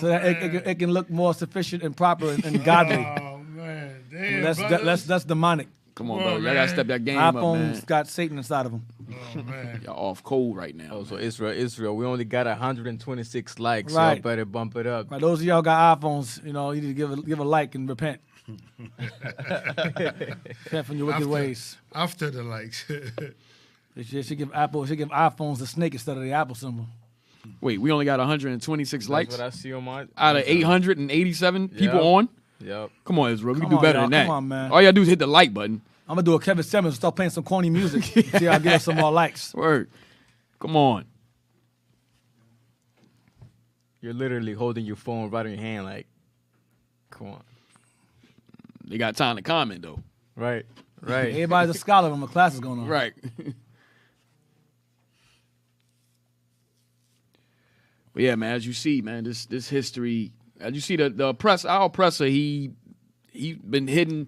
it can look more sufficient and proper and godly. Oh, man. Damn, that's demonic. Come on, bro. Y'all got to step that game up, man. iPhones got Satan inside of them. Oh, man. Y'all off code right now. Oh, so Israel, we only got 126 likes. Right. Y'all better bump it up. Right, those of y'all got iPhones, you need to give a like and repent. Repent from your wicked ways. After the likes. They should give iPhones the snake instead of the Apple symbol. Wait, we only got 126 likes? That's what I see on my... Out of 887 people on? Yep. Come on, Israel. We can do better than that. Come on, man. All you got to do is hit the like button. I'm going to do a Kevin Simmons and start playing some corny music. See I'll get us some more likes. Word. Come on. You're literally holding your phone right in your hand like, come on. They got time to comment, though. Right. Everybody's a scholar when my class is going on. Right. But yeah, man, as you see, man, this history, as you see the our oppressor, he been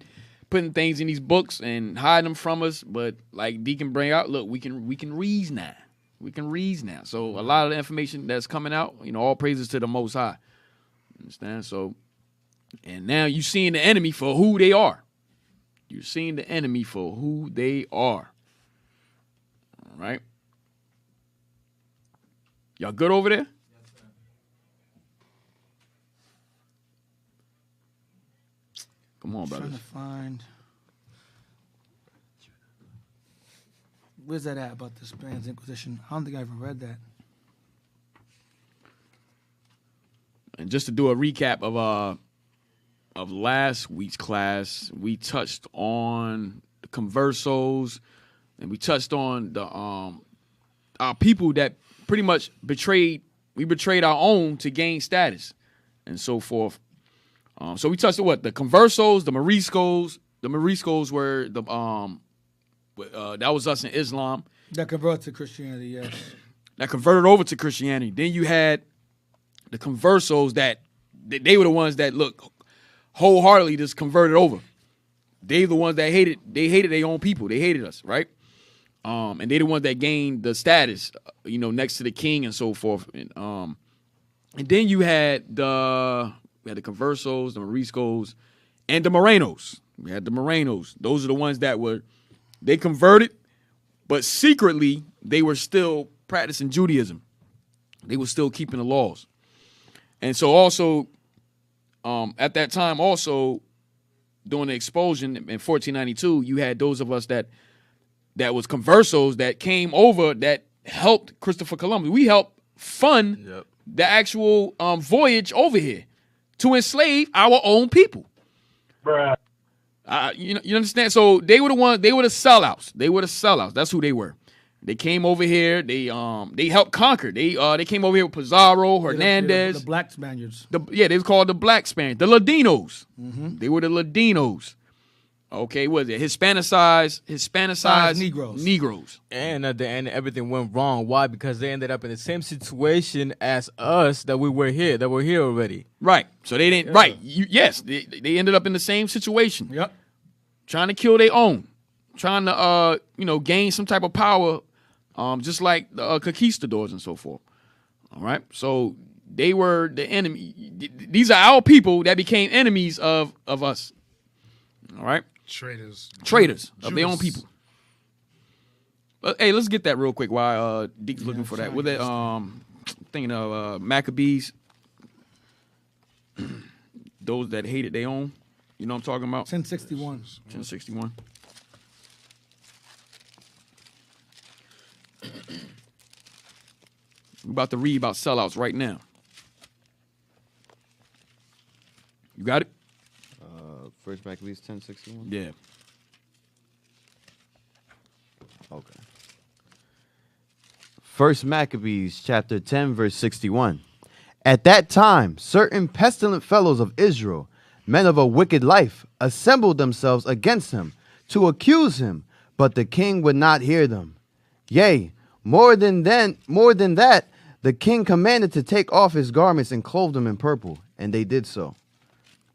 putting things in these books and hiding them from us. But like Deacon bring out, look, we can reason now. We can reason now. So a lot of the information that's coming out, all praises to the Most High. Understand? So, and now you're seeing the enemy for who they are. You're seeing the enemy for who they are. All right. Y'all good over there? Come on, brothers. Trying to find. Where's that at about the Spain's Inquisition? I don't think I ever read that. And just to do a recap of last week's class, we touched on the Conversos, and we touched on people that pretty much betrayed our own to gain status and so forth. So we touched on what? The Conversos, the Moriscos. The Moriscos were the that was us in Islam. That converted to Christianity, yes. That converted over to Christianity. Then you had the Conversos that they were the ones that wholeheartedly just converted over. They the ones that hated their own people. They hated us, right? And they the ones that gained the status, next to the king and so forth. And then you had the Conversos, the Moriscos, and the Morenos. We had the Morenos. Those are the ones that they converted, but secretly they were still practicing Judaism. They were still keeping the laws. And so also, at that time also, during the expulsion in 1492, you had those of us that was Conversos that came over that helped Christopher Columbus. We helped fund the actual voyage over here to enslave our own people. Bruh. You understand? So they were the ones. They were the sellouts. That's who they were. They came over here. They helped conquer. They came over here with Pizarro, Hernandez. The black Spaniards. They were called the black Spaniards. The Ladinos. Mm-hmm. They were the Ladinos. Okay, what is it? Hispanicized Negroes. And at the end, everything went wrong. Why? Because they ended up in the same situation as us that were here already. Right. So they didn't. Yeah. Right. They ended up in the same situation. Yep. Trying to kill their own, trying to gain some type of power, just like the conquistadors and so forth. All right. So they were the enemy. These are our people that became enemies of us. All right. Traitors of their own people. But hey, let's get that real quick while Deacon's looking for that. With that, thinking of Maccabees, those that hated their own. You know what I'm talking about? 1061. 1061. We're about to read about sellouts right now. You got it? First Maccabees 1061? Yeah. Okay. First Maccabees chapter 10, verse 61. At that time, certain pestilent fellows of Israel, men of a wicked life, assembled themselves against him to accuse him, but the king would not hear them. Yea, more than that, the king commanded to take off his garments and clothe them in purple, and they did so.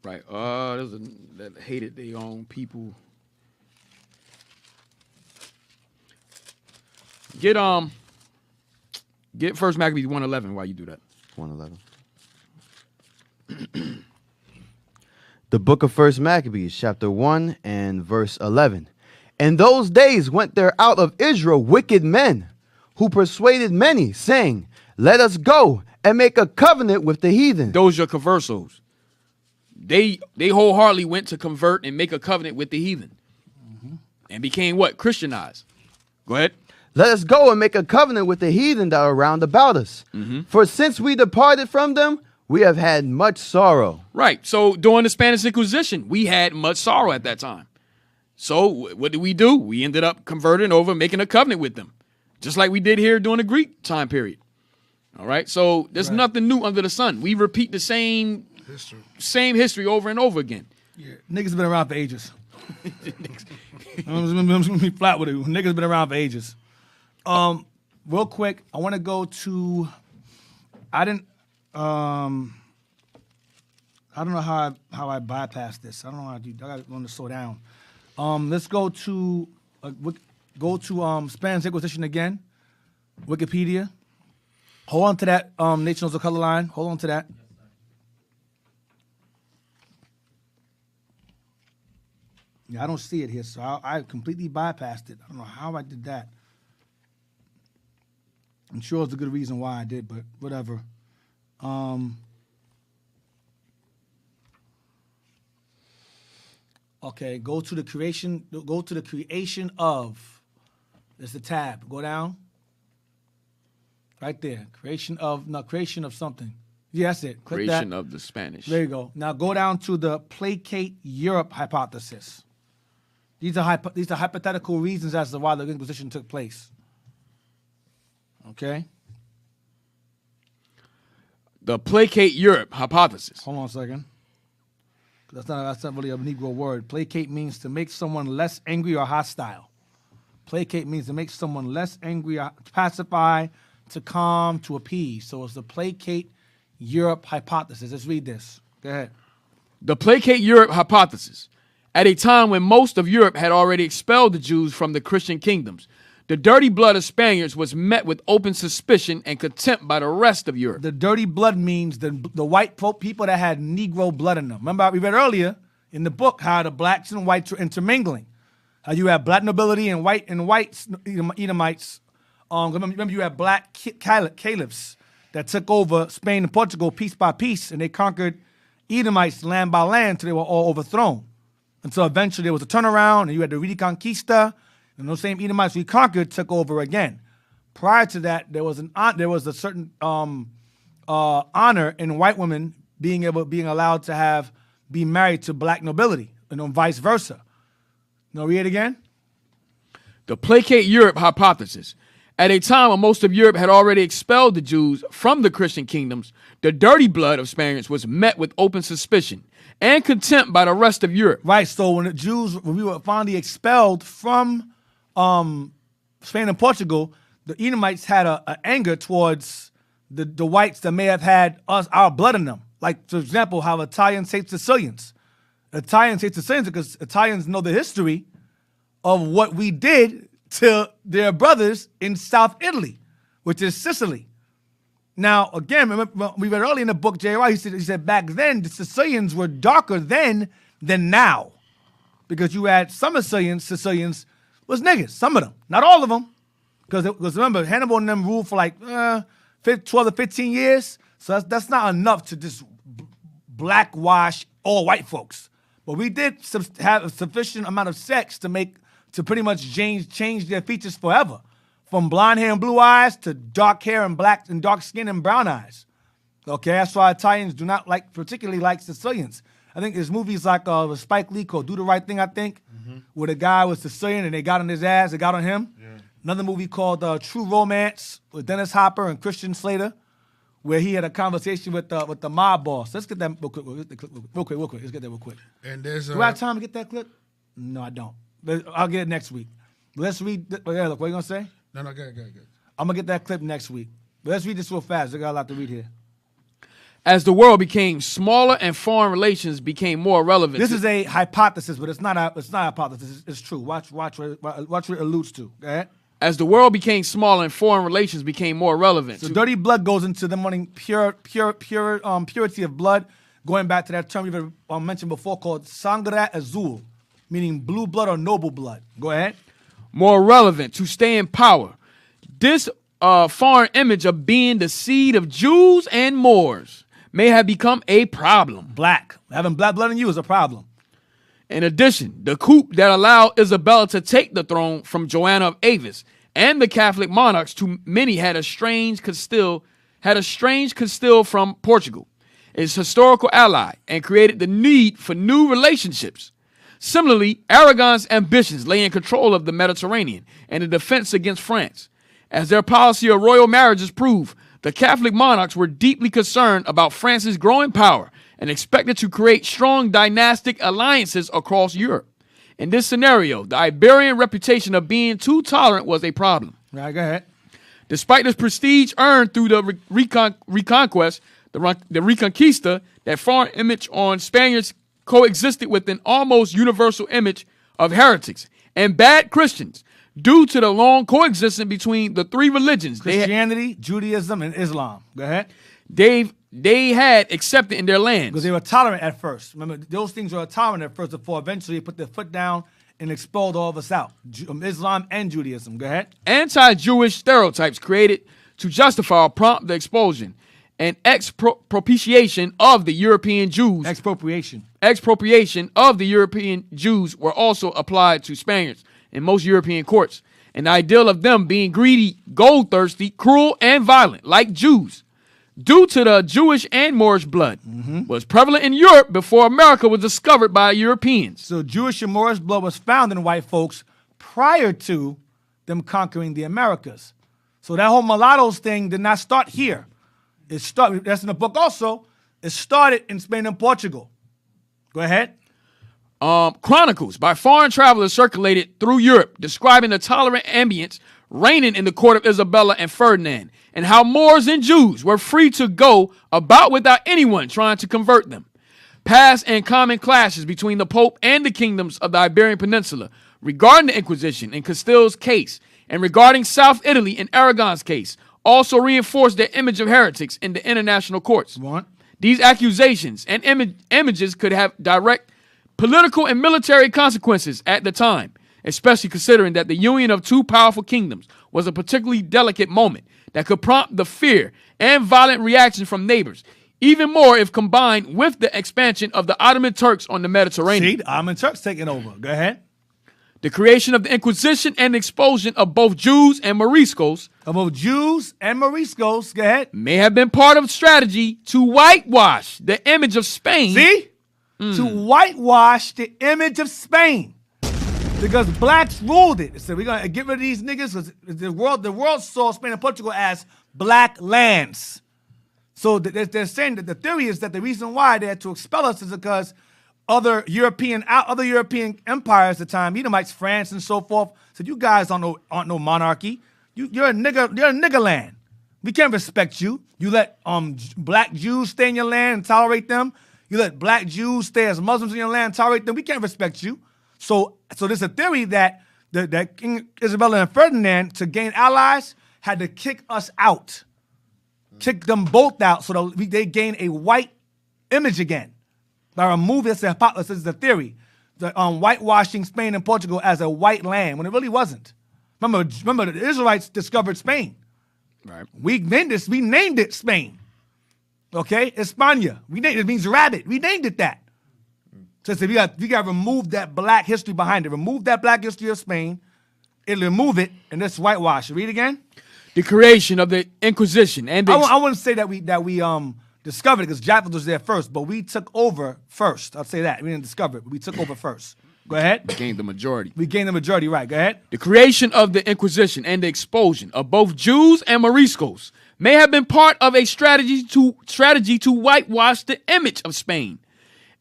Right. That hated their own people. Get First Maccabees 1:11 while you do that. 1:11. The book of First Maccabees, chapter 1 and verse 11. In those days went there out of Israel wicked men, who persuaded many, saying, let us go and make a covenant with the heathen. Those are Conversos. They wholeheartedly went to convert and make a covenant with the heathen. Mm-hmm. And became what? Christianized. Go ahead. Let us go and make a covenant with the heathen that are round about us. Mm-hmm. For since we departed from them, we have had much sorrow. Right. So during the Spanish Inquisition, we had much sorrow at that time. So what did we do? We ended up converting over, making a covenant with them. Just like we did here during the Greek time period. All right. So there's nothing new under the sun. We repeat the same history over and over again. Yeah. Niggas been around for ages. I'm just gonna be flat with it. Niggas been around for ages. Real quick, I want to go to. I don't know how I bypassed this. I don't know how to do. I got to slow down. Let's go to Spanish Inquisition again. Wikipedia. Hold on to that. Nations of Color line. Hold on to that. Yeah, I don't see it here, so I completely bypassed it. I don't know how I did that. I'm sure it's a good reason why I did, but whatever. Okay, go to the creation of. There's the tab. Go down. Right there. Creation of something. Yeah, that's it. Click creation that. Of the Spanish. There you go. Now go down to the placate Europe hypothesis. These are hypothetical reasons as to why the Inquisition took place. Okay. The placate Europe hypothesis. Hold on a second. That's not really a Negro word. Placate means to make someone less angry or hostile. Placate means to make someone less angry, or to pacify, to calm, to appease. So it's the placate Europe hypothesis. Let's read this. Go ahead. The placate Europe hypothesis. At a time when most of Europe had already expelled the Jews from the Christian kingdoms, the dirty blood of Spaniards was met with open suspicion and contempt by the rest of Europe. The dirty blood means the white people that had Negro blood in them. Remember, we read earlier in the book how the blacks and whites were intermingling. How you have black nobility and white Edomites. Remember, you had black caliphs that took over Spain and Portugal piece by piece, and they conquered Edomites land by land until they were all overthrown. Until eventually there was a turnaround, and you had the Reconquista, and those same Edomites we conquered took over again. Prior to that, there was a certain honor in white women being allowed to be married to black nobility, and vice versa. No, read it again. The placate Europe hypothesis. At a time when most of Europe had already expelled the Jews from the Christian kingdoms, the dirty blood of Spaniards was met with open suspicion and contempt by the rest of Europe. Right, so when we were finally expelled from Spain and Portugal, the Edomites had an anger towards the whites that may have had our blood in them. Like, for example, how Italians hate Sicilians. Italians hate Sicilians because Italians know the history of what we did to their brothers in South Italy, which is Sicily. Now, again, remember, we read earlier in the book, J.R., he said back then the Sicilians were darker then than now. Because you had some Sicilians was niggas, some of them, not all of them. Because remember, Hannibal and them ruled for like 12 to 15 years. So that's not enough to just blackwash all white folks. But we did have a sufficient amount of sex to pretty much change their features forever. From blonde hair and blue eyes to dark hair and black and dark skin and brown eyes. Okay, that's why Italians do not particularly like Sicilians. I think there's movies like Spike Lee called Do the Right Thing, I think, where the guy was Sicilian and they got on his ass, they got on him. Yeah. Another movie called True Romance with Dennis Hopper and Christian Slater, where he had a conversation with the mob boss. Let's get that real quick. Let's get that real quick. And there's do I have time to get that clip? No, I don't. I'll get it next week. Let's read. Look, what are you going to say? No, good. I'm going to get that clip next week. But let's read this real fast. I got a lot to read here. As the world became smaller and foreign relations became more relevant. This is a hypothesis, but it's not a hypothesis. It's true. Watch what it alludes to. Go ahead. As the world became smaller and foreign relations became more relevant. So dirty blood goes into them wanting purity of blood, going back to that term we've mentioned before called sangre azul, meaning blue blood or noble blood. Go ahead. More relevant to stay in power. This foreign image of being the seed of Jews and Moors may have become a problem. Having black blood in you is a problem. In addition, the coup that allowed Isabella to take the throne from Joanna of Avis and the Catholic monarchs to many had a strange Castile from Portugal, its historical ally, and created the need for new relationships. Similarly, Aragon's ambitions lay in control of the Mediterranean and the defense against France. As their policy of royal marriages proved, the Catholic monarchs were deeply concerned about France's growing power and expected to create strong dynastic alliances across Europe. In this scenario, the Iberian reputation of being too tolerant was a problem. Right, go ahead. Despite this prestige earned through the Reconquest, the Reconquista, that foreign image on Spaniards coexisted with an almost universal image of heretics and bad Christians due to the long coexistence between the three religions. Christianity, Judaism, and Islam. Go ahead. They had accepted in their lands. Because they were tolerant at first. Remember, those things were tolerant at first before eventually they put their foot down and expelled all of us out. Islam and Judaism. Go ahead. Anti-Jewish stereotypes created to justify or prompt the expulsion and expropriation of the European Jews. Expropriation of the European Jews were also applied to Spaniards in most European courts. An ideal of them being greedy, gold-thirsty, cruel, and violent, like Jews, due to the Jewish and Moorish blood, was prevalent in Europe before America was discovered by Europeans. So Jewish and Moorish blood was found in white folks prior to them conquering the Americas. So that whole mulattoes thing did not start here. That's in the book also. It started in Spain and Portugal. Go ahead. Chronicles by foreign travelers circulated through Europe, describing the tolerant ambience reigning in the court of Isabella and Ferdinand, and how Moors and Jews were free to go about without anyone trying to convert them. Past and common clashes between the Pope and the kingdoms of the Iberian Peninsula regarding the Inquisition in Castile's case, and regarding South Italy in Aragon's case, also reinforced their image of heretics in the international courts. What? These accusations and images could have direct political and military consequences at the time, especially considering that the union of two powerful kingdoms was a particularly delicate moment that could prompt the fear and violent reaction from neighbors, even more if combined with the expansion of the Ottoman Turks on the Mediterranean. See, the Ottoman Turks taking over. Go ahead. The creation of the Inquisition and the expulsion of both Jews and Moriscos. Go ahead. May have been part of strategy to whitewash the image of Spain. See? To whitewash the image of Spain. Because blacks ruled it. They said, we're going to get rid of these niggas because the world saw Spain and Portugal as black lands. So they're saying that the theory is that the reason why they had to expel us is because other European empires at the time, Edomites, France, and so forth, said, you guys aren't no monarchy. You're a nigger land. We can't respect you. You let black Jews stay in your land and tolerate them. You let black Jews stay as Muslims in your land and tolerate them. We can't respect you. So there's a theory that King Isabella and Ferdinand, to gain allies, had to kick us out. Kick them both out so that they gain a white image again. By removing, this is the theory, the whitewashing Spain and Portugal as a white land, when it really wasn't. Remember the Israelites discovered Spain. Right. We named it Spain. Okay? España. It means rabbit. We named it that. So we got to remove that black history behind it. Remove that black history of Spain. It'll remove it, and let's whitewash it. Read again. The creation of the Inquisition and I wouldn't say that we discovered it because Japheth was there first, but we took over first. I'll say that. We didn't discover it, but we took over first. Go ahead. We gained the majority. Right. Go ahead. The creation of the Inquisition and the expulsion of both Jews and Moriscos may have been part of a strategy to whitewash the image of Spain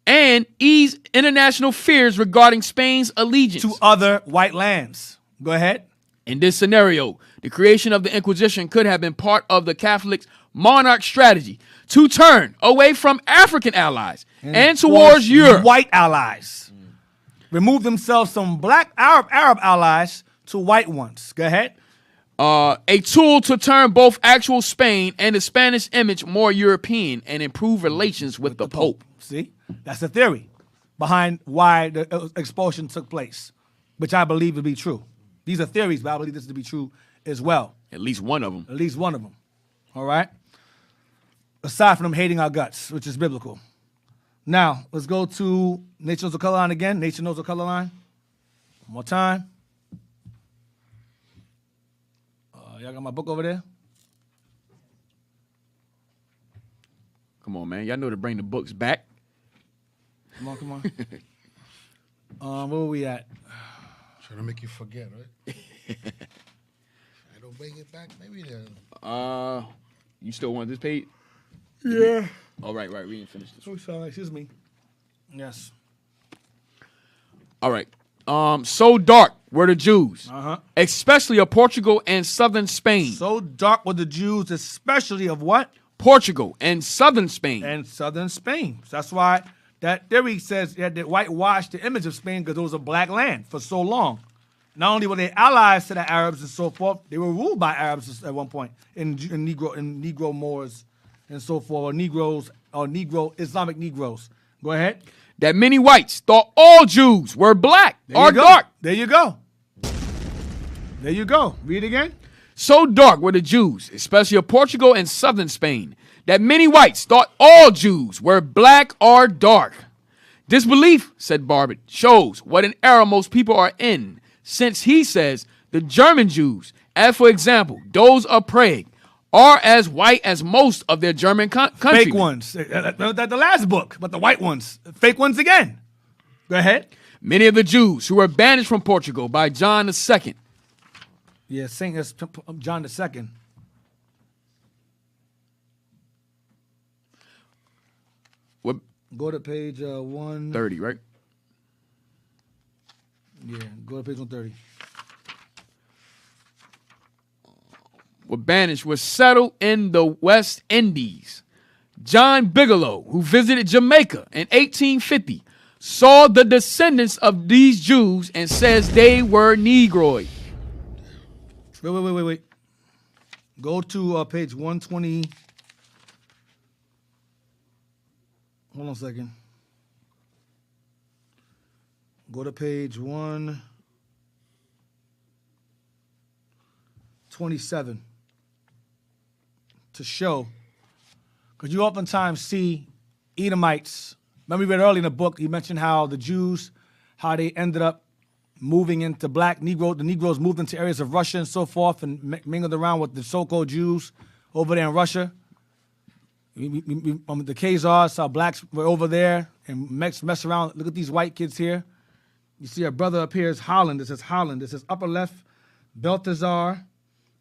and ease international fears regarding Spain's allegiance to other white lands. Go ahead. In this scenario, the creation of the Inquisition could have been part of the Catholic monarch strategy to turn away from African allies and towards Europe. White allies. Remove themselves from black Arab allies to white ones. Go ahead. A tool to turn both actual Spain and the Spanish image more European and improve relations with the Pope. See? That's the theory behind why the expulsion took place, which I believe to be true. These are theories, but I believe this to be true as well. At least one of them. All right? Aside from them hating our guts, which is biblical. Now, let's go to Nature Knows the Color Line again. Nature Knows the Color Line. One more time. Y'all got my book over there? Come on, man. Y'all know to bring the books back. Come on. Where were we at? Trying to make you forget, right? I don't bring it back. Maybe then. You still want this page? Yeah. Oh, right. We didn't finish this. Oh, sorry. Excuse me. Yes. All right. So dark were the Jews, especially of Portugal and southern Spain. So dark were the Jews, especially of what? Portugal and southern Spain. So that's why that theory says they whitewashed the image of Spain because it was a black land for so long. Not only were they allies to the Arabs and so forth, they were ruled by Arabs at one point in Negro Moors and so forth, or Negro Islamic Negroes. Go ahead. That many whites thought all Jews were black or dark. There you go. Read it again. So dark were the Jews, especially of Portugal and southern Spain, that many whites thought all Jews were black or dark. This belief, said Barbet, shows what an error most people are in, since he says the German Jews, as for example, those of Prague, are as white as most of their German countrymen. Fake ones. The last book, but the white ones. Fake ones again. Go ahead. Many of the Jews who were banished from Portugal by John II Yeah, Saint is John the Second. What? Go to page 30, right? Yeah, go to page 130. Were banished, was settled in the West Indies. John Bigelow, who visited Jamaica in 1850, saw the descendants of these Jews and says they were Negroid. Wait. Go to page 120. Hold on a second. Go to page 127 to show, because you oftentimes see Edomites. Remember we read earlier in the book, he mentioned how the Jews, how they ended up moving into black Negro. The Negroes moved into areas of Russia and so forth and mingled around with the so-called Jews over there in Russia. The Khazars, how blacks were over there and mess around. Look at these white kids here. You see our brother up here is Holland. This is Holland. This is upper left, Belteshazzar.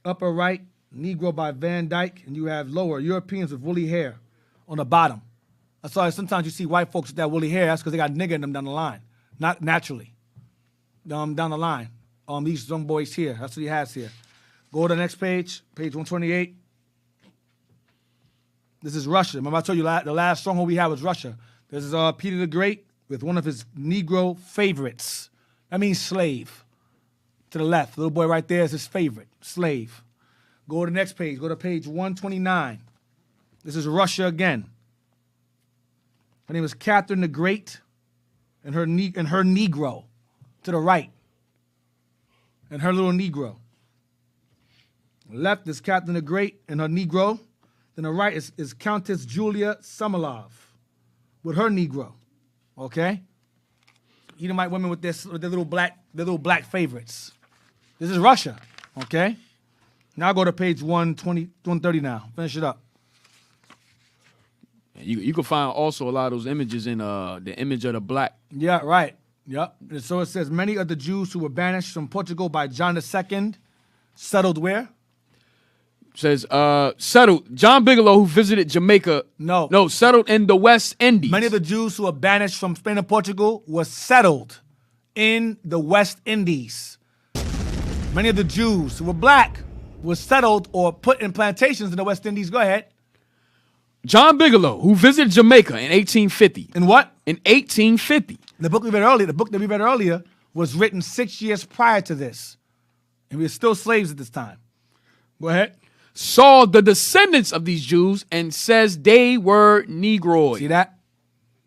Upper right, Negro by Van Dyke. And you have lower, Europeans with woolly hair on the bottom. That's why sometimes you see white folks with that woolly hair. That's because they got nigger in them down the line. Not naturally. Down the line. These young boys here. That's what he has here. Go to the next page, page 128. This is Russia. Remember I told you the last stronghold we had was Russia. This is Peter the Great with one of his Negro favorites. That means slave. To the left, the little boy right there is his favorite, slave. Go to the next page. Go to page 129. This is Russia again. Her name is Catherine the Great and her Negro to the right. And her little Negro. Left is Catherine the Great and her Negro. Then the right is Countess Julia Samalov with her Negro. Okay? Edomite women with their little black favorites. This is Russia. Okay? Now go to page 130 now. Finish it up. You can find also a lot of those images in the image of the black. Yeah, right. Yep. And so it says, many of the Jews who were banished from Portugal by John II settled where? Says settled. John Bigelow, who visited Jamaica. No, settled in the West Indies. Many of the Jews who were banished from Spain and Portugal were settled in the West Indies. Many of the Jews who were black were settled or put in plantations in the West Indies. Go ahead. John Bigelow, who visited Jamaica in 1850. In what? In 1850. The book that we read earlier was written 6 years prior to this. And we were still slaves at this time. Go ahead. Saw the descendants of these Jews and says they were Negroid. See that?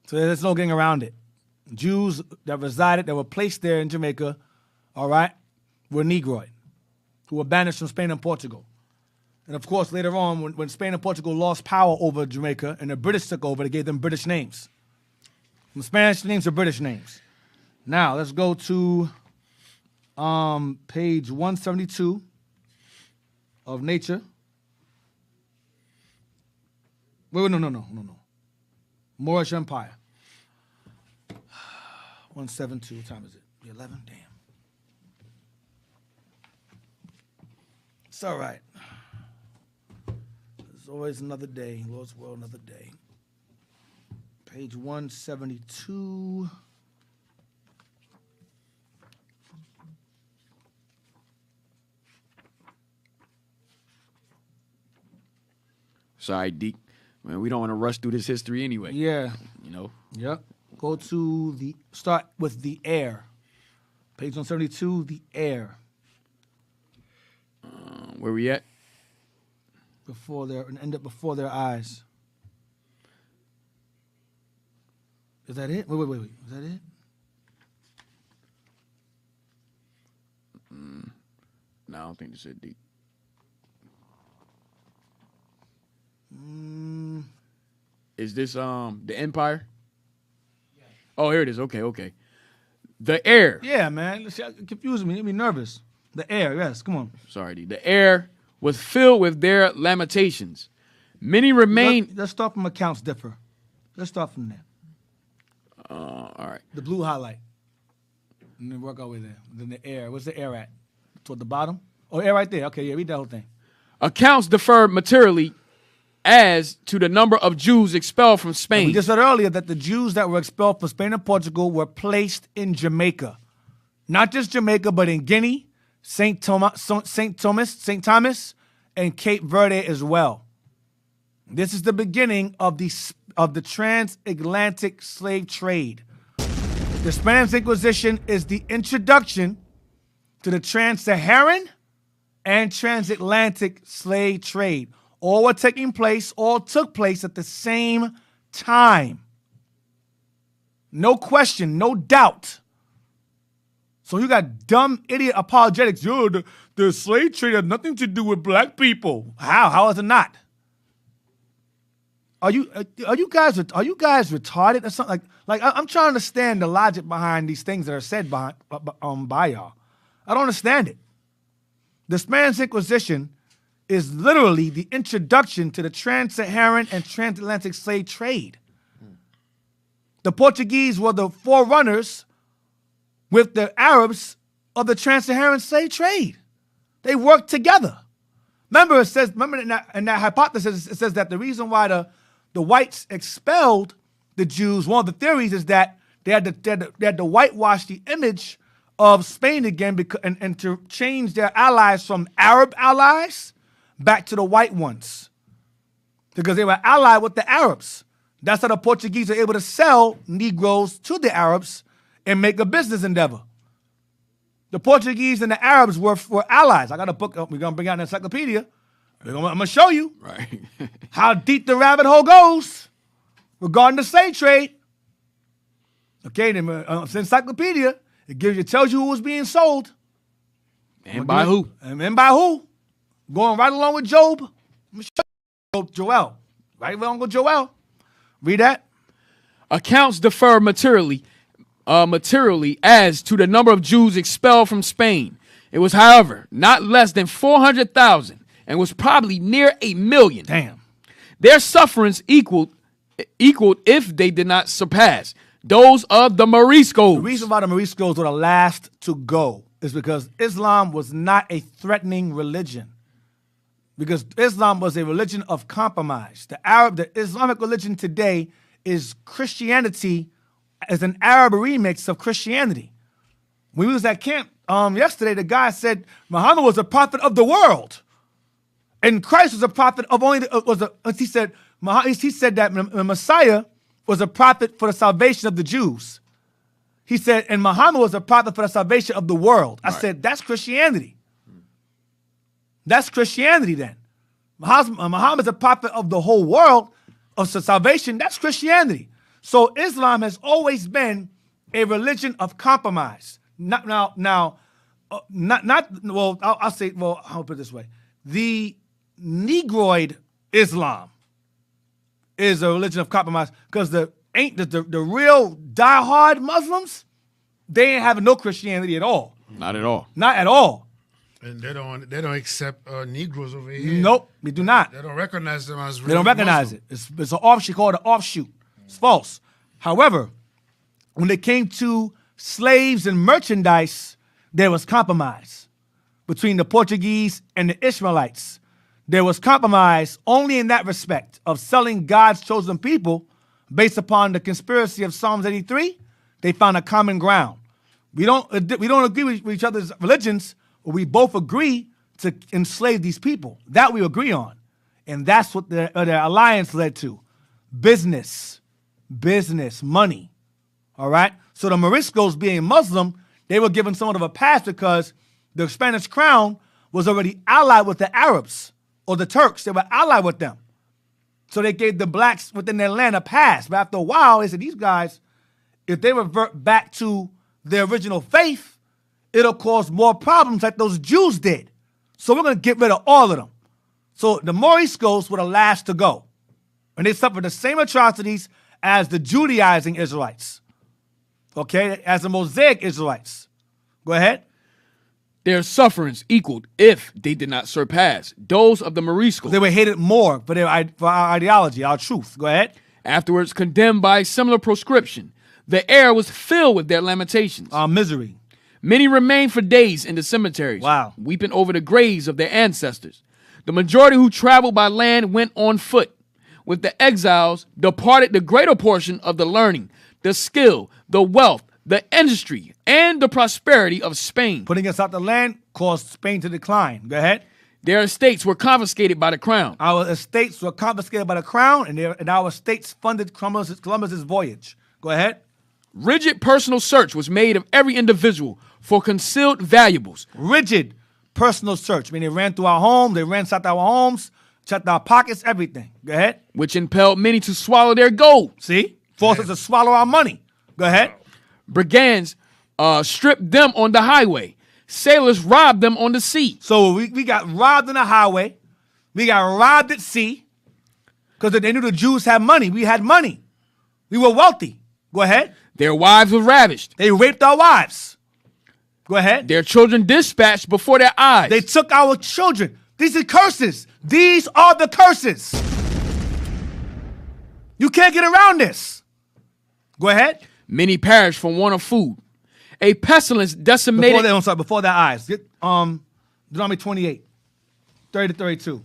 So there's no getting around it. Jews that were placed there in Jamaica, all right, were Negroid, who were banished from Spain and Portugal. And of course, later on, when Spain and Portugal lost power over Jamaica and the British took over, they gave them British names. From Spanish names to British names. Now, let's go to page 172 of Nature. Wait, no. Moorish Empire. 172, what time is it? 11? Damn. It's all right. There's always another day. Lord's will, another day. Page 172. Sorry, Deacon. Man, we don't want to rush through this history anyway. Yeah. You know? Yep. Go to start with the air. Page 172, the air. Where we at? End up before their eyes. Is that it? Wait. Is that it? No, I don't think this is deep. Is this the Empire? Yeah. Oh, here it is. Okay. The air. Yeah, man. It confused me. It made me nervous. The air, yes. Come on. Sorry, D. The air was filled with their lamentations. Many remained. Let's start from accounts differ. Let's start from there. All right. The blue highlight. And then work our way there. Then the air. Where's the air at? Toward the bottom? Oh, yeah, right there. Okay, yeah, read that whole thing. Accounts differ materially as to the number of Jews expelled from And Spain. we just said earlier that the Jews that were expelled from Spain and Portugal were placed in Jamaica. Not just Jamaica, but in Guinea, St. Thomas, and Cape Verde as well. This is the beginning of the transatlantic slave trade. The Spanish Inquisition is the introduction to the trans-Saharan and transatlantic slave trade. All took place at the same time. No question, no doubt. So you got dumb idiot apologetics. Yo, the slave trade had nothing to do with black people. How? How is it not? Are you guys retarded or something? Like I'm trying to understand the logic behind these things that are said by y'all. I don't understand it. The Spanish Inquisition is literally the introduction to the trans-Saharan and transatlantic slave trade. The Portuguese were the forerunners with the Arabs of the trans-Saharan slave trade. They worked together. Remember in that hypothesis, it says that the reason why the whites expelled the Jews, one of the theories is that they had to whitewash the image of Spain again and to change their allies from Arab allies back to the white ones, because they were allied with the Arabs. That's how the Portuguese are able to sell Negroes to the Arabs and make a business endeavor. The Portuguese and the Arabs were allies. I got a book. We're going to bring out an encyclopedia. I'm going to show you how deep the rabbit hole goes regarding the slave trade. Okay, then it's an encyclopedia. It tells you who was being sold. And by who. And by who. Going right along with Job. Let me show you Joel. Right along with Joel. Read that. Accounts differ materially as to the number of Jews expelled from Spain. It was, however, not less than 400,000 and was probably near 1 million. Damn. Their sufferings equaled, if they did not surpass, those of the Moriscos. The reason why the Moriscos were the last to go is because Islam was not a threatening religion. Because Islam was a religion of compromise. The Islamic religion today is Christianity as an Arab remix of Christianity. When we was at camp yesterday, the guy said Muhammad was a prophet of the world, and Christ was a prophet of only. He said that the Messiah was a prophet for the salvation of the Jews. He said, and Muhammad was a prophet for the salvation of the world. I said, that's Christianity. That's Christianity then. Muhammad is a prophet of the whole world of salvation. That's Christianity. So Islam has always been a religion of compromise. I'll put it this way. The Negroid Islam is a religion of compromise because the real diehard Muslims, they ain't having no Christianity at all. Not at all. Not at all. And they don't accept Negroes over here. Nope, they do not. They don't recognize them as real They don't recognize Muslim. it. It's an offshoot called an offshoot. It's false. However, when it came to slaves and merchandise, there was compromise between the Portuguese and the Israelites. There was compromise only in that respect of selling God's chosen people based upon the conspiracy of Psalms 83. They found a common ground. We don't agree with each other's religions, but we both agree to enslave these people. That we agree on. And that's what their alliance led to. Business, money. All right? So the Moriscos, being Muslim, they were given somewhat of a pass because the Spanish crown was already allied with the Arabs or the Turks. They were allied with them. So they gave the blacks within their land a pass. But after a while, they said, these guys, if they revert back to their original faith, it'll cause more problems like those Jews did. So we're going to get rid of all of them. So the Moriscos were the last to go. And they suffered the same atrocities as the Judaizing Israelites. Okay? As the Mosaic Israelites. Go ahead. Their sufferings equaled, if they did not surpass, those of the Moriscos. They were hated more for our ideology, our truth. Go ahead. Afterwards, condemned by similar proscription, the air was filled with their lamentations. Misery. Many remained for days in the cemeteries, weeping over the graves of their ancestors. The majority who traveled by land went on foot. With the exiles departed the greater portion of the learning, the skill, the wealth, the industry, and the prosperity of Spain. Putting us out the land caused Spain to decline. Go ahead. Their estates were confiscated by the crown. Our estates were confiscated by the crown, and our estates funded Columbus's voyage. Go ahead. Rigid personal search was made of every individual for concealed valuables. Rigid personal search. I mean, they ran through our homes, they ransacked our homes, checked our pockets, everything. Go ahead. Which impelled many to swallow their gold. See? Forced us to swallow our money. Go ahead. Brigands stripped them on the highway. Sailors robbed them on the sea. So we got robbed on the highway. We got robbed at sea because they knew the Jews had money. We had money. We were wealthy. Go ahead. Their wives were ravished. They raped our wives. Go ahead. Their children dispatched before their eyes. They took our children. These are curses. These are the curses. You can't get around this. Go ahead. Many perished from want of food. A pestilence decimated. Before their eyes. Get Deuteronomy 28, 30 to 32.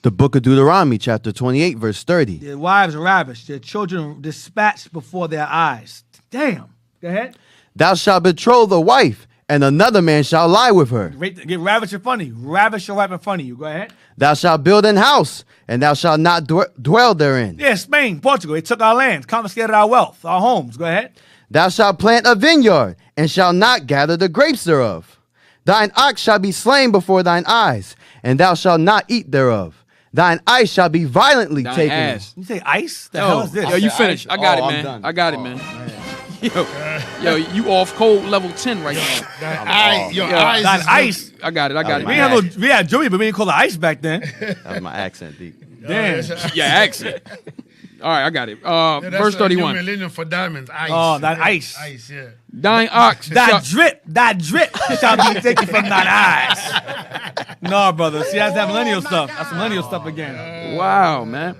The book of Deuteronomy, chapter 28, verse 30. Their wives ravished, their children dispatched before their eyes. Damn. Go ahead. Thou shalt betroth a wife, and another man shall lie with her. Get ravished in front of you. Ravish your wife in front of you. Go ahead. Thou shalt build an house, and thou shalt not dwell therein. Yeah, Spain, Portugal. They took our lands, confiscated our wealth, our homes. Go ahead. Thou shalt plant a vineyard, and shalt not gather the grapes thereof. Thine ox shall be slain before thine eyes, and thou shalt not eat thereof. Thine ice shall be violently taken. Ass. You say ice? The hell is this? Yo, you finished. I got it, man. Done. I got it, man. Yo, you off code level 10 right now. That ice. I got it. We had Joey, but we didn't call it ice back then. That was my accent, Deacon. Damn. Yeah, accent. All right, I got it. Verse 31. Millennium for diamonds. Ice. Oh, that ice. Ice, yeah. Thine ox. That drip shall be taken from thine eyes. No, brother. See, that's that millennial stuff. That's millennial stuff again. Wow, man.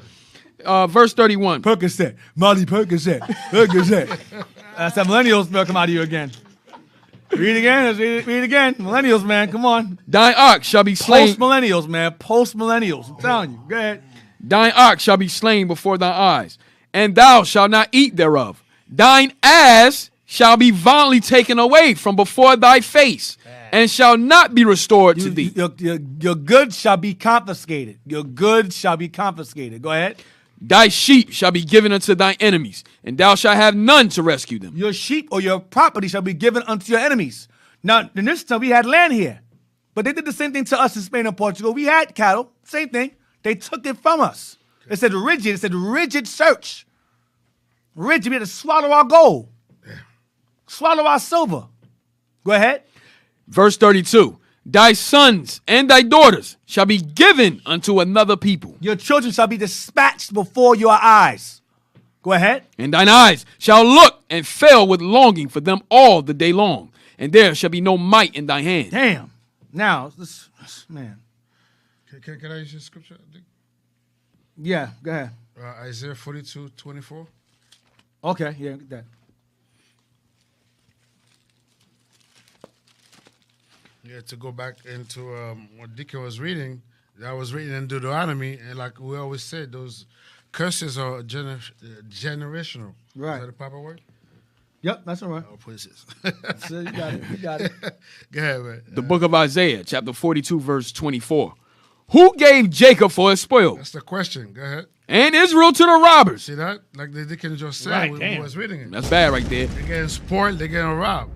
Verse 31. Percocet. Molly Percocet. That's that millennial smell come out of you again. Read again. Let's read it again. Millennials, man. Come on. Thine ox shall be slain. Post-millennials, man. Post-millennials. I'm telling you. Go ahead. Thine ox shall be slain before thy eyes, and thou shalt not eat thereof. Thine ass shall be violently taken away from before thy face, and shall not be restored to thee. Your goods shall be confiscated. Your goods shall be confiscated. Go ahead. Thy sheep shall be given unto thy enemies, and thou shalt have none to rescue them. Your sheep or your property shall be given unto your enemies. Now, in this time, we had land here, but they did the same thing to us in Spain and Portugal. We had cattle, same thing. They took it from us. It said rigid search. Rigid, we had to swallow our gold. Swallow our silver. Go ahead. Verse 32. Thy sons and thy daughters shall be given unto another people. Your children shall be dispatched before your eyes. Go ahead. And thine eyes shall look and fail with longing for them all the day long. And there shall be no might in thy hand. Damn. Now, this man. Can I use your scripture? Yeah, go ahead. Isaiah 42:24. Okay, yeah, get that. Yeah, to go back into what Deacon was reading, that was written in Deuteronomy, and like we always said, those curses are generational. Right. Is that the proper word? Yep, that's all right. Oh, places. So you got it. You got it. Go ahead, man. The book of Isaiah, chapter 42, verse 24. Who gave Jacob for his spoil? That's the question. Go ahead. And Israel to the robbers. See that? Like the Deacon just said, Right, we was reading it. That's bad right there. They're getting spoiled, they're getting robbed.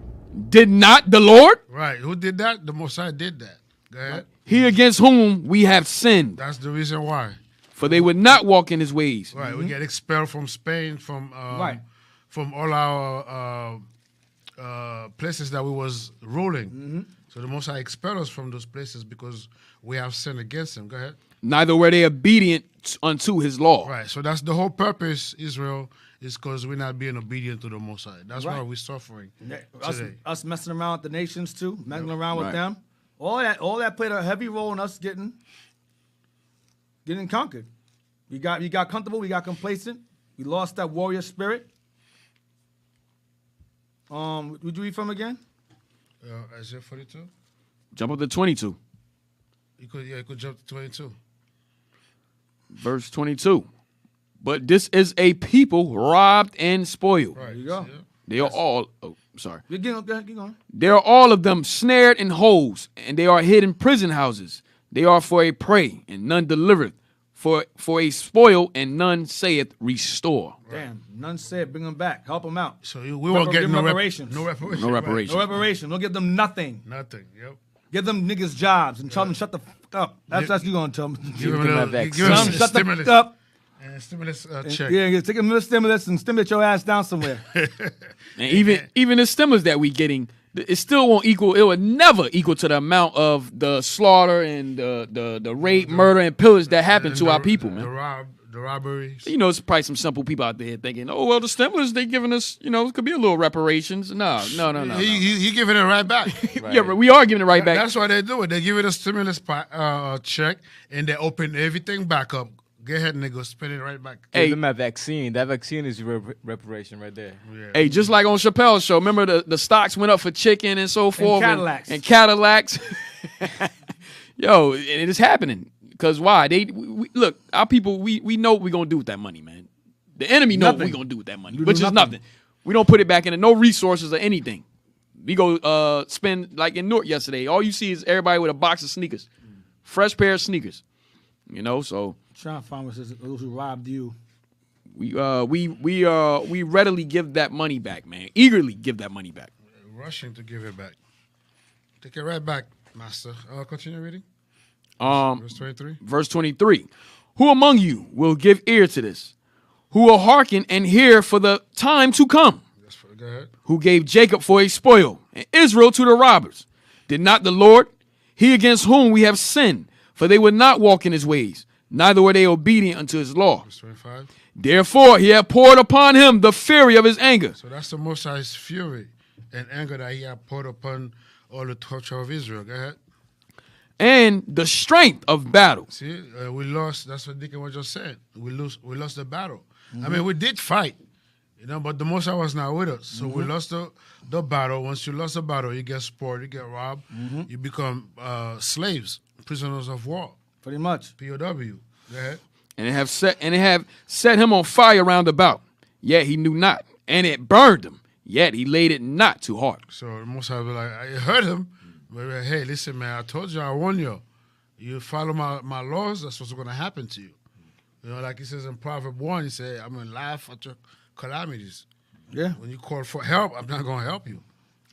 Did not the Lord? Right. Who did that? The Most High did that. Go ahead. He against whom we have sinned. That's the reason why. For they would not walk in his ways. Right. We get expelled from Spain, from all our places that we was ruling. So the Most High expelled us from those places because we have sinned against him. Go ahead. Neither were they obedient unto his law. Right. So that's the whole purpose, Israel, is because we're not being obedient to the Most High. That's why we're suffering today. Us messing around with the nations too, messing around with them. All that played a heavy role in us getting Getting conquered. We got comfortable. We got complacent. We lost that warrior spirit. Would you read from again? Isaiah 42. Jump up to 22. You could jump to 22. Verse 22. But this is a people robbed and spoiled. Right. There you go. Yeah. They are all. Oh, sorry. Keep going. They are all of them snared in holes, and they are hid in prison houses. They are for a prey, and none delivereth. For a spoil, and none saith restore. Damn, none said bring them back, help them out. So we won't get no reparations. No reparations. No reparations. No reparation. Don't give them nothing. Nothing. Yep. Give them niggas jobs and tell them shut the fuck up. That's you gonna tell them. Give them a shut the stimulus. fuck up. And stimulus check. Yeah, take a stimulus and stimulate your ass down somewhere. And even the stimulus that we getting, it still won't equal. It would never equal to the amount of the slaughter and the rape, murder, and pillage that happened to our people, man. The robberies. You know, it's probably some simple people out there thinking, oh, well, the stimulus they giving us, you know, it could be a little reparations. No. He giving it right back. Right. Yeah, but we are giving it right back. That's why they do it. They give it a stimulus check, and they open everything back up. Go ahead and they go spend it right back. Give them a vaccine. That vaccine is your reparation right there. Yeah. Hey, just like on Chappelle's show, remember the stocks went up for chicken and so forth? And Cadillacs. Yo, and it is happening. Because why? We look, our people, we know what we're going to do with that money, man. The enemy know what we're going to do with that money, which is nothing. We don't put it back into no resources or anything. We go spend, like in North yesterday, all you see is everybody with a box of sneakers. Fresh pair of sneakers. You know, so. Trying to find what says those who robbed you. We readily give that money back, man. Eagerly give that money back. Rushing to give it back. Take it right back, master. Continue reading. Verse 23. Verse 23. Who among you will give ear to this? Who will hearken and hear for the time to come? Go ahead. Who gave Jacob for a spoil and Israel to the robbers? Did not the Lord, he against whom we have sinned, for they would not walk in his ways, neither were they obedient unto his law. Verse 25. Therefore he had poured upon him the fury of his anger. So that's the Most High's fury and anger that he had poured upon all the torture of Israel. Go ahead. And the strength of battle. See, we lost. That's what Deacon was just saying. We lost the battle. Mm-hmm. I mean, we did fight, you know, but the Most High was not with us. So we lost the battle. Once you lost the battle, you get spoiled, you get robbed, you become slaves, prisoners of war. Pretty much. POW. Go ahead. And it have set him on fire round about. Yet he knew not, and it burned him. Yet he laid it not to heart. So the Most High was like, I heard him. But hey, listen, man, I told you, I warned you. You follow my laws, that's what's going to happen to you. You know, like he says in Proverbs 1, he said, I'm going to laugh at your calamities. Yeah. When you call for help, I'm not going to help you.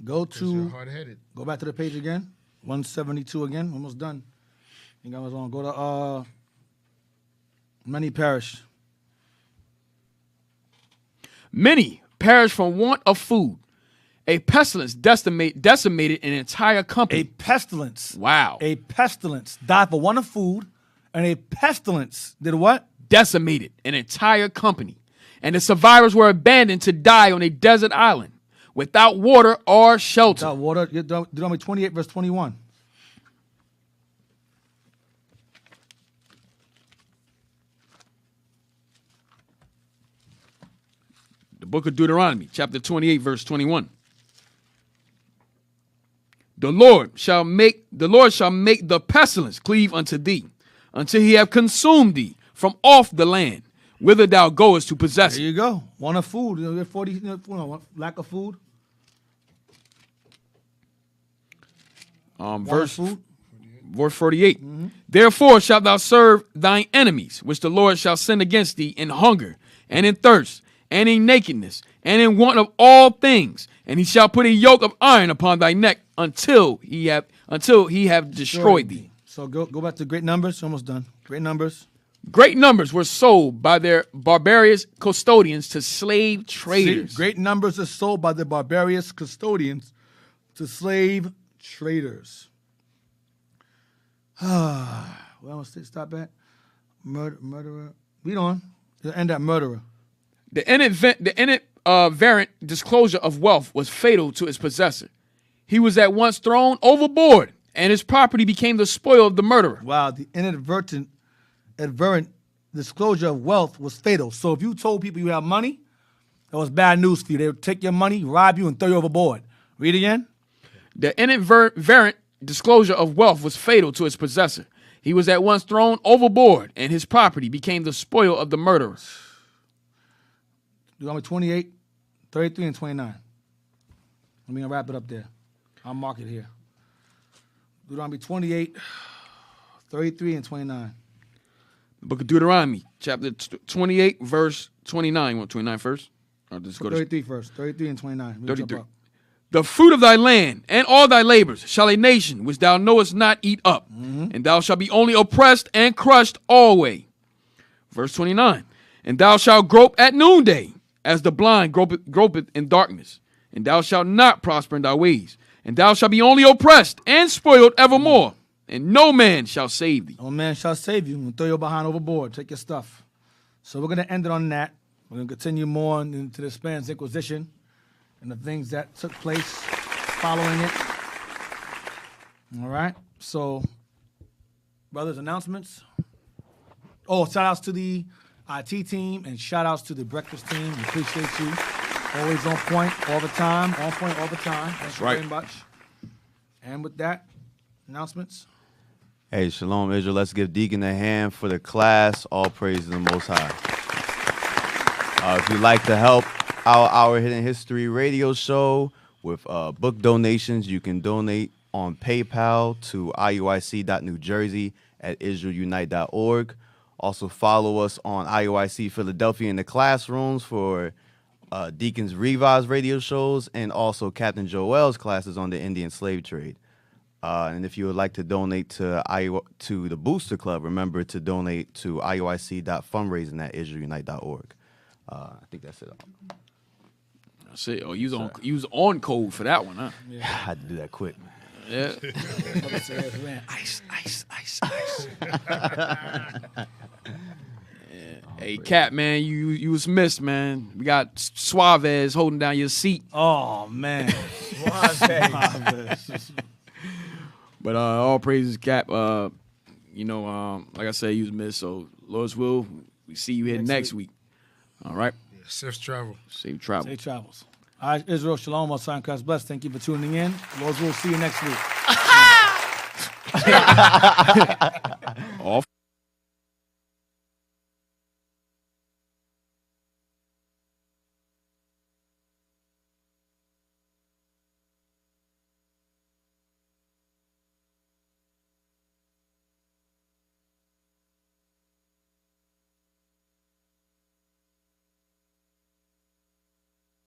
You're hard-headed. Go back to the page again. 172 again. Almost done. I think I was on. Go to many perish. Many perish from want of food. A pestilence decimated an entire company. A pestilence. Wow. A pestilence died for want of food, and a pestilence did what? Decimated an entire company. And the survivors were abandoned to die on a desert island without water or shelter. Without water. Deuteronomy 28, verse 21. The book of Deuteronomy, chapter 28, verse 21. The Lord shall make the pestilence cleave unto thee, until he have consumed thee from off the land, whither thou goest to possess it. There you go. Want of food. You know, 40, lack of food. Verse 48. Therefore shalt thou serve thine enemies, which the Lord shall send against thee in hunger, and in thirst, and in nakedness, and in want of all things. And he shall put a yoke of iron upon thy neck until he have destroyed thee. So go back to great numbers. Almost done. Great numbers. Great numbers were sold by their barbarous custodians to slave traders. See, great numbers are sold by the barbarous custodians to slave traders. Well, I'm gonna stop at murderer. Read on. End at murderer. The inadvertent disclosure of wealth was fatal to its possessor. He was at once thrown overboard, and his property became the spoil of the murderer. Wow, the inadvertent inadvertent disclosure of wealth was fatal. So if you told people you have money, that was bad news for you. They would take your money, rob you, and throw you overboard. Read again. The inadvertent disclosure of wealth was fatal to its possessor. He was at once thrown overboard, and his property became the spoil of the murderers. Deuteronomy 28, 33, and 29. Let me wrap it up there. I'll mark it here. Deuteronomy 28, 33, and 29. The book of Deuteronomy, chapter 28, verse 29. You want 29 first? Or just go 33 first. 33 and 29. 33. The fruit of thy land and all thy labors shall a nation which thou knowest not eat up, and thou shalt be only oppressed and crushed always. Verse 29. And thou shalt grope at noonday, as the blind gropeth in darkness, and thou shalt not prosper in thy ways, and thou shalt be only oppressed and spoiled evermore, and no man shall save thee. No man shall save you. We'll throw you behind overboard. Take your stuff. So we're going to end it on that. We're going to continue more into the Spanish Inquisition and the things that took place following it. All right. So, brothers, announcements. Oh, shout outs to the IT team and shout outs to the breakfast team. We appreciate you. Always on point all the time. On point all the time. Thanks very much. And with that, announcements. Hey, Shalom Israel. Let's give Deacon a hand for the class. All praise to the Most High. If you'd like to help our Hidden History radio show with book donations, you can donate on PayPal to iuic.newjersey@israelunite.org. Also follow us on IUIC Philadelphia in the classrooms for Deacon's Revives radio shows and also Captain Joel's classes on the Indian slave trade. And if you would like to donate to the Booster Club, remember to donate to iuic.fundraising@israelunite.org. I think that's it. That's it. Oh, you was on code for that one, huh? Yeah. I had to do that quick. Yeah. Ice. Yeah. Hey, Cap, man, you was missed, man. We got Suarez holding down your seat. Oh, man. Suarez. But all praises, Cap. Like I said, you was missed. So, Lord's will, we see you here next week. All right? Yeah, safe travel. Safe travel. Safe travels. All right, Israel, Shalom, Most High, Christ bless. Thank you for tuning in. Lord's will, see you next week. Off.